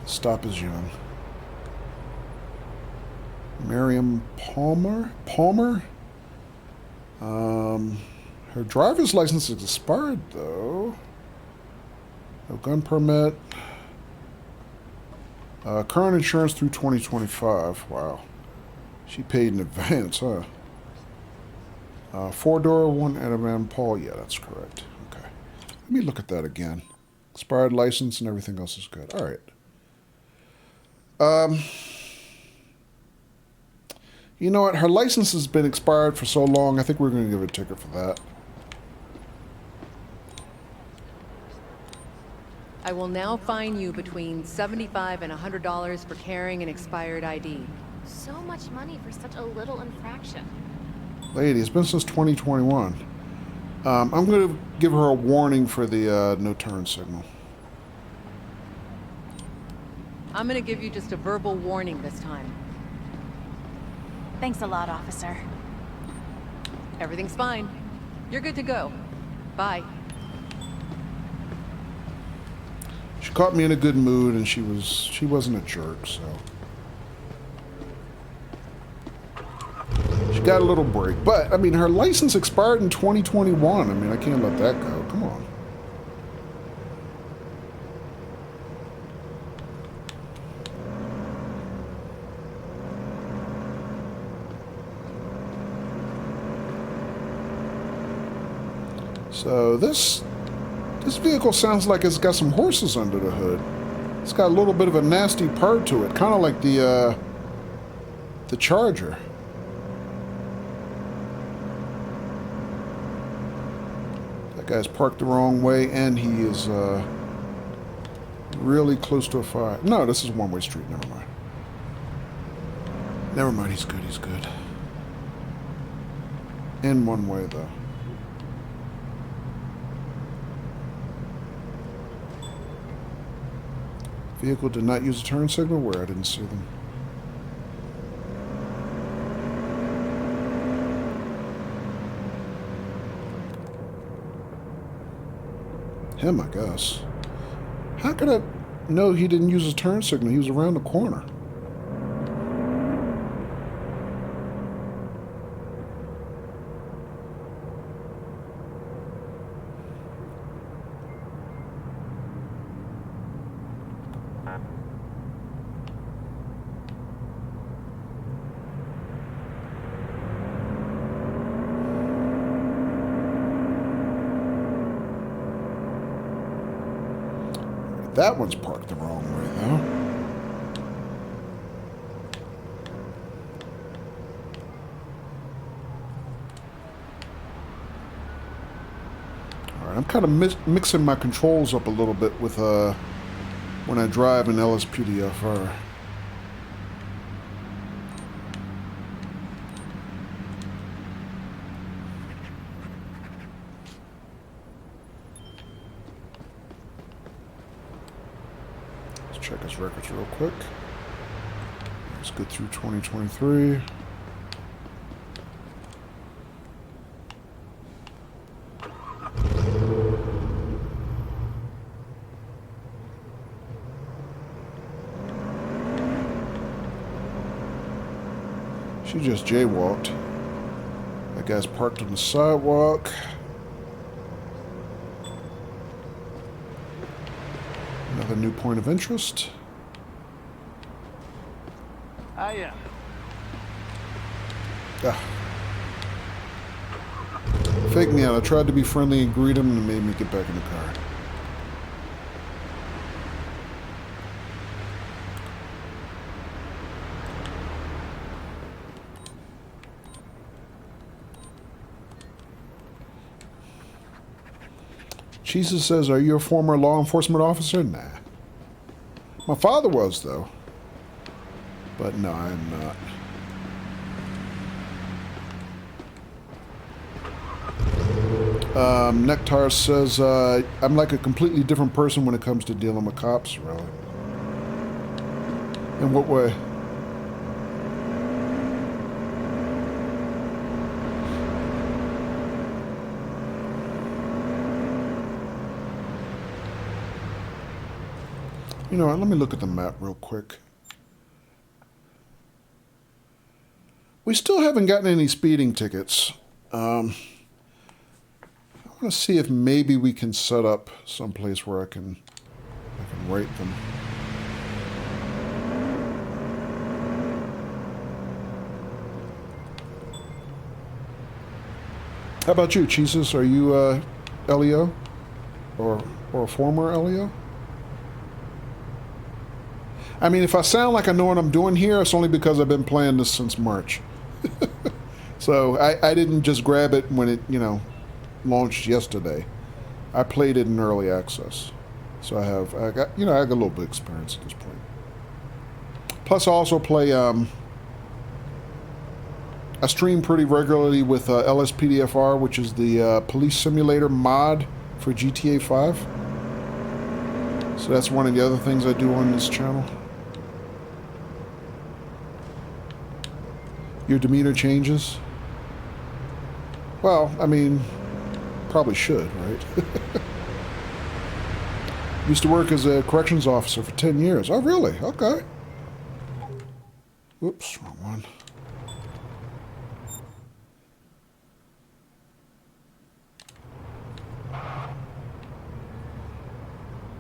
Stop is young. Miriam Palmer? Her driver's license is expired, though. No gun permit. Current insurance through 2025. Wow. She paid in advance, huh? 4-door, 1 Adam Paul. Yeah, that's correct. Okay. Let me look at that again. Expired license and everything else is good. All right. You know what? Her license has been expired for so long, I think we're going to give her a ticket for that. I will now fine you between $75 and $100 for carrying an expired ID. So much money for such a little infraction. Lady, it's been since 2021. I'm going to give her a warning for the no turn signal. I'm gonna give you just a verbal warning this time. Thanks a lot, officer. Everything's fine. You're good to go. Bye. She caught me in a good mood, and she wasn't a jerk, so she got a little break. But I mean, her license expired in 2021. I mean, I can't let that go. Come on. So this vehicle sounds like it's got some horses under the hood. It's got a little bit of a nasty part to it, kind of like the Charger. That guy's parked the wrong way, and he is really close to a fire. No, this is a one-way street. Never mind. Never mind. He's good. He's good. In one way, though. Vehicle did not use a turn signal. Where? I didn't see them. Him, I guess. How could I know he didn't use his turn signal? He was around the corner. That one's parked the wrong way, though. Alright, I'm kind of mixing my controls up a little bit with when I drive an LSPDFR. Check his records real quick. Let's go through 2023. She just jaywalked. That guy's parked on the sidewalk. Another new point of interest. Hiya. Fake me out. I tried to be friendly and greet him, and it made me get back in the car. Jesus says, "Are you a former law enforcement officer?" Nah. My father was, though. But no, I'm not. Nectar says, I'm like a completely different person when it comes to dealing with cops, really. In what way? You know what, let me look at the map real quick. We still haven't gotten any speeding tickets. I want to see if maybe we can set up someplace where I can write them. How about you, Jesus? Are you LEO? Or a former LEO? I mean, if I sound like I know what I'm doing here, it's only because I've been playing this since March. So I didn't just grab it when it, you know, launched yesterday. I played it in early access. So I got a little bit of experience at this point. Plus I also play, I stream pretty regularly with LSPDFR, which is the police simulator mod for GTA 5. So that's one of the other things I do on this channel. Your demeanor changes? Well, I mean, probably should, right? Used to work as a corrections officer for 10 years. Oh, really? Okay. Whoops, wrong one.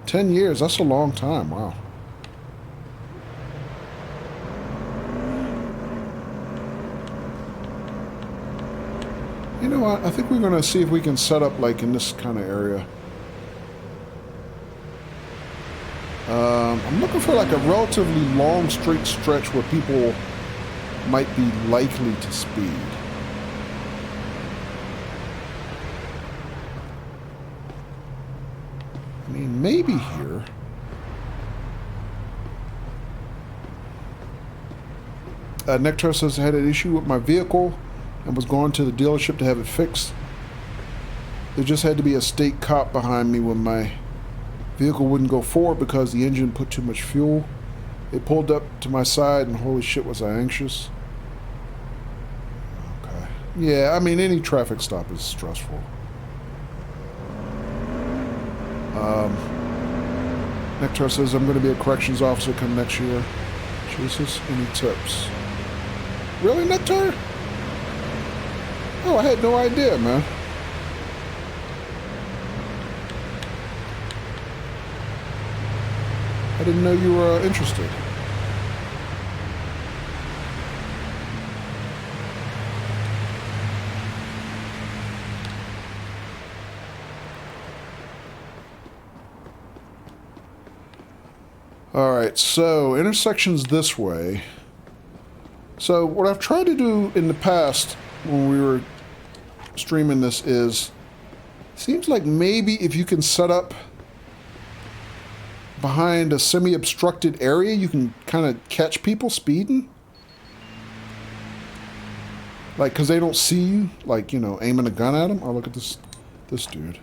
$10 years, that's a long time, wow. You know what, I think we're going to see if we can set up like in this kind of area. I'm looking for like a relatively long straight stretch where people might be likely to speed. I mean, maybe here. Nectar says I had an issue with my vehicle and was going to the dealership to have it fixed. There just had to be a state cop behind me when my vehicle wouldn't go forward because the engine put too much fuel. They pulled up to my side and holy shit was I anxious. Okay. Yeah, I mean any traffic stop is stressful. Nectar says I'm going to be a corrections officer come next year. Jesus, any tips? Really, Nectar? Oh, I had no idea, man. I didn't know you were interested. Alright, so intersections this way. So what I've tried to do in the past when we were streaming this is, seems like maybe if you can set up behind a semi-obstructed area, you can kind of catch people speeding. Like, because they don't see you, like, you know, aiming a gun at them. Oh, look at this dude.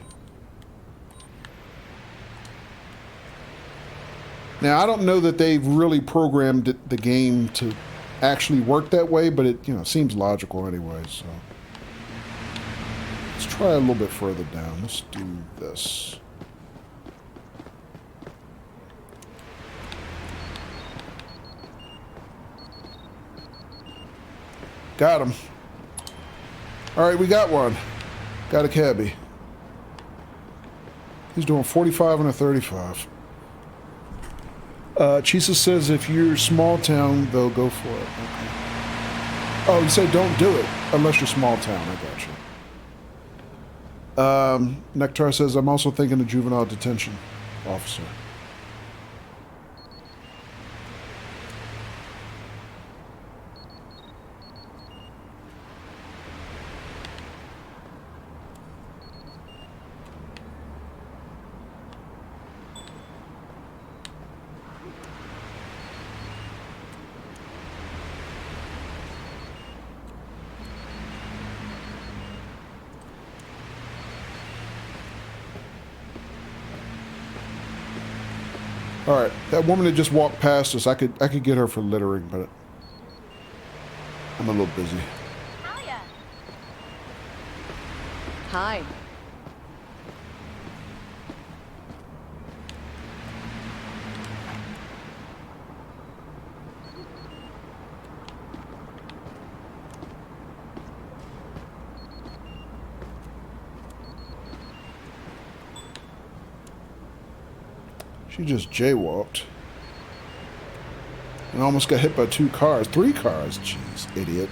Now, I don't know that they've really programmed the game to actually work that way, but it, you know, seems logical anyway, so. Let's try a little bit further down. Let's do this. Got him. All right, we got one. Got a cabbie. He's doing 45 and a 35. Chisa says if you're small town, they'll go for it. Okay. Oh, you say don't do it unless you're small town. I got you. Nectar says I'm also thinking of juvenile detention officer. All right, that woman that just walked past us, I could get her for littering, but I'm a little busy. Hiya. Hi. She just jaywalked. And almost got hit by 2 cars. 3 cars. Jeez, idiot.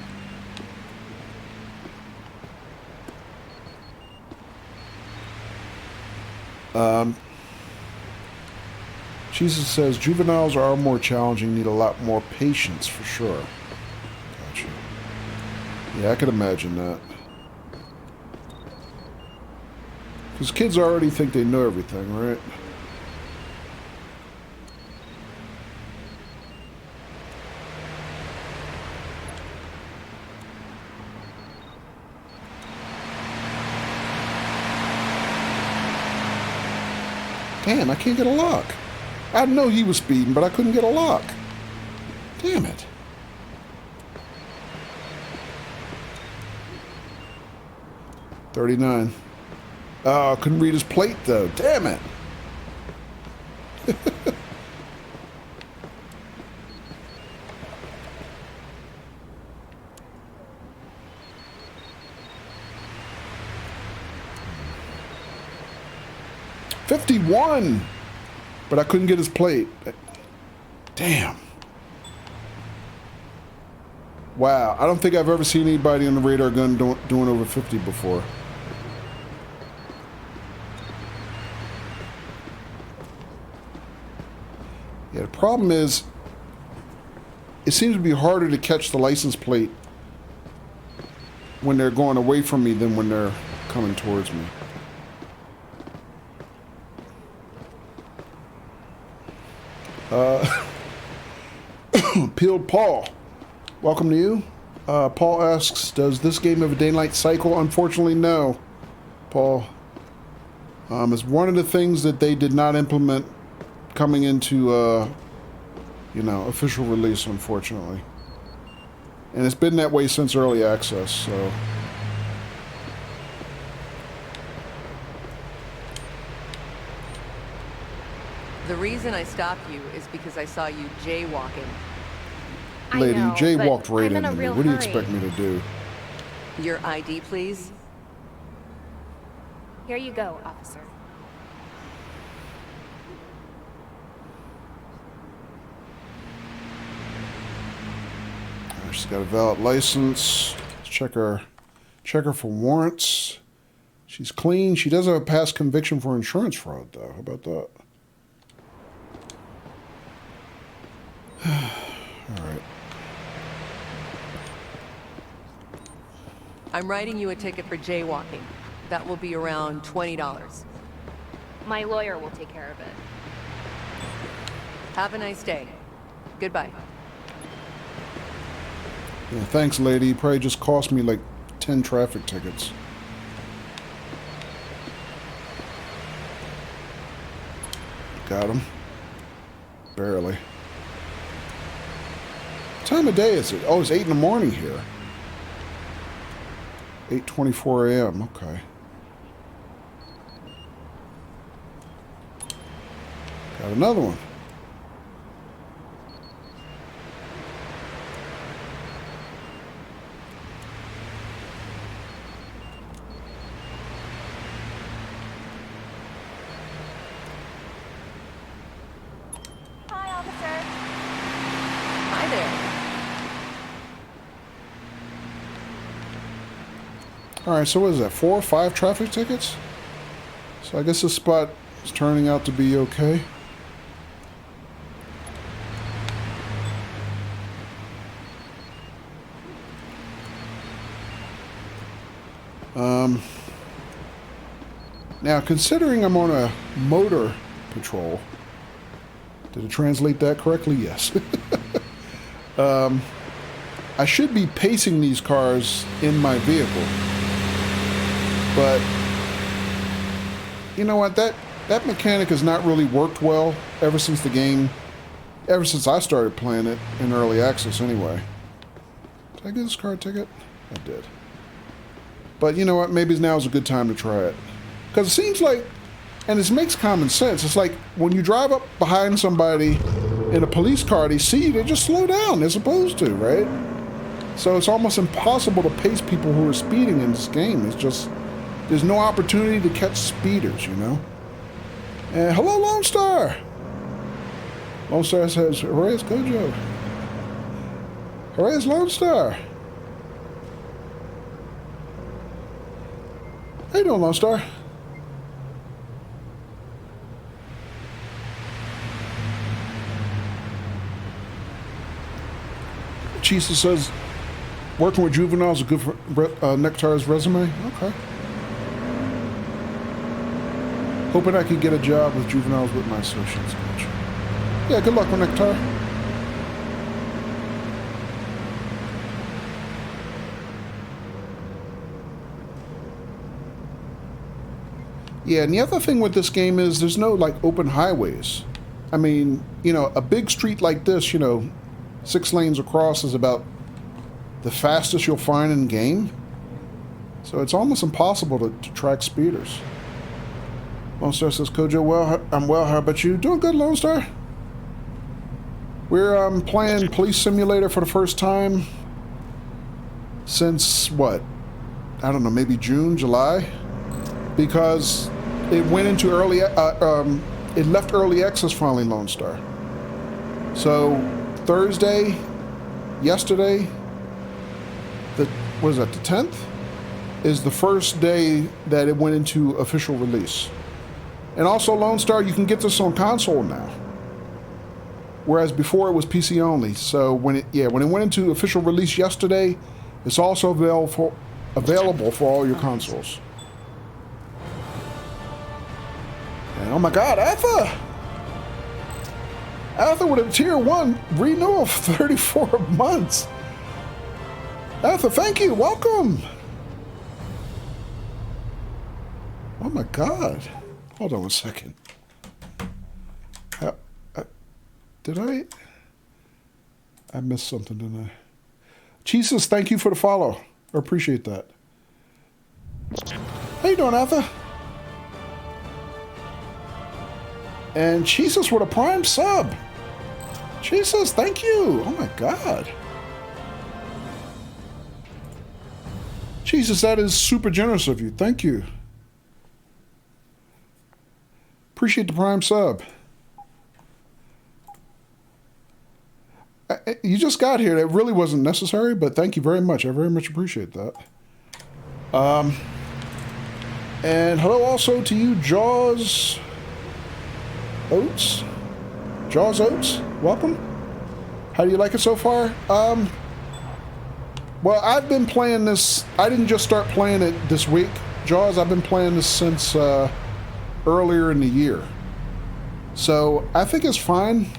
Jesus says juveniles are more challenging, need a lot more patience for sure. Gotcha. Yeah, I could imagine that. Because kids already think they know everything, right? Damn, I can't get a lock. I know he was speeding, but I couldn't get a lock. Damn it. $39. Oh, I couldn't read his plate, though. Damn it. $51, but I couldn't get his plate. Damn. Wow, I don't think I've ever seen anybody on the radar gun doing over 50 before. Yeah, the problem is, it seems to be harder to catch the license plate when they're going away from me than when they're coming towards me. Peeled Paul, welcome to you. Paul asks, does this game have a day-night cycle? Unfortunately, no. Paul, it's one of the things that they did not implement coming into, you know, official release, unfortunately. And it's been that way since early access, so... The reason I stopped you is because I saw you jaywalking. Lady, you jaywalked right I'm in a into me. real What do you hurry. expect me to do? Your ID, please. Here you go, officer. She's got a valid license. Let's check her for warrants. She's clean. She does have a past conviction for insurance fraud, though. How about that? All right. I'm writing you a ticket for jaywalking. That will be around $20. My lawyer will take care of it. Have a nice day. Goodbye. Yeah, thanks, lady. Probably just cost me like 10 traffic tickets. Got him. Barely. What time of day is it? Oh, it's 8 in the morning here. 8:24 a.m. Okay. Got another one. Hi, officer. Hi there. Alright, so what is that? 4 or 5 traffic tickets? So I guess this spot is turning out to be okay. Now, considering I'm on a motor patrol, did it translate that correctly? Yes. I should be pacing these cars in my vehicle. But, you know what, that mechanic has not really worked well ever since the game, ever since I started playing it in early access anyway. Did I get this car a ticket? I did. But you know what, maybe now is a good time to try it. Because it seems like, and this makes common sense, it's like when you drive up behind somebody in a police car, they see you, they just slow down, they're supposed to, right? So it's almost impossible to pace people who are speeding in this game. It's just, there's no opportunity to catch speeders, you know? And hello, Lone Star! Lone Star says, hooray, it's Gojo. Hooray, it's Lone Star! How you doing, Lone Star? Chisa says, Working with juveniles is good for Nectar's resume? Okay. Hoping I can get a job with juveniles with my associate's coach. Yeah, good luck with Nectar. Yeah, and the other thing with this game is there's no, like, open highways. I mean, you know, a big street like this, you know, 6 lanes across is about the fastest you'll find in game. So it's almost impossible to track speeders. Lone Star says, Kojo, well, I'm well, how about you? Doing good, Lone Star? We're playing Police Simulator for the first time since, what? I don't know, maybe June, July? Because it went into early, it left early access finally, Lone Star. So Thursday, yesterday, what is that, the 10th? Is the first day that it went into official release. And also, Lone Star, you can get this on console now. Whereas before it was PC only. So when it went into official release yesterday, it's also available for all your consoles. And oh my God, Arthur! Arthur with a tier 1 renewal of 34 months. Arthur, thank you. Welcome. Oh my God. Hold on 1 second. Did I missed something, didn't I? Jesus, thank you for the follow. I appreciate that. How you doing, Arthur? And Jesus with a Prime sub. Jesus, thank you. Oh my God. Jesus, that is super generous of you. Thank you. Appreciate the Prime sub. You just got here. That really wasn't necessary, but thank you very much. I very much appreciate that. And hello also to you, Jaws Oats. Jaws Oats, welcome. How do you like it so far? Well, I've been playing this. I didn't just start playing it this week, Jaws. I've been playing this since earlier in the year. So I think it's fine.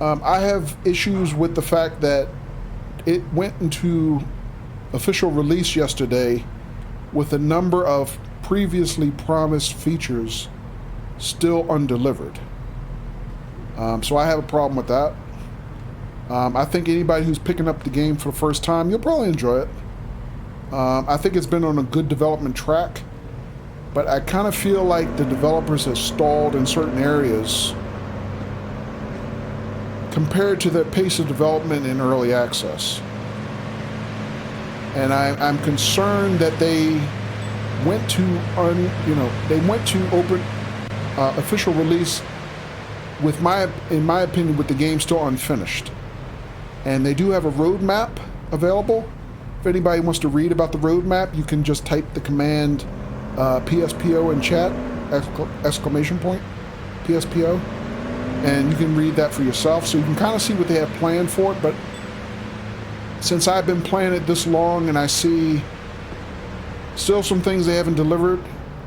I have issues with the fact that it went into official release yesterday with a number of previously promised features still undelivered. So I have a problem with that. I think anybody who's picking up the game for the first time, you'll probably enjoy it. I think it's been on a good development track, but I kind of feel like the developers have stalled in certain areas compared to their pace of development in early access. And I'm concerned that they went to open official release with in my opinion, with the game still unfinished. And they do have a roadmap available. If anybody wants to read about the roadmap, you can just type the command PSPO in chat, exclamation point, PSPO. And you can read that for yourself, so you can kind of see what they have planned for it. But since I've been playing it this long and I see still some things they haven't delivered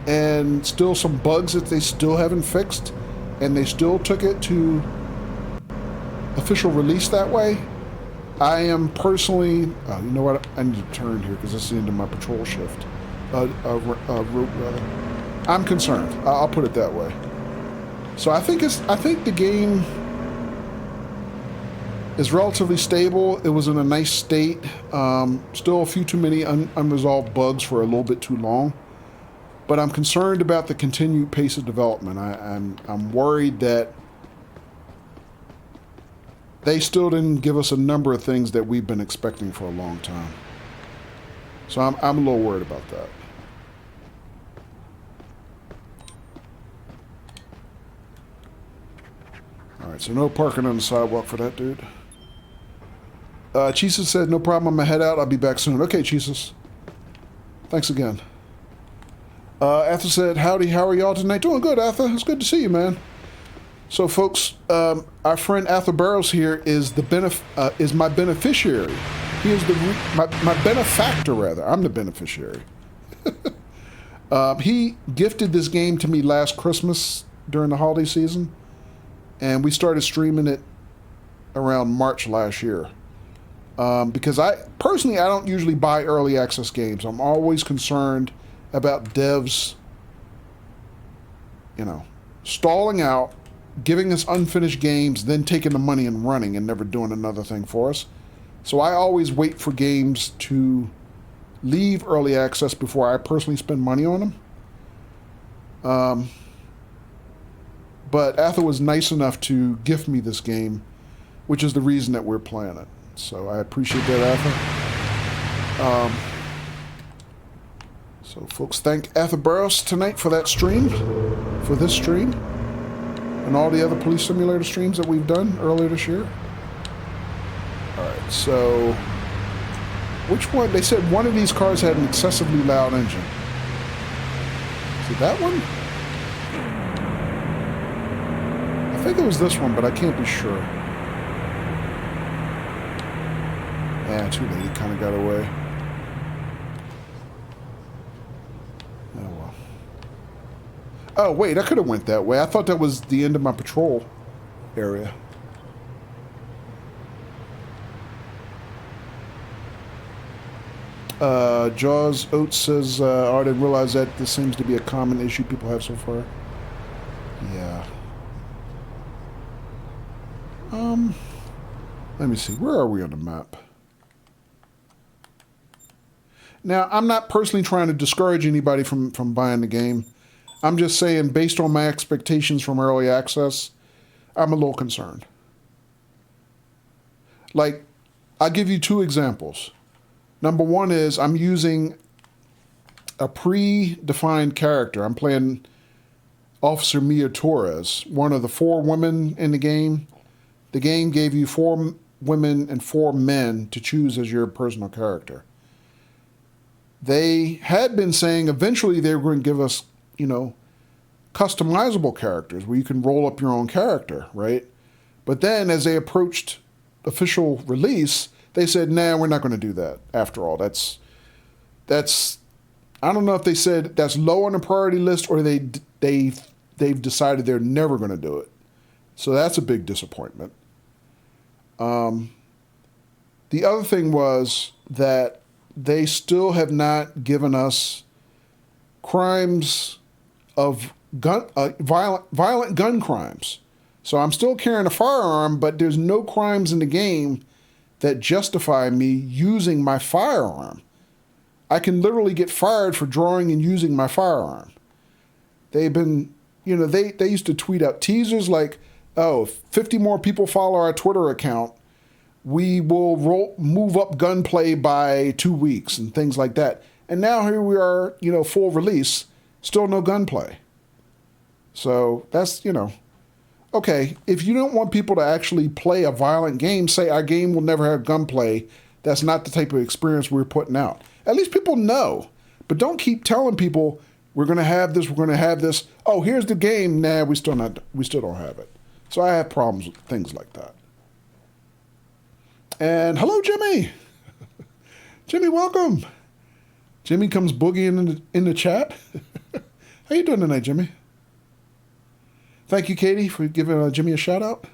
and still some bugs that they still haven't fixed, and they still took it to official release that way, I am personally, you know what, I need to turn here because this is the end of my patrol shift. Route rather. I'm concerned. I'll put it that way. So I think the game is relatively stable. It was in a nice state. Still a few too many unresolved bugs for a little bit too long. But I'm concerned about the continued pace of development. I'm worried that they still didn't give us a number of things that we've been expecting for a long time. So I'm a little worried about that. Alright, so no parking on the sidewalk for that dude. Jesus said, no problem, I'm gonna head out, I'll be back soon. Okay, Jesus. Thanks again. Arthur said, howdy, how are y'all tonight? Doing good, Arthur. It's good to see you, man. So, folks, our friend Arthur Barrows here is my beneficiary He is my benefactor, rather. I'm the beneficiary. He gifted this game to me last Christmas during the holiday season, and we started streaming it around March last year. Because I don't usually buy early access games. I'm always concerned about devs, you know, stalling out, giving us unfinished games, then taking the money and running and never doing another thing for us. So I always wait for games to leave early access before I personally spend money on them. But Arthur was nice enough to gift me this game, which is the reason that we're playing it. So I appreciate that, Arthur. So folks, thank Arthur Burroughs tonight for that stream, for this stream, and all the other Police Simulator streams that we've done earlier this year. Alright, so which one? They said one of these cars had an excessively loud engine. Is it that one? I think it was this one, but I can't be sure. Yeah, too late. He kind of got away. Oh, well. Oh, wait. I could have went that way. I thought that was the end of my patrol area. Jaws Oates says, I didn't realize that this seems to be a common issue people have so far. Yeah. Let me see. Where are we on the map? Now, I'm not personally trying to discourage anybody from buying the game. I'm just saying, based on my expectations from early access, I'm a little concerned. Like, I'll give you two examples. Number one is I'm using a pre-defined character. I'm playing Officer Mia Torres, one of the 4 women in the game. The game gave you 4 women and 4 men to choose as your personal character. They had been saying eventually they were going to give us, you know, customizable characters where you can roll up your own character, right? But then as they approached official release, they said, nah, we're not going to do that after all. That's I don't know if they said that's low on the priority list or they've decided they're never going to do it. So that's a big disappointment. The other thing was that they still have not given us crimes of violent gun crimes. So I'm still carrying a firearm, but there's no crimes in the game that justify me using my firearm. I can literally get fired for drawing and using my firearm. They've been, you know, they used to tweet out teasers like, oh, if 50 more people follow our Twitter account, we will move up gunplay by 2 weeks and things like that. And now here we are, you know, full release, still no gunplay. So that's, you know, okay, if you don't want people to actually play a violent game, say our game will never have gunplay, that's not the type of experience we're putting out. At least people know. But don't keep telling people, we're going to have this, we're going to have this. Oh, here's the game. Nah, we still don't have it. So I have problems with things like that. And hello, Jimmy. Jimmy, welcome. Jimmy comes boogieing in the chat. How you doing tonight, Jimmy? Thank you, Katie, for giving Jimmy a shout out.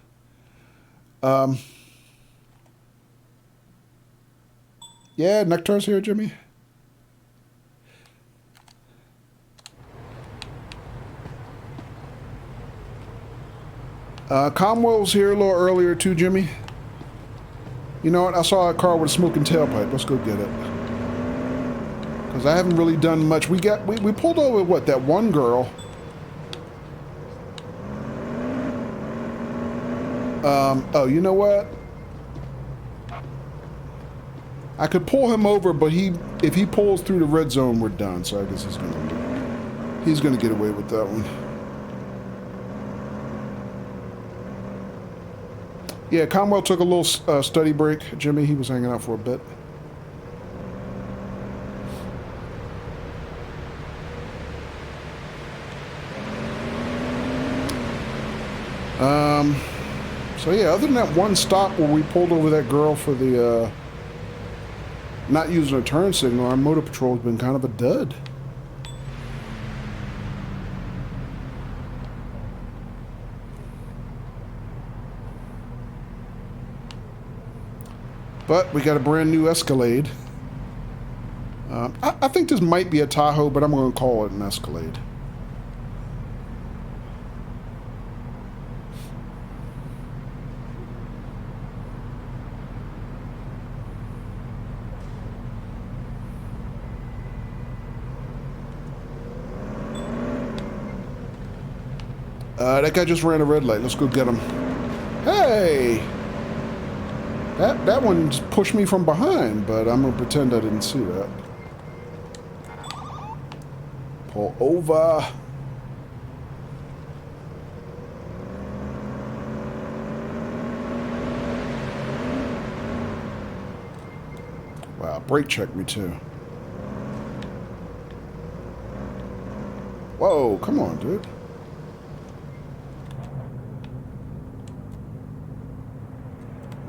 Yeah, Nectar's here, Jimmy. Comwell's here a little earlier too, Jimmy. You know what? I saw a car with a smoking tailpipe. Let's go get it. Because I haven't really done much. We pulled over, what, that one girl. Oh, you know what? I could pull him over, but if he pulls through the red zone, we're done. So I guess he's gonna get away with that one. Yeah, Conwell took a little study break. Jimmy, he was hanging out for a bit. So yeah, other than that one stop where we pulled over that girl for the not using a turn signal, our motor patrol has been kind of a dud. But we got a brand new Escalade. I think this might be a Tahoe, but I'm going to call it an Escalade. That guy just ran a red light. Let's go get him. Hey! That one just pushed me from behind, but I'm going to pretend I didn't see that. Pull over. Wow, brake checked me too. Whoa, come on, dude.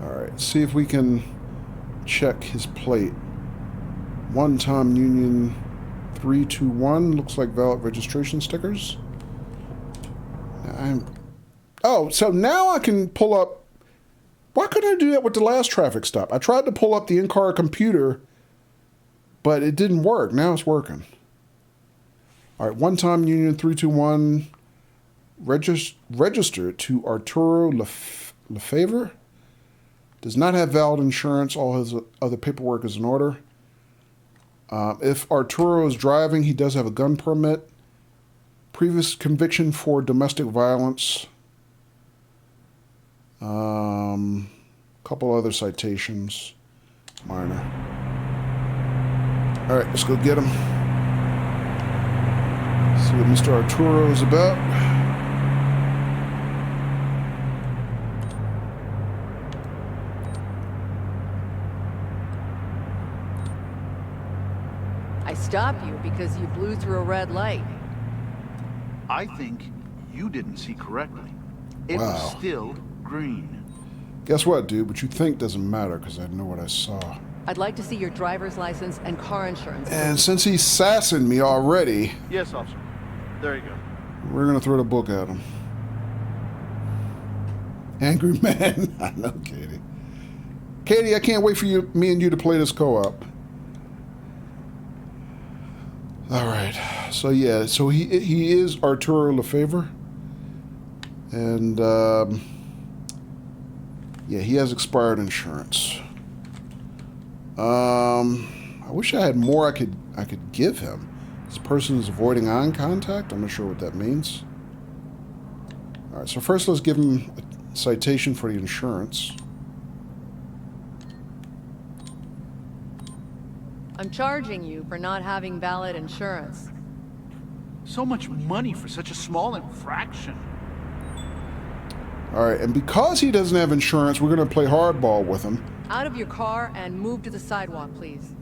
Alright, see if we can check his plate. One-time Union 321, looks like valid registration stickers. Oh, so now I can pull up... Why couldn't I do that with the last traffic stop? I tried to pull up the in-car computer, but it didn't work. Now it's working. Alright, one-time Union 321, registered to Arturo Lefevre. Does not have valid insurance. All his other paperwork is in order. If Arturo is driving, he does have a gun permit. Previous conviction for domestic violence. Couple other citations. Minor. Alright, let's go get him. See what Mr. Arturo is about. I stopped you because you blew through a red light. I think you didn't see correctly. It was still green. Guess what, dude? What you think doesn't matter because I know what I saw. I'd like to see your driver's license and car insurance. And since he's sassing me already... Yes, officer. There you go. We're going to throw the book at him. Angry man. I know, Katie. Katie, I can't wait for me and you to play this co-op. Alright. So, yeah. So, he is Arturo Lefevre. And, yeah, he has expired insurance. I wish I had more I could give him. This person is avoiding eye contact. I'm not sure what that means. All right, so first let's give him a citation for the insurance. I'm charging you for not having valid insurance. So much money for such a small infraction. All right, and because he doesn't have insurance, we're going to play hardball with him. Out of your car and move to the sidewalk, please.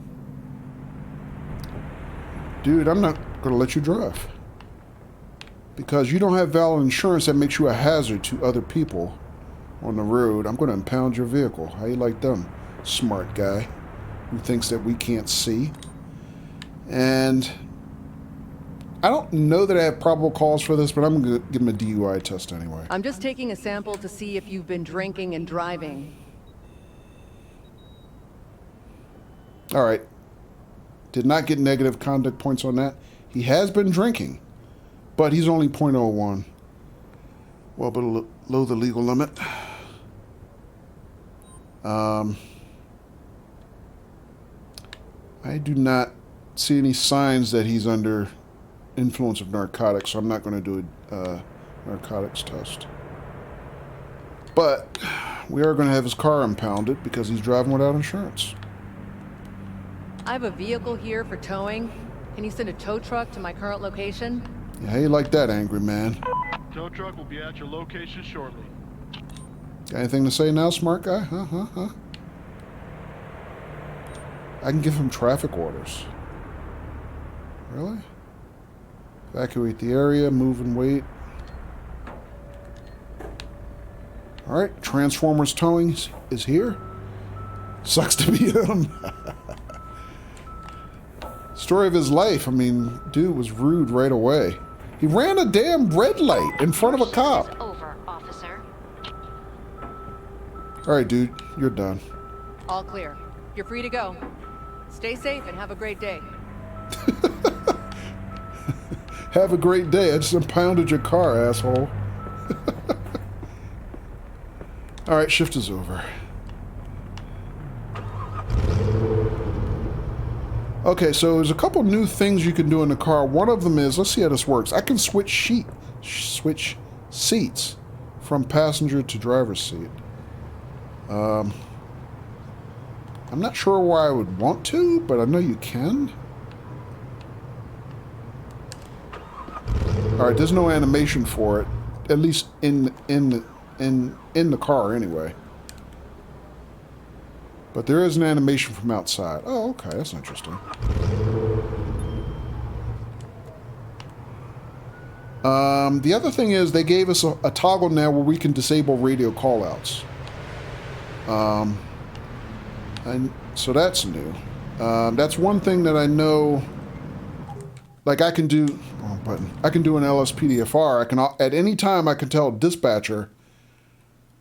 Dude, I'm not going to let you drive. Because you don't have valid insurance, that makes you a hazard to other people on the road. I'm going to impound your vehicle. How you like them, smart guy who thinks that we can't see? And I don't know that I have probable cause for this, but I'm going to give him a DUI test anyway. I'm just taking a sample to see if you've been drinking and driving. All right. Did not get negative conduct points on that. He has been drinking, but he's only .01. Well, below the legal limit. I do not see any signs that he's under influence of narcotics, so I'm not going to do a narcotics test. But we are going to have his car impounded because he's driving without insurance. I have a vehicle here for towing. Can you send a tow truck to my current location? Yeah, how you like that, angry man? Tow truck will be at your location shortly. Got anything to say now, smart guy? Huh? I can give him traffic orders. Really? Evacuate the area, move and wait. Alright, Transformers towing is here. Sucks to be him. Story of his life. I mean, dude was rude right away. He ran a damn red light in front of a cop. Shift is over, officer. All right, dude, you're done. All clear. You're free to go. Stay safe and have a great day. Have a great day. I just impounded your car, asshole. All right, shift is over. Okay, so there's a couple new things you can do in the car. One of them is, let's see how this works. I can switch seats from passenger to driver's seat. I'm not sure why I would want to, but I know you can. All right, there's no animation for it, at least in the car anyway. But there is an animation from outside. Oh, okay, that's interesting. The other thing is they gave us a toggle now where we can disable radio callouts. And so that's new. That's one thing that I know. Like I can do, I can do an LSPDFR. I can at any time I can tell dispatcher,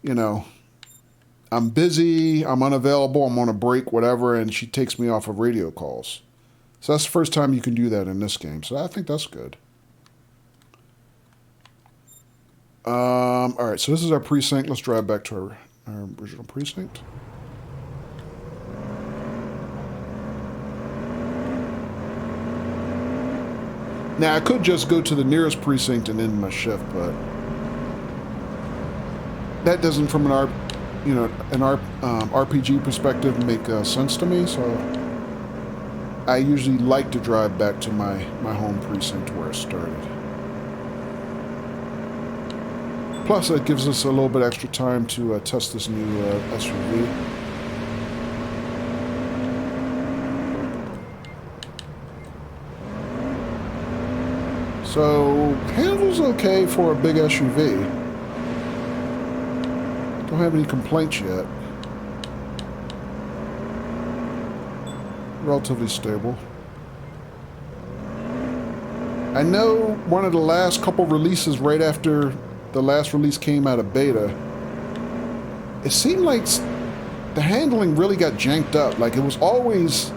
you know, I'm busy, I'm unavailable, I'm on a break, whatever, and she takes me off of radio calls. So that's the first time you can do that in this game. So I think that's good. All right, so this is our precinct. Let's drive back to our original precinct. Now, I could just go to the nearest precinct and end my shift, but that doesn't, from an RPG perspective, make sense to me. So I usually like to drive back to my home precinct where I started. Plus, it gives us a little bit extra time to test this new SUV. So, handles okay for a big SUV. Don't have any complaints yet. Relatively stable. I know one of the last couple releases right after the last release came out of beta, it seemed like the handling really got janked up. Like it was always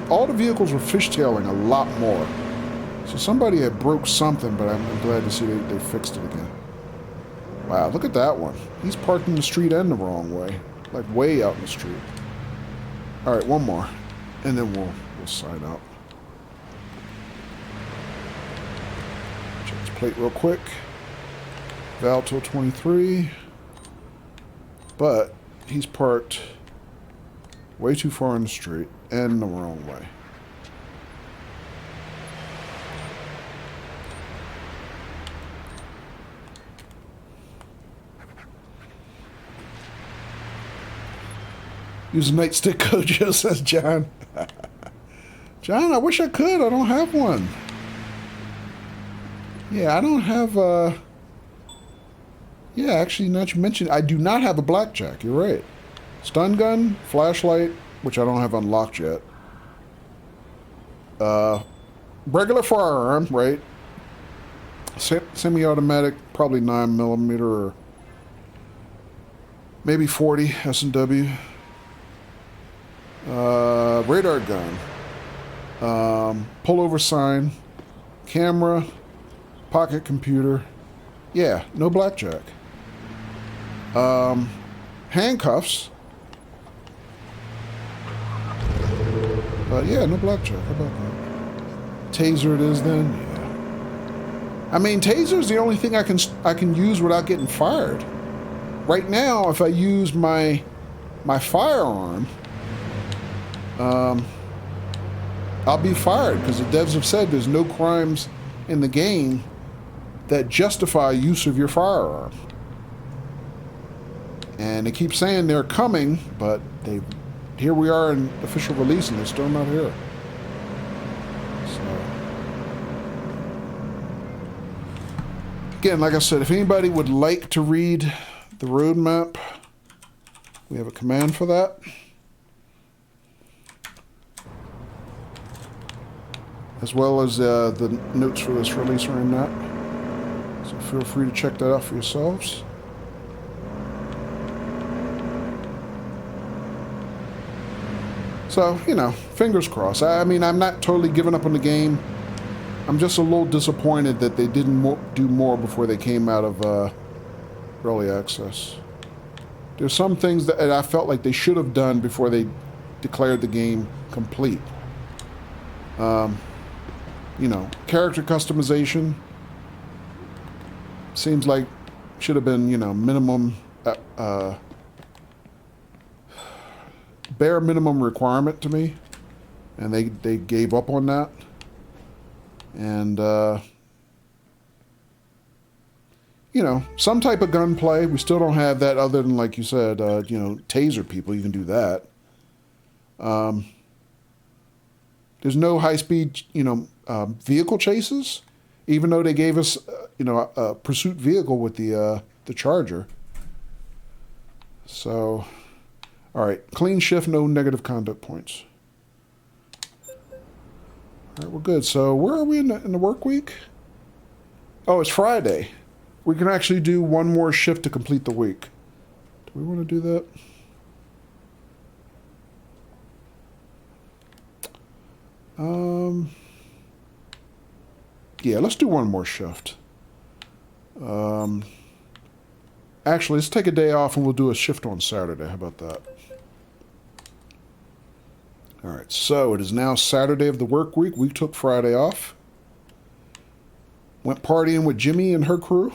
all the vehicles were fishtailing a lot more. So somebody had broke something, but I'm glad to see they fixed it again. Wow, look at that one. He's parked in the street and the wrong way. Like way out in the street. Alright, one more. And then we'll sign out. Check his plate real quick. Valto 23. But he's parked way too far in the street and the wrong way. Use a nightstick code, says John. John, I wish I could. I don't have one. Yeah, I don't have yeah, actually, now that you mentioned, I do not have a blackjack. You're right. Stun gun, flashlight, which I don't have unlocked yet. Regular firearm, right? Semi-automatic, probably 9mm or maybe 40 S&W. Radar gun, pullover sign, camera, pocket computer. Yeah, no blackjack. Handcuffs. But yeah, no blackjack. How about that? Taser it is then. Yeah. I mean, taser's the only thing I can use without getting fired. Right now, if I use my firearm, I'll be fired because the devs have said there's no crimes in the game that justify use of your firearm. And they keep saying they're coming, but here we are in official release and they're still not here. So again, like I said, if anybody would like to read the roadmap, we have a command for that. as well as the notes for this release are in that. So feel free to check that out for yourselves. So, you know, fingers crossed. I mean, I'm not totally giving up on the game. I'm just a little disappointed that they didn't do more before they came out of early access. There's some things that I felt like they should have done before they declared the game complete. You know, character customization seems like should have been, you know, minimum, bare minimum requirement to me, and they gave up on that. And you know, some type of gunplay. We still don't have that, other than, like you said, you know, taser people. You can do that. There's no high-speed, you know, vehicle chases, even though they gave us, you know, a pursuit vehicle with the Charger. So, all right, clean shift, no negative conduct points. All right, we're good. So, where are we in the work week? Oh, it's Friday. We can actually do one more shift to complete the week. Do we want to do that? Yeah, let's do one more shift. Actually, let's take a day off and we'll do a shift on Saturday. How about that? All right, so it is now Saturday of the work week. We took Friday off. Went partying with Jimmy and her crew.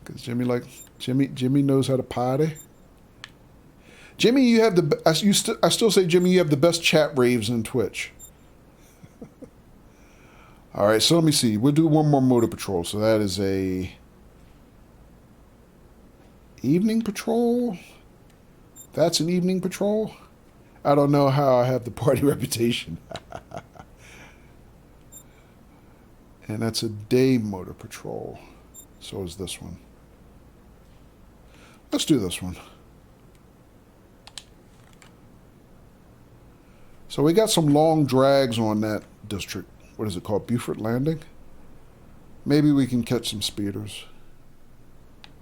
Because Jimmy knows how to party. Jimmy, you have I still say, Jimmy, you have the best chat raves in Twitch. All right, so let me see. We'll do one more motor patrol. So that is a evening patrol. That's an evening patrol. I don't know how I have the party reputation. And that's a day motor patrol. So is this one. Let's do this one. So we got some long drags on that district. What is it called? Beaufort Landing? Maybe we can catch some speeders.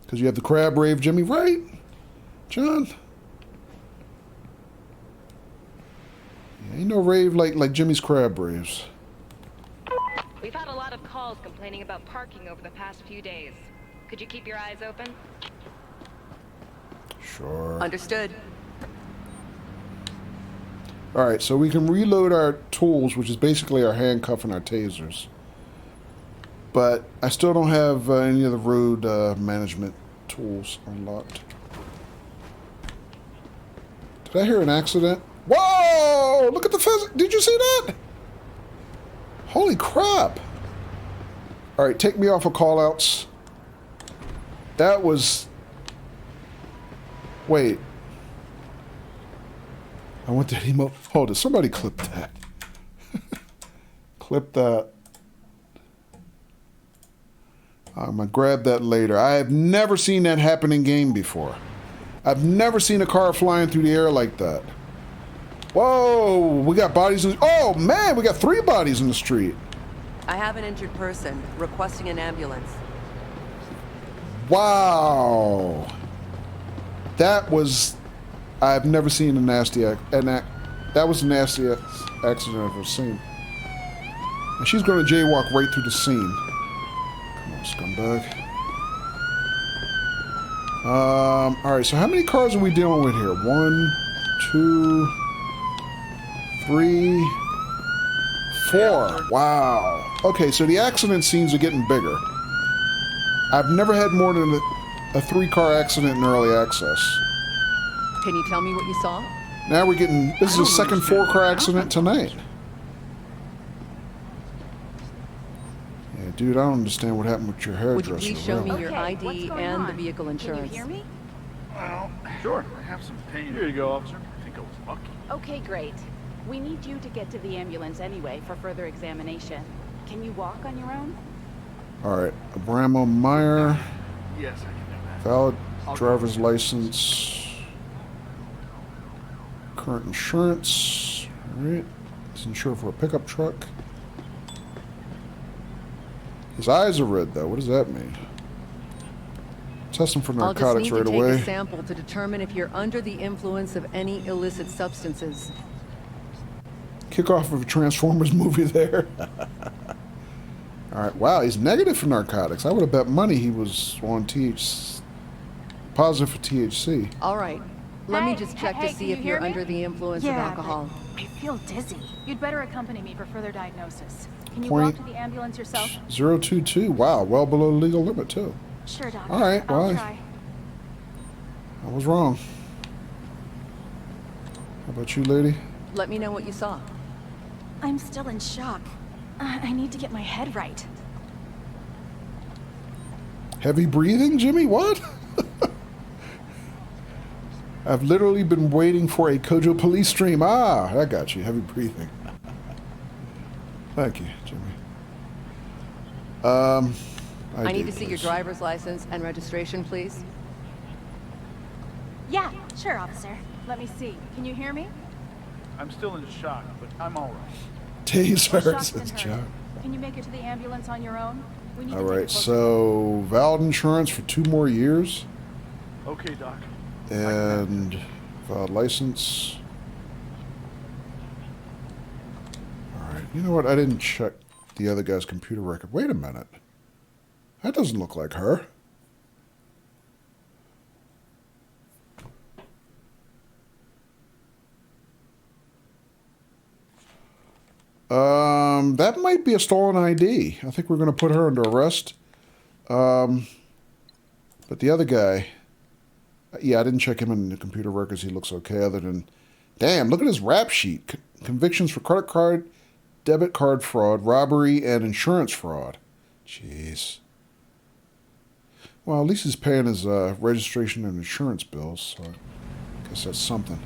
Because you have the crab rave, Jimmy, right? John? Yeah, ain't no rave like Jimmy's crab raves. We've had a lot of calls complaining about parking over the past few days. Could you keep your eyes open? Sure. Understood. All right, so we can reload our tools, which is basically our handcuff and our tasers. But I still don't have any of the road management tools unlocked. Did I hear an accident? Whoa! Look at the pheasant. Did you see that? Holy crap. All right, take me off of callouts. That was... Wait. I want that emo... Hold it. Somebody clip that. Clip that. I'm going to grab that later. I have never seen that happen in game before. I've never seen a car flying through the air like that. Whoa! We got bodies in... Oh, man! We got 3 bodies in the street. I have an injured person requesting an ambulance. Wow. That was... I've never seen a nasty... that was the nastiest accident I've ever seen. And she's going to jaywalk right through the scene. Come on, scumbag. Alright, so how many cars are we dealing with here? 1, 2, 3, 4. Wow. Okay, so the accident scenes are getting bigger. I've never had more than a 3-car accident in early access. Can you tell me what you saw? Now we're getting... This is the second 4-car accident tonight. Yeah, dude, I don't understand what happened with your hairdresser. Would you please show me your Okay, what's ID going and on? the vehicle insurance? Can you hear me? Well, sure. I have some pain. Here you go, officer. I think I was lucky. Okay, great. We need you to get to the ambulance anyway for further examination. Can you walk on your own? Alright, Abramo Meyer. Yes, I can do that. Valid driver's license. Current insurance. Alright. He's insured for a pickup truck. His eyes are red, though. What does that mean? Test him for narcotics right away. I'll just need to take a sample to determine if you're under the influence of any illicit substances. Kickoff of a Transformers movie there. All right. Wow, he's negative for narcotics. I would have bet money he was on positive for THC. All right. Let me just check to see if you're under the influence of alcohol. I feel dizzy. You'd better accompany me for further diagnosis. Can you walk to the ambulance yourself? 022. Wow, well below the legal limit, too. Sure, Doc. All right, well, I'll try. I was wrong. How about you, lady? Let me know what you saw. I'm still in shock. I need to get my head right. Heavy breathing, Jimmy? What? I've literally been waiting for a Kojo police stream. Ah, I got you. Heavy breathing. Thank you, Jimmy. I need to see your driver's license and registration, please. Yeah, sure, officer. Let me see. Can you hear me? I'm still in shock, but I'm all right. Taser, says John. Can you make it to the ambulance on your own? We need All to right, so valid insurance for 2 more years. Okay, Doc. And valid license. All right, you know what? I didn't check the other guy's computer record. Wait a minute. That doesn't look like her. That might be a stolen ID. I think we're going to put her under arrest. But the other guy, yeah, I didn't check him in the computer records. He looks okay other than, damn, look at his rap sheet. Convictions for credit card, debit card fraud, robbery, and insurance fraud. Jeez. Well, at least he's paying his registration and insurance bills, so I guess that's something.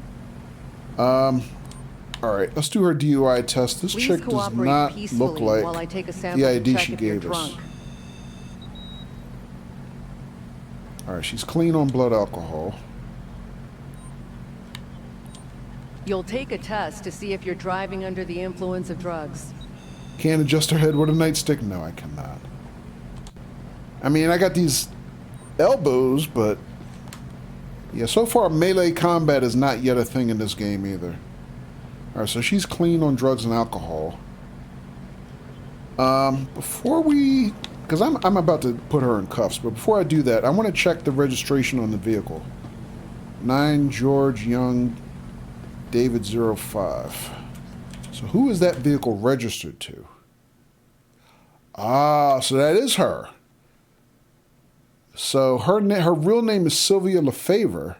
All right, let's do her DUI test. This chick does not look like the ID she gave us. All right, she's clean on blood alcohol. You'll take a test to see if you're driving under the influence of drugs. Can't adjust her head with a nightstick? No, I cannot. I mean, I got these elbows, but yeah, so far melee combat is not yet a thing in this game either. All right, so she's clean on drugs and alcohol. Before we, because I'm about to put her in cuffs, but before I do that, I want to check the registration on the vehicle. 9 George Young, David 05. So who is that vehicle registered to? Ah, so that is her. So her real name is Sylvia LaFavor.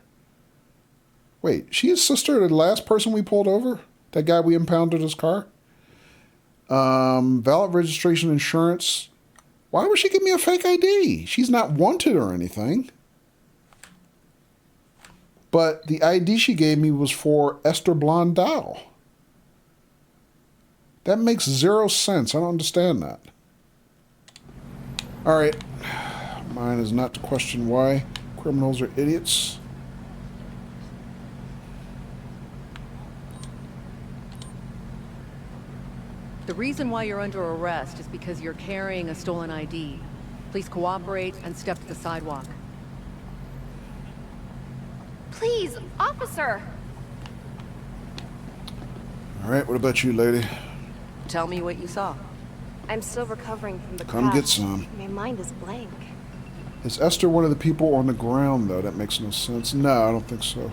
Wait, she is sister of the last person we pulled over? That guy we impounded his car? Valid registration insurance. Why would she give me a fake ID? She's not wanted or anything. But the ID she gave me was for Esther Blondal. That makes 0 sense. I don't understand that. All right. Mine is not to question why criminals are idiots. The reason why you're under arrest is because you're carrying a stolen ID. Please cooperate and step to the sidewalk. Please, officer! All right, what about you, lady? Tell me what you saw. I'm still recovering from the Come crash. get some. My mind is blank. Is Esther one of the people on the ground, though? That makes no sense. No, I don't think so.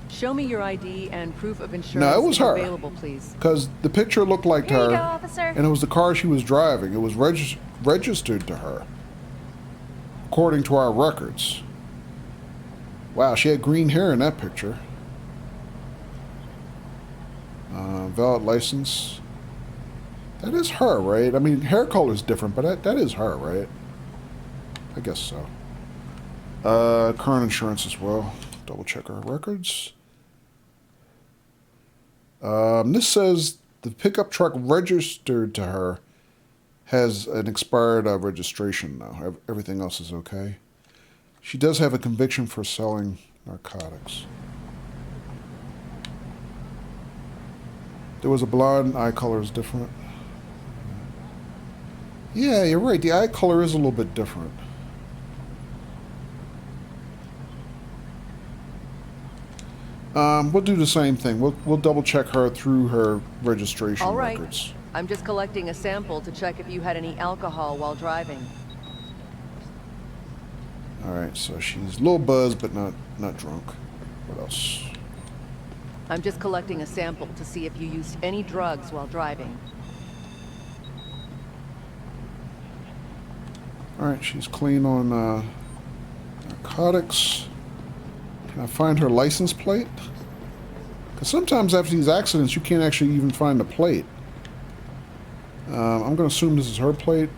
Show me your ID and proof of insurance. No, it was her. Available, please. Because the picture looked like Here her. you go, officer. And it was the car she was driving. It was registered to her, according to our records. Wow, she had green hair in that picture. Valid license. That is her, right? I mean, hair color is different, but that is her, right? I guess so. Current insurance as well. Double check our records. This says the pickup truck registered to her has an expired registration, though. Everything else is okay. She does have a conviction for selling narcotics. There was a blonde. Eye color is different. Yeah, you're right. The eye color is a little bit different. We'll do the same thing. We'll double check her through her registration records. I'm just collecting a sample to check if you had any alcohol while driving. All right, so she's a little buzzed, but not drunk. What else? I'm just collecting a sample to see if you used any drugs while driving. All right, she's clean on narcotics. Can I find her license plate? Because sometimes after these accidents, you can't actually even find the plate. I'm going to assume this is her plate.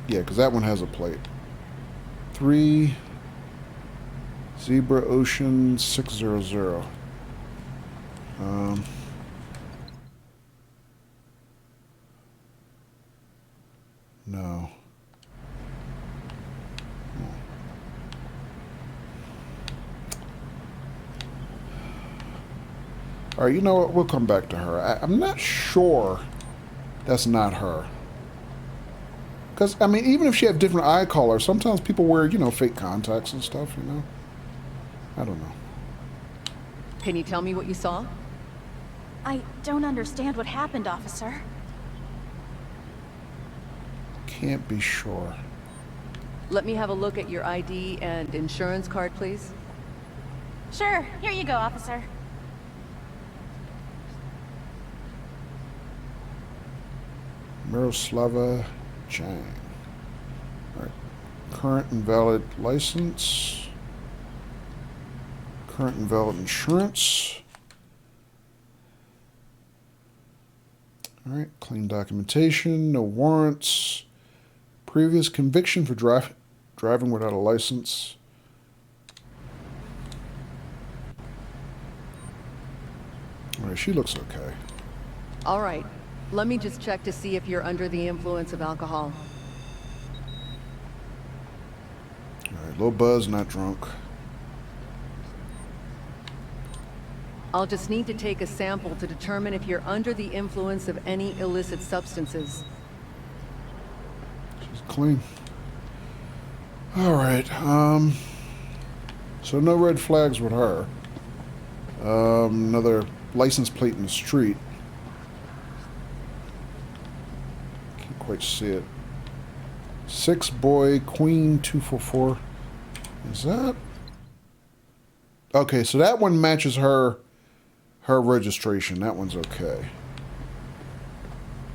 Yeah, because that one has a plate. 3 Zebra Ocean 600. No. All right, you know what? We'll come back to her. I'm not sure that's not her. Because, I mean, even if she had different eye color, sometimes people wear, you know, fake contacts and stuff, you know? I don't know. Can you tell me what you saw? I don't understand what happened, officer. Can't be sure. Let me have a look at your ID and insurance card, please. Sure, here you go, officer. Miroslava Jang. Alright. Current and valid license. Current and valid insurance. Alright. Clean documentation. No warrants. Previous conviction for driving without a license. Alright, she looks okay. Alright. Let me just check to see if you're under the influence of alcohol. Alright, low buzz, not drunk. I'll just need to take a sample to determine if you're under the influence of any illicit substances. She's clean. Alright, so no red flags with her. Another license plate in the street. Quite see it. 6 boy Queen 244. Is that? Okay, so that one matches her registration. That one's okay.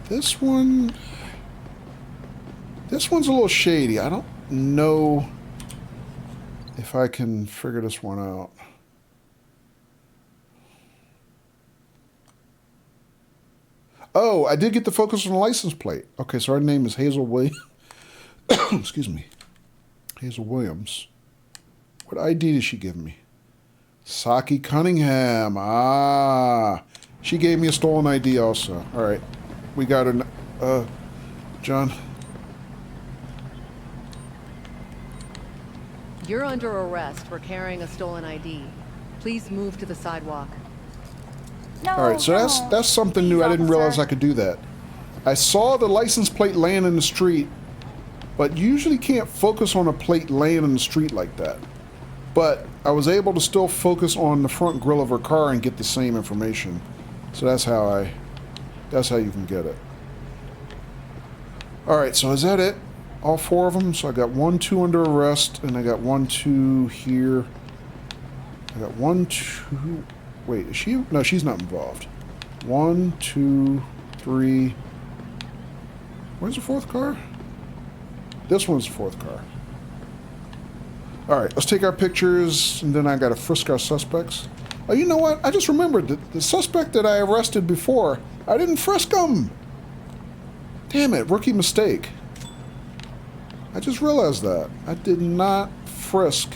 This one's a little shady. I don't know if I can figure this one out. Oh, I did get the focus on the license plate. Okay, so her name is Hazel Williams. Excuse me. Hazel Williams. What ID did she give me? Saki Cunningham. Ah. She gave me a stolen ID also. All right. We got her. John. You're under arrest for carrying a stolen ID. Please move to the sidewalk. No, all right, so that's something new. I didn't realize I could do that. I saw the license plate laying in the street, but you usually can't focus on a plate laying in the street like that. But I was able to still focus on the front grille of her car and get the same information. So that's how you can get it. All right, so is that it? All 4 of them? So I got 1, 2 under arrest, and I got 1, 2 here. I got 1, 2... Wait, is she? No, she's not involved. 1, 2, 3. Where's the 4th car? This one's the 4th car. Alright, let's take our pictures, and then I gotta frisk our suspects. Oh, you know what? I just remembered that the suspect that I arrested before, I didn't frisk him! Damn it, rookie mistake. I just realized that. I did not frisk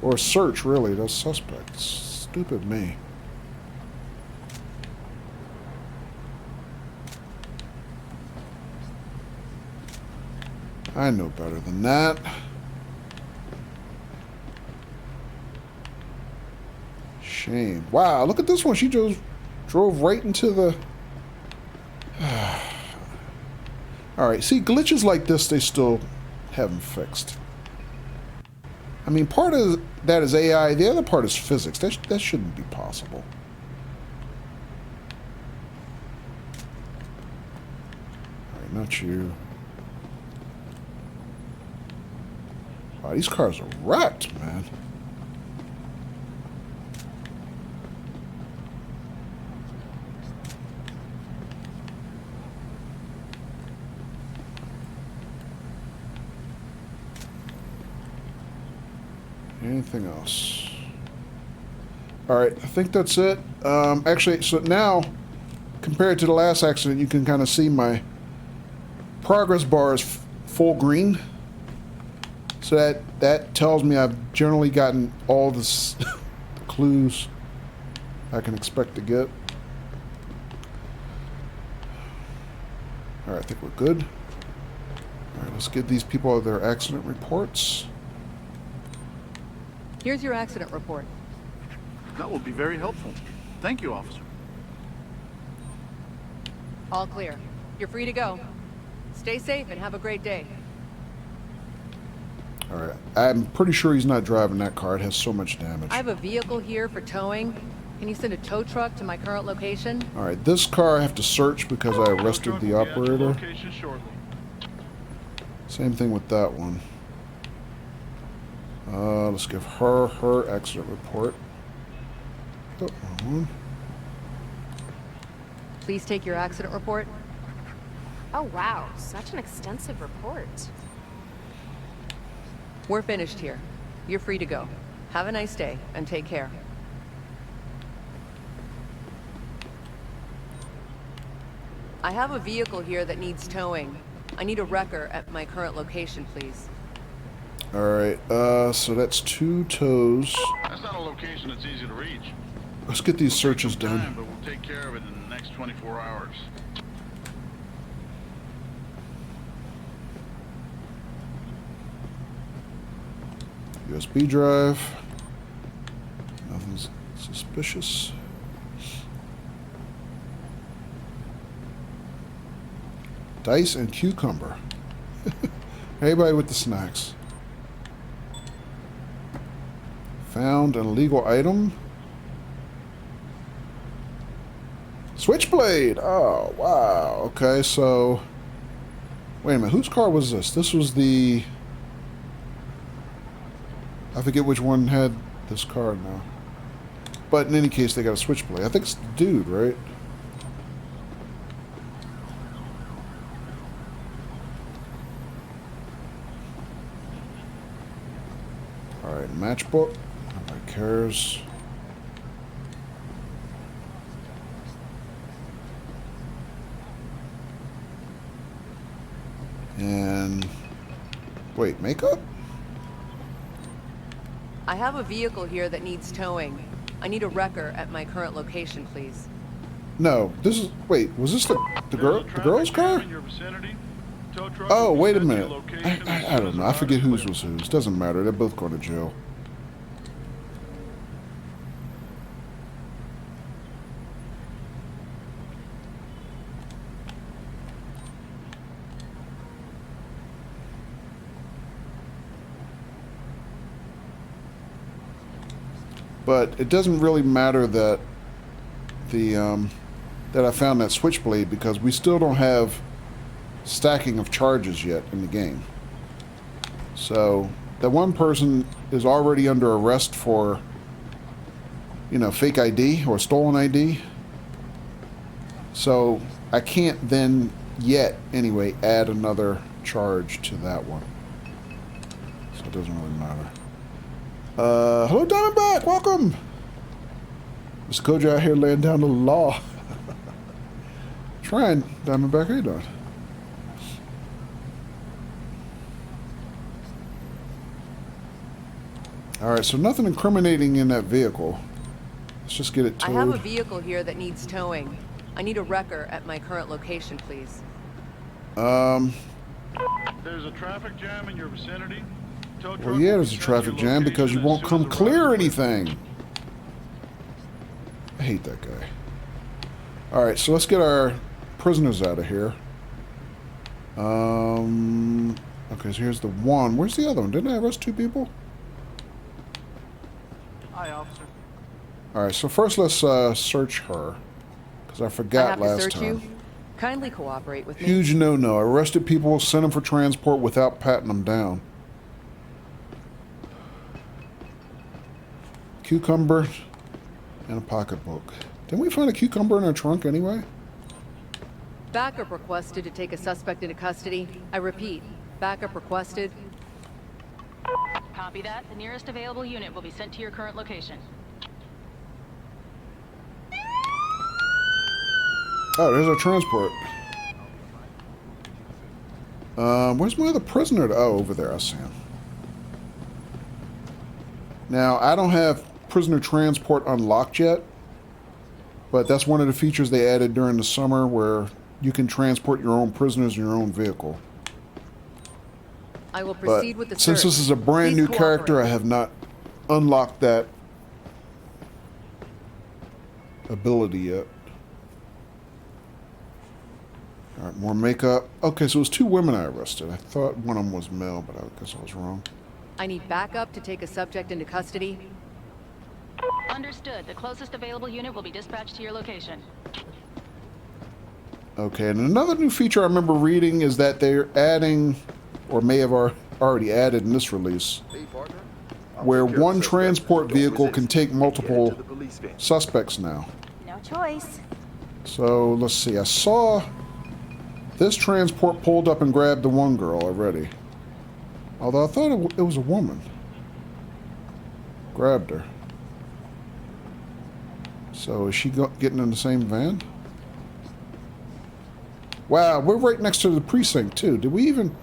or search, really, those suspects. Stupid me. I know better than that. Shame. Wow, look at this one. She Drove right into the... Alright, see, glitches like this, they still haven't fixed. I mean, part of that is AI, the other part is physics. That shouldn't be possible. Alright, not you. Wow, these cars are wrecked, man. Anything else? Alright, I think that's it. Actually, so now, compared to the last accident, you can kind of see my progress bar is full green. So that tells me I've generally gotten all the clues I can expect to get. Alright, I think we're good. Alright, let's get these people their accident reports. Here's your accident report. That will be very helpful. Thank you, officer. All clear. You're free to go. Stay safe and have a great day. Alright, I'm pretty sure he's not driving that car. It has so much damage. I have a vehicle here for towing. Can you send a tow truck to my current location? Alright, this car I have to search because I arrested the operator. Same thing with that one. Let's give her accident report. Oh, wrong one. Please take your accident report. Oh wow, such an extensive report. We're finished here. You're free to go. Have a nice day and take care. I have a vehicle here that needs towing. I need a wrecker at my current location, please. Alright, so that's 2 tows. That's not a location that's easy to reach. Let's get these searches done. But we'll take care of it in the next 24 hours. USB drive. Nothing's suspicious. Dice and cucumber. Everybody with the snacks. Found an illegal item. Switchblade! Oh, wow. Okay, so... Wait a minute, whose car was this? This was the... I forget which one had this car now. But in any case, they got a switchblade. I think it's the dude, right? Alright, matchbook. Nobody cares. And... Wait, makeup? I have a vehicle here that needs towing. I need a wrecker at my current location, please. No, this is... Wait, was this the girl's car? Oh, wait a minute. I don't know. I forget whose was whose. Doesn't matter. They're both going to jail. But it doesn't really matter that that I found that switchblade because we still don't have stacking of charges yet in the game. So the one person is already under arrest for, you know, fake ID or stolen ID. So I can't then yet anyway add another charge to that one. So it doesn't really matter. Hello Diamondback, welcome! Mr. Koja out here laying down the law. Trying, Diamondback, how you doing? Alright, so nothing incriminating in that vehicle. Let's just get it towed. I have a vehicle here that needs towing. I need a wrecker at my current location, please. There's a traffic jam in your vicinity. Well, yeah, there's a traffic jam because you won't come clear anything. I hate that guy. Alright, so let's get our prisoners out of here. Okay, so here's the one. Where's the other one? Didn't I arrest 2 people? Hi, officer. Alright, so first let's search her. Because I forgot last search time. you. Kindly cooperate with me. Huge no-no. I arrested people, sent them for transport without patting them down. Cucumber and a pocketbook. Didn't we find a cucumber in our trunk anyway? Backup requested to take a suspect into custody. I repeat, backup requested. Copy that. The nearest available unit will be sent to your current location. Oh, there's our transport. Where's my other prisoner? Oh, over there. I see him. Now, I don't have prisoner transport unlocked yet, but that's one of the features they added during the summer where you can transport your own prisoners in your own vehicle. I will proceed with the search. Since this is a brand new character, I have not unlocked that ability yet. Alright, more makeup. Okay, so it was 2 women I arrested. I thought one of them was male, but I guess I was wrong. I need backup to take a subject into custody. Understood. The closest available unit will be dispatched to your location. Okay, and another new feature I remember reading is that they're adding, or may have already added in this release, where one transport vehicle can take multiple suspects now. No choice. So, let's see. I saw this transport pulled up and grabbed the one girl already. Although I thought it was a woman. Grabbed her. So, is she getting in the same van? Wow, we're right next to the precinct, too. Did we even...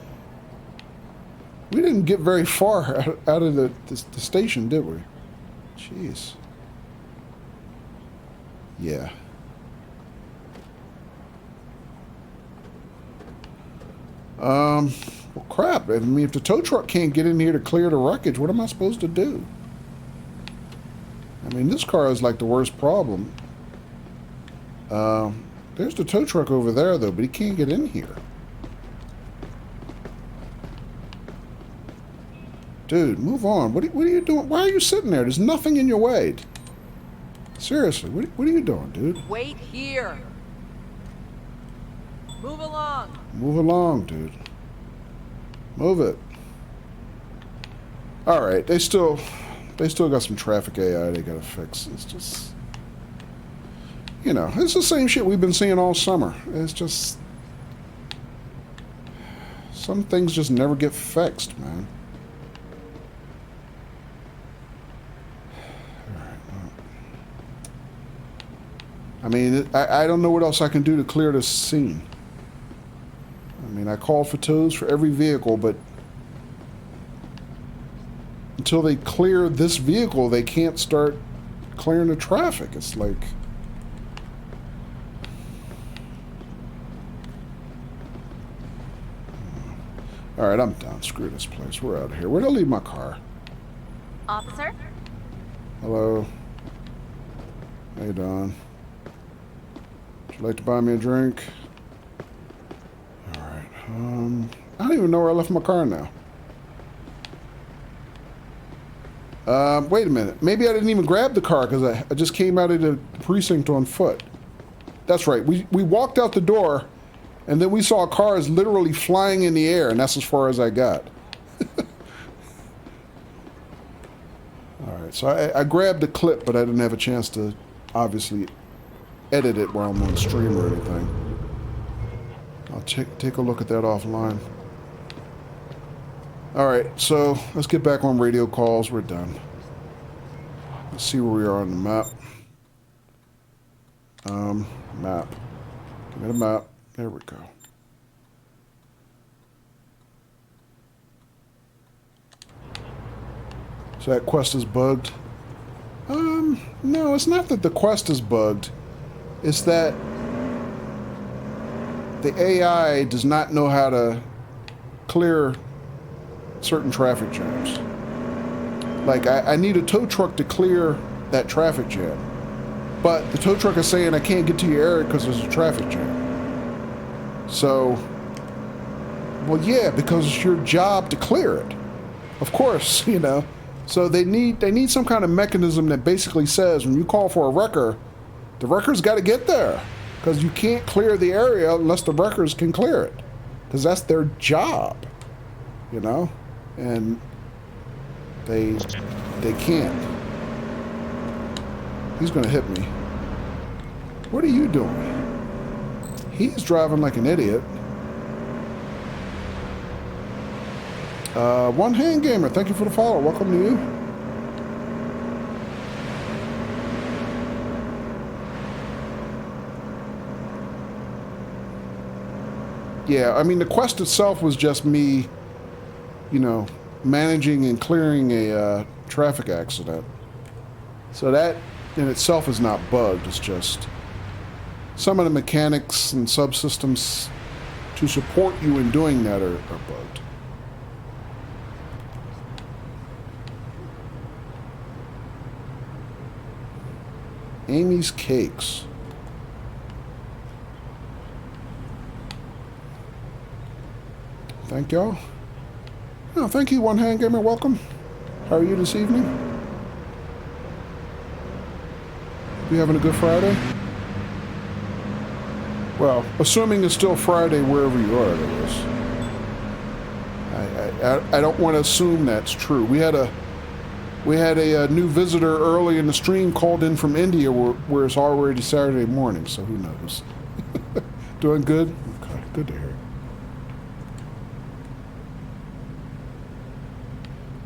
We didn't get very far out of the station, did we? Jeez. Yeah. Well, crap. I mean, if the tow truck can't get in here to clear the wreckage, what am I supposed to do? I mean, this car is like the worst problem. There's the tow truck over there, though, but he can't get in here. Dude, move on. What are you doing? Why are you sitting there? There's nothing in your way. Seriously, what are you doing, dude? Wait here. Move along. Move along, dude. Move it. Alright, they still got some traffic AI they gotta fix. It's just... You know, it's the same shit we've been seeing all summer. It's just... Some things just never get fixed, man. Alright, well... I mean, I don't know what else I can do to clear this scene. I mean, I called for tows for every vehicle, but... Until they clear this vehicle, they can't start clearing the traffic. It's like... Alright, I'm done. Screw this place. We're out of here. Where'd I leave my car? Officer? Hello. How you doing? Would you like to buy me a drink? Alright, I don't even know where I left my car now. Wait a minute. Maybe I didn't even grab the car because I just came out of the precinct on foot. That's right. We walked out the door, and then we saw cars literally flying in the air, and that's as far as I got. Alright, so I grabbed the clip, but I didn't have a chance to, obviously, edit it while I'm on stream or anything. I'll take a look at that offline. Alright, so let's get back on radio calls. We're done. Let's see where we are on the map. Map. Give me the map. There we go. So that quest is bugged? No, it's not that the quest is bugged. It's that the AI does not know how to clear certain traffic jams. Like, I need a tow truck to clear that traffic jam. But the tow truck is saying I can't get to your area because there's a traffic jam. So, well, yeah, because it's your job to clear it. Of course, you know. So they need some kind of mechanism that basically says when you call for a wrecker, the wrecker's got to get there. Because you can't clear the area unless the wreckers can clear it. Because that's their job, you know? And they can't. He's going to hit me. What are you doing? He's driving like an idiot. One Hand Gamer, thank you for the follow. Welcome to you. Yeah, I mean, the quest itself was just me, you know, managing and clearing a traffic accident. So that in itself is not bugged. It's just some of the mechanics and subsystems to support you in doing that are bugged. Amy's Cakes. Thank y'all. Oh, thank you, One Hand Gamer. Welcome. How are you this evening? You having a good Friday? Well, assuming it's still Friday wherever you are, that is. I don't want to assume that's true. We had a new visitor early in the stream called in from India where it's already Saturday morning, so who knows? Doing good? Okay, good to hear.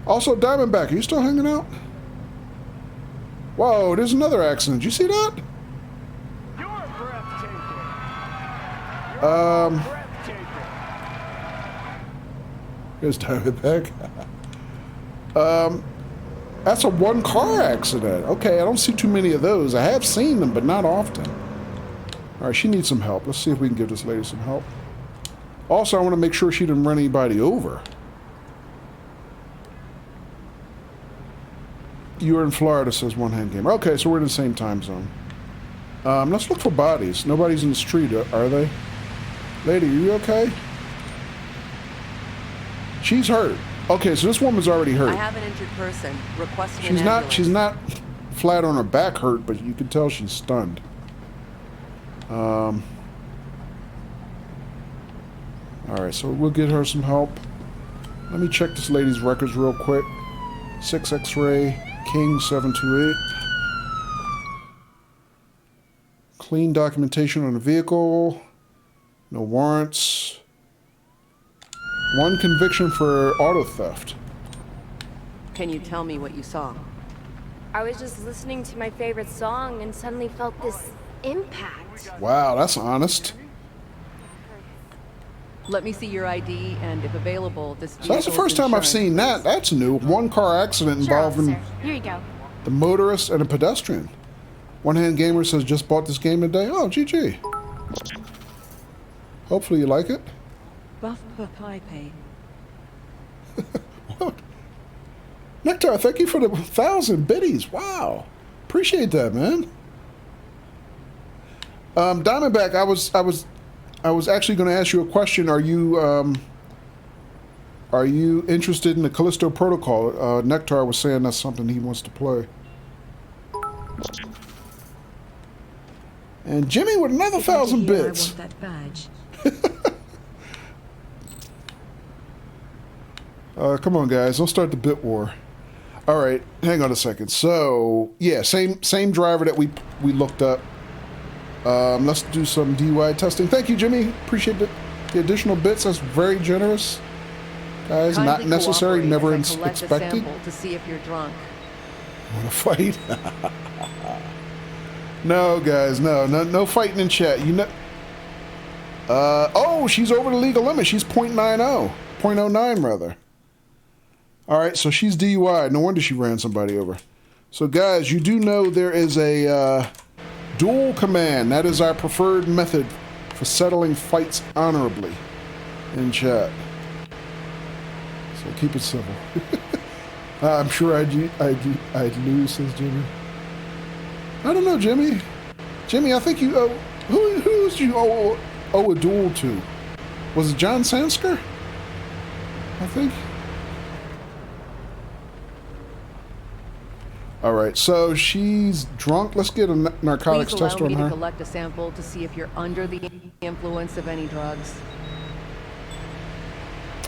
Also, Diamondback, are you still hanging out? Whoa, there's another accident. Did you see that? You're breathtaking. Here's Diamondback. That's a one-car accident. Okay, I don't see too many of those. I have seen them, but not often. All right, she needs some help. Let's see if we can give this lady some help. Also, I want to make sure she didn't run anybody over. You're in Florida, says One Hand Gamer. Okay, so we're in the same time zone. Let's look for bodies. Nobody's in the street, are they? Lady, are you okay? She's hurt. Okay, so this woman's already hurt. I have an injured person requesting an ambulance. She's not flat on her back hurt, but you can tell she's stunned. All right, so we'll get her some help. Let me check this lady's records real quick. 6 X-ray. King 728. Clean documentation on the vehicle. No warrants. One conviction for auto theft. Can you tell me what you saw? I was just listening to my favorite song and suddenly felt this impact. Wow, that's honest. Let me see your ID and, if available, this So that's the first time I've seen that. That's new. One car accident involving Here you go. the motorist and a pedestrian. One Hand Gamer says just bought this game today. Oh, GG. Hopefully you like it. Buff pie pay. What? Nectar, thank you for the 1,000 biddies. Wow. Appreciate that, man. Diamondback, I was actually going to ask you a question. Are you interested in the Callisto Protocol? Nectar was saying that's something he wants to play. And Jimmy with another 1,000 bits. I want that badge. Come on, guys. Don't start the bit war. All right, hang on a second. So, yeah, same driver that we looked up. Let's do some DUI testing. Thank you, Jimmy. Appreciate the additional bits. That's very generous. Guys, not necessary, never expected. To see if you're drunk. Want to fight? No, guys, no fighting in chat. You know. Oh, she's over the legal limit. She's 0.90, 0.09 rather. All right, so she's DUI. No wonder she ran somebody over. So, guys, you do know there is a dual command. That is our preferred method for settling fights honorably in chat. So keep it civil. I'm sure I'd lose, says Jimmy. I don't know, Jimmy. Jimmy, I think you owe... Who did you owe a duel to? Was it John Sansker? I think. All right, so she's drunk. Let's get a narcotics test on Please allow me to her. collect a sample to see if you're under the influence of any drugs.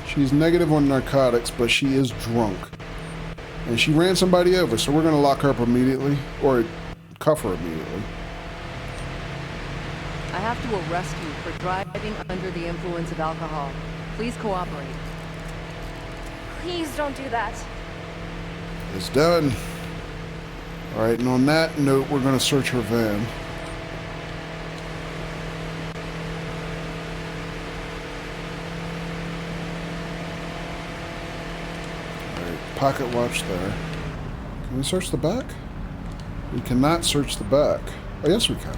She's negative on narcotics, but she is drunk. And she ran somebody over, so we're going to lock her up immediately. Or cuff her immediately. I have to arrest you for driving under the influence of alcohol. Please cooperate. Please don't do that. It's done. All right, and on that note, we're going to search her van. All right, pocket watch there. Can we search the back? We cannot search the back. Oh, yes, we can.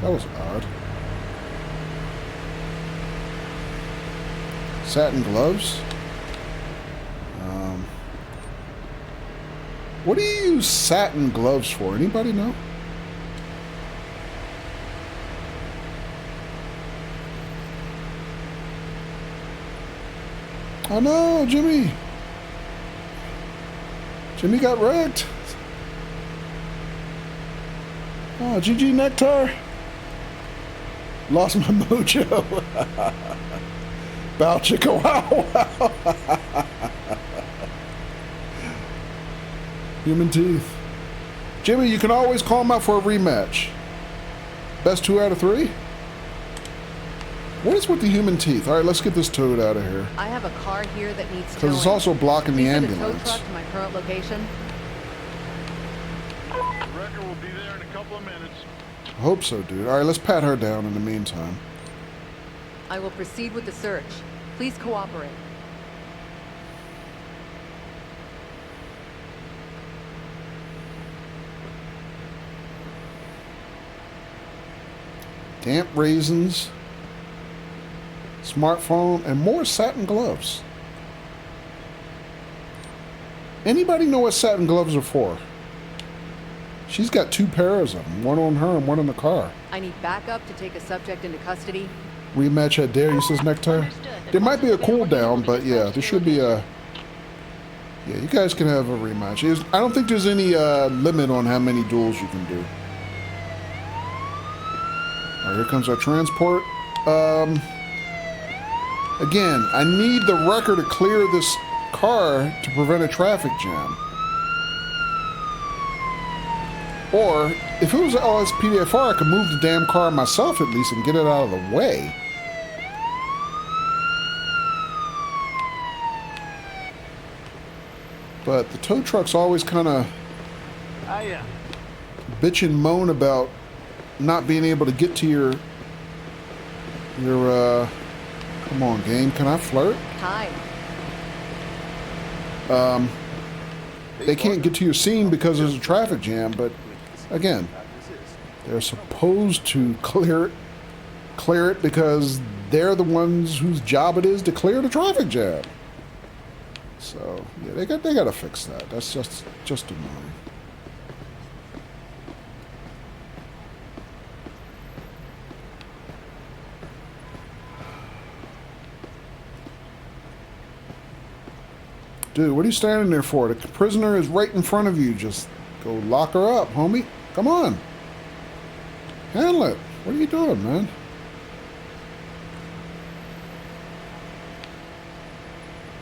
That was odd. Satin gloves. What do you use satin gloves for? Anybody know? Oh no, Jimmy! Jimmy got wrecked. Oh, GG Nectar. Lost my mojo. Bow chicka wow wow. Human teeth. Jimmy, you can always call him out for a rematch. Best 2 out of 3? What is with the human teeth? All right, let's get this toad out of here. I have a car here that needs towing. Because it's also blocking the Please send ambulance. a tow truck to my current location. Wrecker will be there in a couple of minutes. I hope so, dude. All right, let's pat her down in the meantime. I will proceed with the search. Please cooperate. Damp raisins, smartphone, and more satin gloves. Anybody know what satin gloves are for? She's got 2 pairs of them, one on her and one in the car. I need backup to take a subject into custody. Rematch at Darius's Nectar. There might be a cooldown, but yeah, there should be a... Yeah, you guys can have a rematch. I don't think there's any limit on how many duels you can do. All right, here comes our transport. Again, I need the wrecker to clear this car to prevent a traffic jam. Or, if it was LSPDFR, I could move the damn car myself at least and get it out of the way. But the tow trucks always kind of bitch and moan about not being able to get to your come on, game, can I flirt? Hi. They can't get to your scene because there's a traffic jam, but again, they're supposed to clear it because they're the ones whose job it is to clear the traffic jam. So yeah, they got to fix that. That's just annoying. Dude, what are you standing there for? The prisoner is right in front of you. Just go lock her up, homie. Come on. Handle it. What are you doing, man?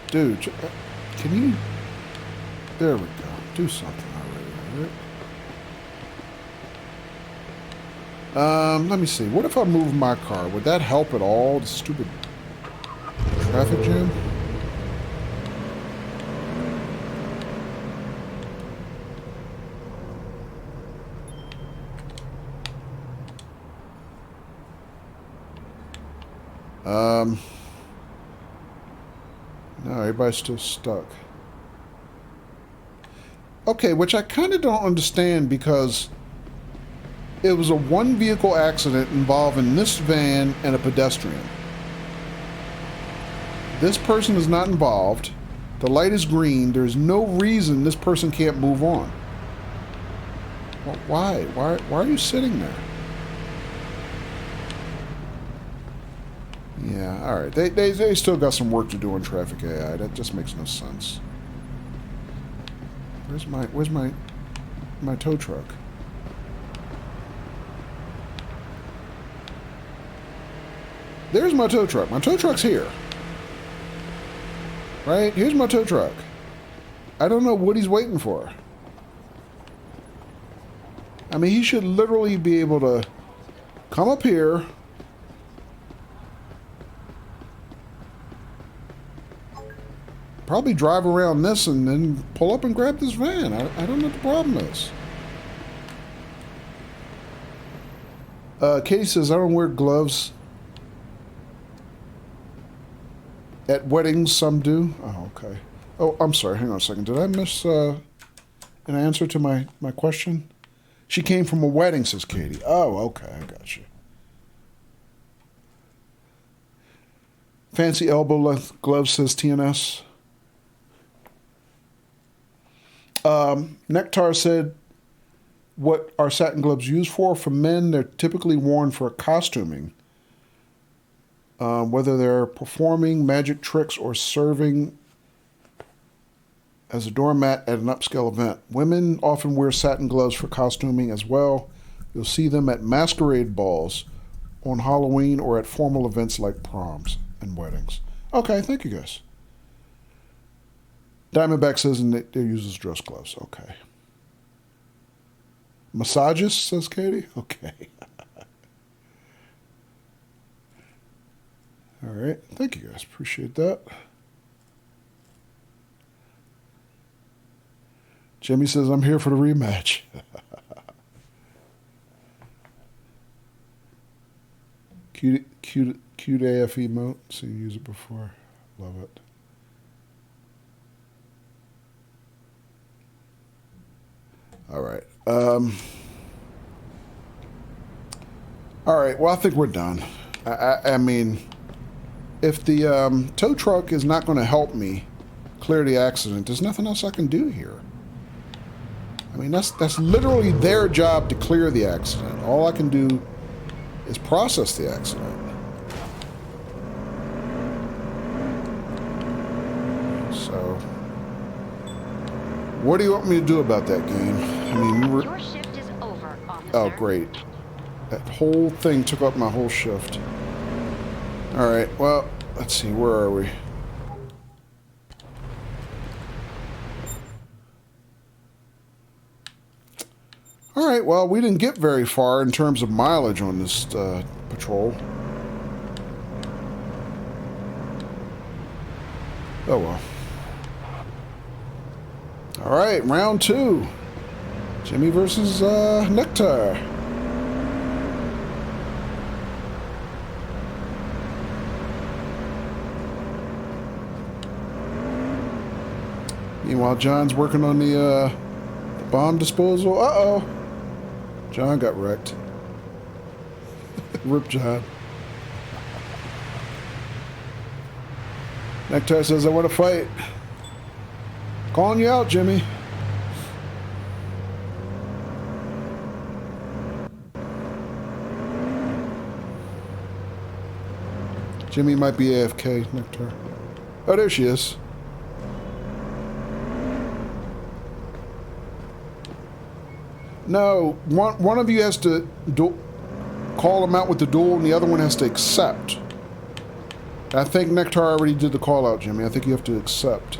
Dude, can you... There we go. Do something already, alright? Let me see. What if I move my car? Would that help at all? The stupid traffic jam? No, everybody's still stuck. Okay, which I kind of don't understand because it was a one-vehicle accident involving this van and a pedestrian. This person is not involved. The light is green. There's no reason this person can't move on. Why? Why are you sitting there? Yeah, all right. They still got some work to do on traffic AI. That just makes no sense. Where's my tow truck? There's my tow truck. My tow truck's here. Right? Here's my tow truck. I don't know what he's waiting for. I mean, he should literally be able to come up here. Probably drive around this and then pull up and grab this van. I don't know what the problem is. Katie says, I don't wear gloves. At weddings, some do. Oh, okay. Oh, I'm sorry. Hang on a second. Did I miss an answer to my question? She came from a wedding, says Katie. Oh, okay. I got you. Fancy elbow length gloves, says TNS. Nectar said, what are satin gloves used for? For men, they're typically worn for costuming. Whether they're performing magic tricks or serving as a doormat at an upscale event. Women often wear satin gloves for costuming as well. You'll see them at masquerade balls, on Halloween, or at formal events like proms and weddings. Okay, thank you guys. Diamondback says they uses dress gloves. Okay. Massagist, says Katie. Okay. All right. Thank you guys. Appreciate that. Jimmy says, I'm here for the rematch. cute AF emote. Seen you use it before. Love it. All right. All right. Well, I think we're done. I mean, if the tow truck is not going to help me clear the accident, there's nothing else I can do here. I mean, that's literally their job to clear the accident. All I can do is process the accident. So, what do you want me to do about that game? I mean, Your shift is over, officer. Oh, great. That whole thing took up my whole shift. All right, well, let's see, where are we? All right, well, we didn't get very far in terms of mileage on this patrol. Oh, well. All right, round 2. Jimmy versus Nectar. Meanwhile, John's working on the bomb disposal. Uh-oh. John got wrecked. Rip John. Nectar says, I want to fight. Calling you out, Jimmy. Jimmy might be AFK, Nectar. Oh, there she is. No, one of you has to call him out with the duel, and the other one has to accept. I think Nectar already did the call out, Jimmy. I think you have to accept.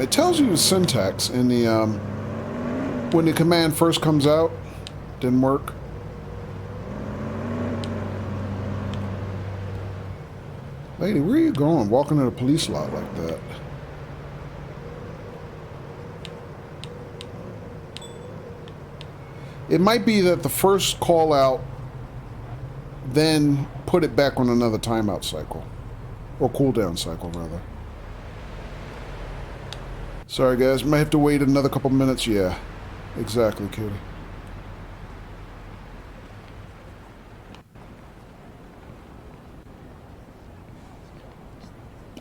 It tells you the syntax in the when the command first comes out. Didn't work. Lady, where are you going? Walking in a police lot like that. It might be that the first call out, then put it back on another timeout cycle. Or cooldown cycle, rather. Sorry, guys. Might have to wait another couple minutes. Yeah, exactly, Katie.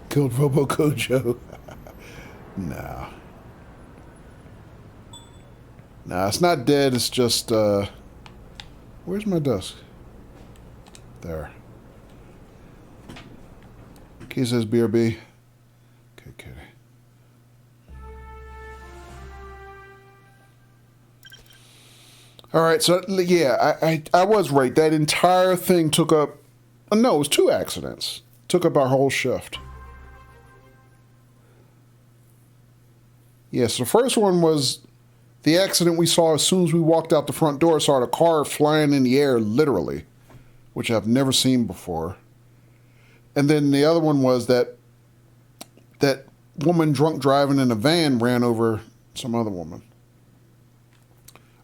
Killed Robo Kojo. No. Nah, it's not dead. It's just, where's my desk? There. Key says BRB. Okay, kitty. All right, so yeah, I was right. That entire thing took up, no, it was 2 accidents. Took up our whole shift. Yes, the first one was the accident we saw as soon as we walked out the front door. Saw the car flying in the air, literally, which I've never seen before. And then the other one was that woman drunk driving in a van ran over some other woman.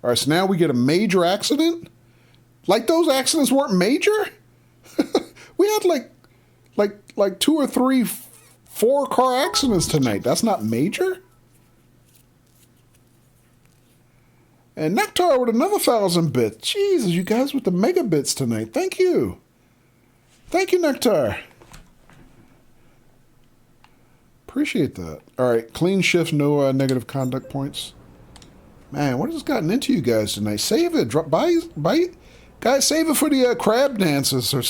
All right, so now we get a major accident? Like those accidents weren't major? We had like 2 or 3, 4 car accidents tonight. That's not major? And Nectar with another 1,000 bits. Jesus, you guys with the mega bits tonight. Thank you. Thank you, Nectar. Appreciate that. All right, clean shift, no negative conduct points. Man, what has gotten into you guys tonight? Save it. Drop buy. Guys, save it for the crab dances or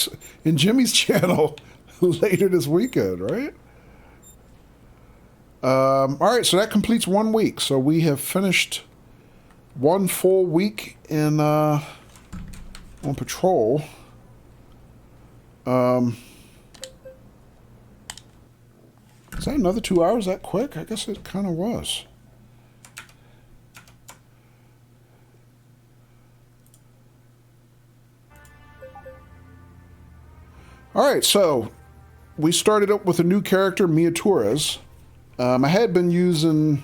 in Jimmy's channel later this weekend, right? All right, so that completes 1 week. So we have finished 1 full week in on patrol. Is that another 2 hours that quick? I guess it kind of was. All right, so we started up with a new character, Mia Torres. I had been using...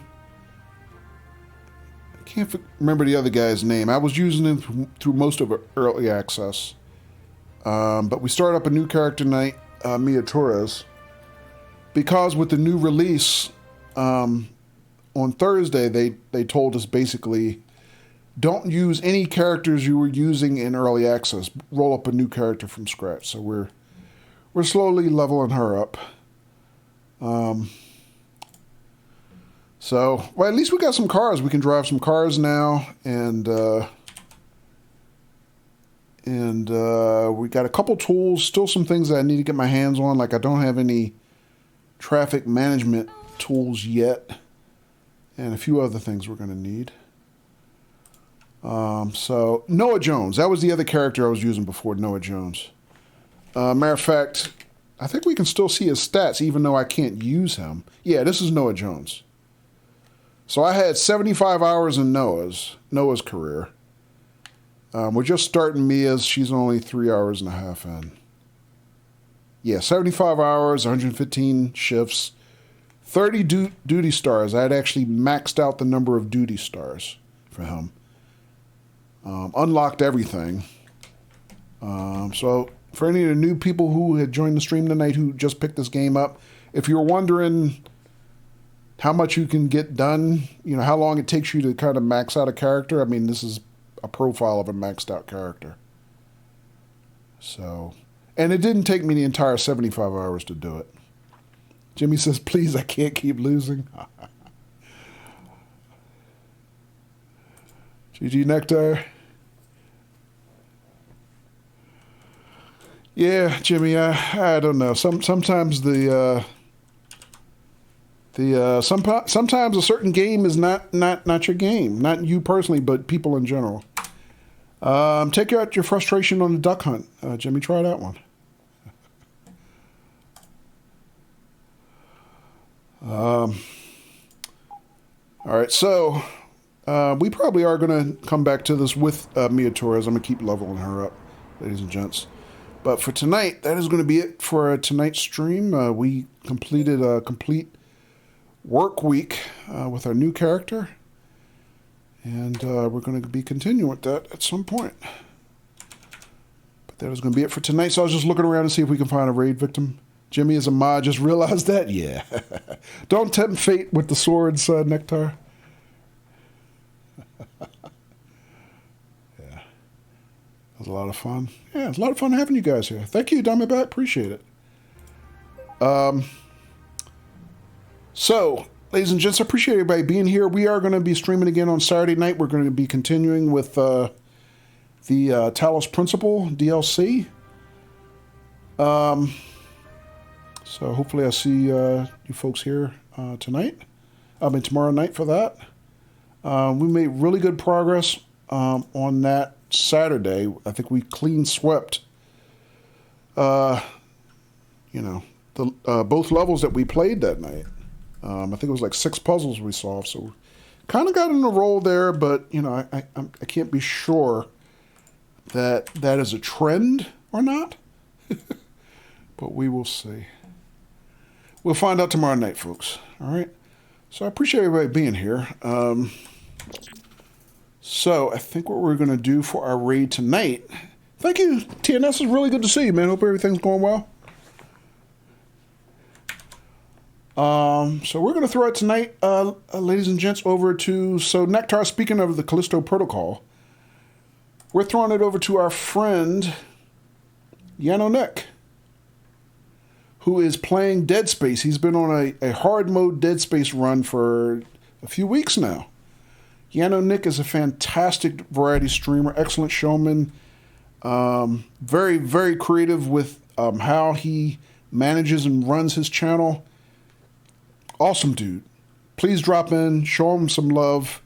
I can't remember the other guy's name. I was using him through most of early access. But we started up a new character tonight, Mia Torres. Because with the new release on Thursday, they told us basically, don't use any characters you were using in early access. Roll up a new character from scratch. So we're slowly leveling her up. So, well, at least we got some cars. We can drive some cars now, and we got a couple tools. Still some things that I need to get my hands on. Like I don't have any traffic management tools yet, and a few other things we're going to need. So Noah Jones, that was the other character I was using before, Noah Jones. Matter of fact, I think we can still see his stats even though I can't use him. Yeah, this is Noah Jones. So I had 75 hours in Noah's career. We're just starting Mia's. She's only 3.5 hours in. Yeah, 75 hours, 115 shifts, 30 duty stars. I had actually maxed out the number of duty stars for him. Unlocked everything. So for any of the new people who had joined the stream tonight who just picked this game up, if you're wondering how much you can get done, you know, how long it takes you to kind of max out a character, I mean, this is a profile of a maxed out character. So, and it didn't take me the entire 75 hours to do it. Jimmy says, please, I can't keep losing. GG Nectar. Yeah, Jimmy, I don't know. Sometimes sometimes a certain game is not your game. Not you personally, but people in general. Take out your frustration on the duck hunt. Jimmy, try that one. All right, so we probably are going to come back to this with Mia Torres. I'm going to keep leveling her up, ladies and gents. But for tonight, that is going to be it for tonight's stream. We completed a complete work week with our new character. And we're going to be continuing with that at some point. But that is going to be it for tonight. So I was just looking around to see if we can find a raid victim. Jimmy is a mod. Just realized that? Yeah. Don't tempt fate with the swords, Nectar. Yeah. That was a lot of fun. Yeah, it's a lot of fun having you guys here. Thank you, Diamondback. Appreciate it. So, ladies and gents, I appreciate everybody being here. We are going to be streaming again on Saturday night. We're going to be continuing with the Talos Principle DLC. So hopefully I'll see you folks here tomorrow night for that. We made really good progress on that Saturday. I think we clean swept, both levels that we played that night. I think it was like 6 puzzles we solved, so kind of got in a roll there, but, I can't be sure that is a trend or not. But we will see. We'll find out tomorrow night, folks. All right? So I appreciate everybody being here. So I think what we're going to do for our raid tonight... Thank you, TNS. It's really good to see you, man. Hope everything's going well. So we're going to throw it tonight, ladies and gents, over to... So Nectar, speaking of the Callisto Protocol, we're throwing it over to our friend, Yano Nick, who is playing Dead Space. He's been on a hard mode Dead Space run for a few weeks now. Yano Nick is a fantastic variety streamer, excellent showman, very, very creative with how he manages and runs his channel. Awesome dude. Please drop in, show him some love,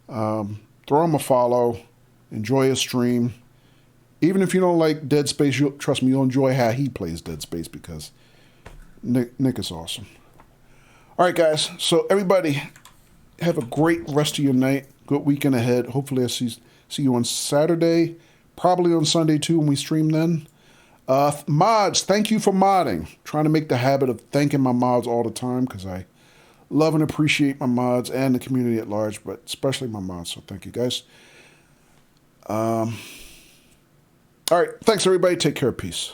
throw him a follow, enjoy his stream. Even if you don't like Dead Space, trust me, you'll enjoy how he plays Dead Space because Nick is awesome. All right, guys. So everybody, have a great rest of your night. Good weekend ahead. Hopefully I see you on Saturday. Probably on Sunday, too, when we stream then. Mods, thank you for modding. Trying to make the habit of thanking my mods all the time because I love and appreciate my mods and the community at large, but especially my mods. So thank you, guys. All right. Thanks, everybody. Take care. Peace.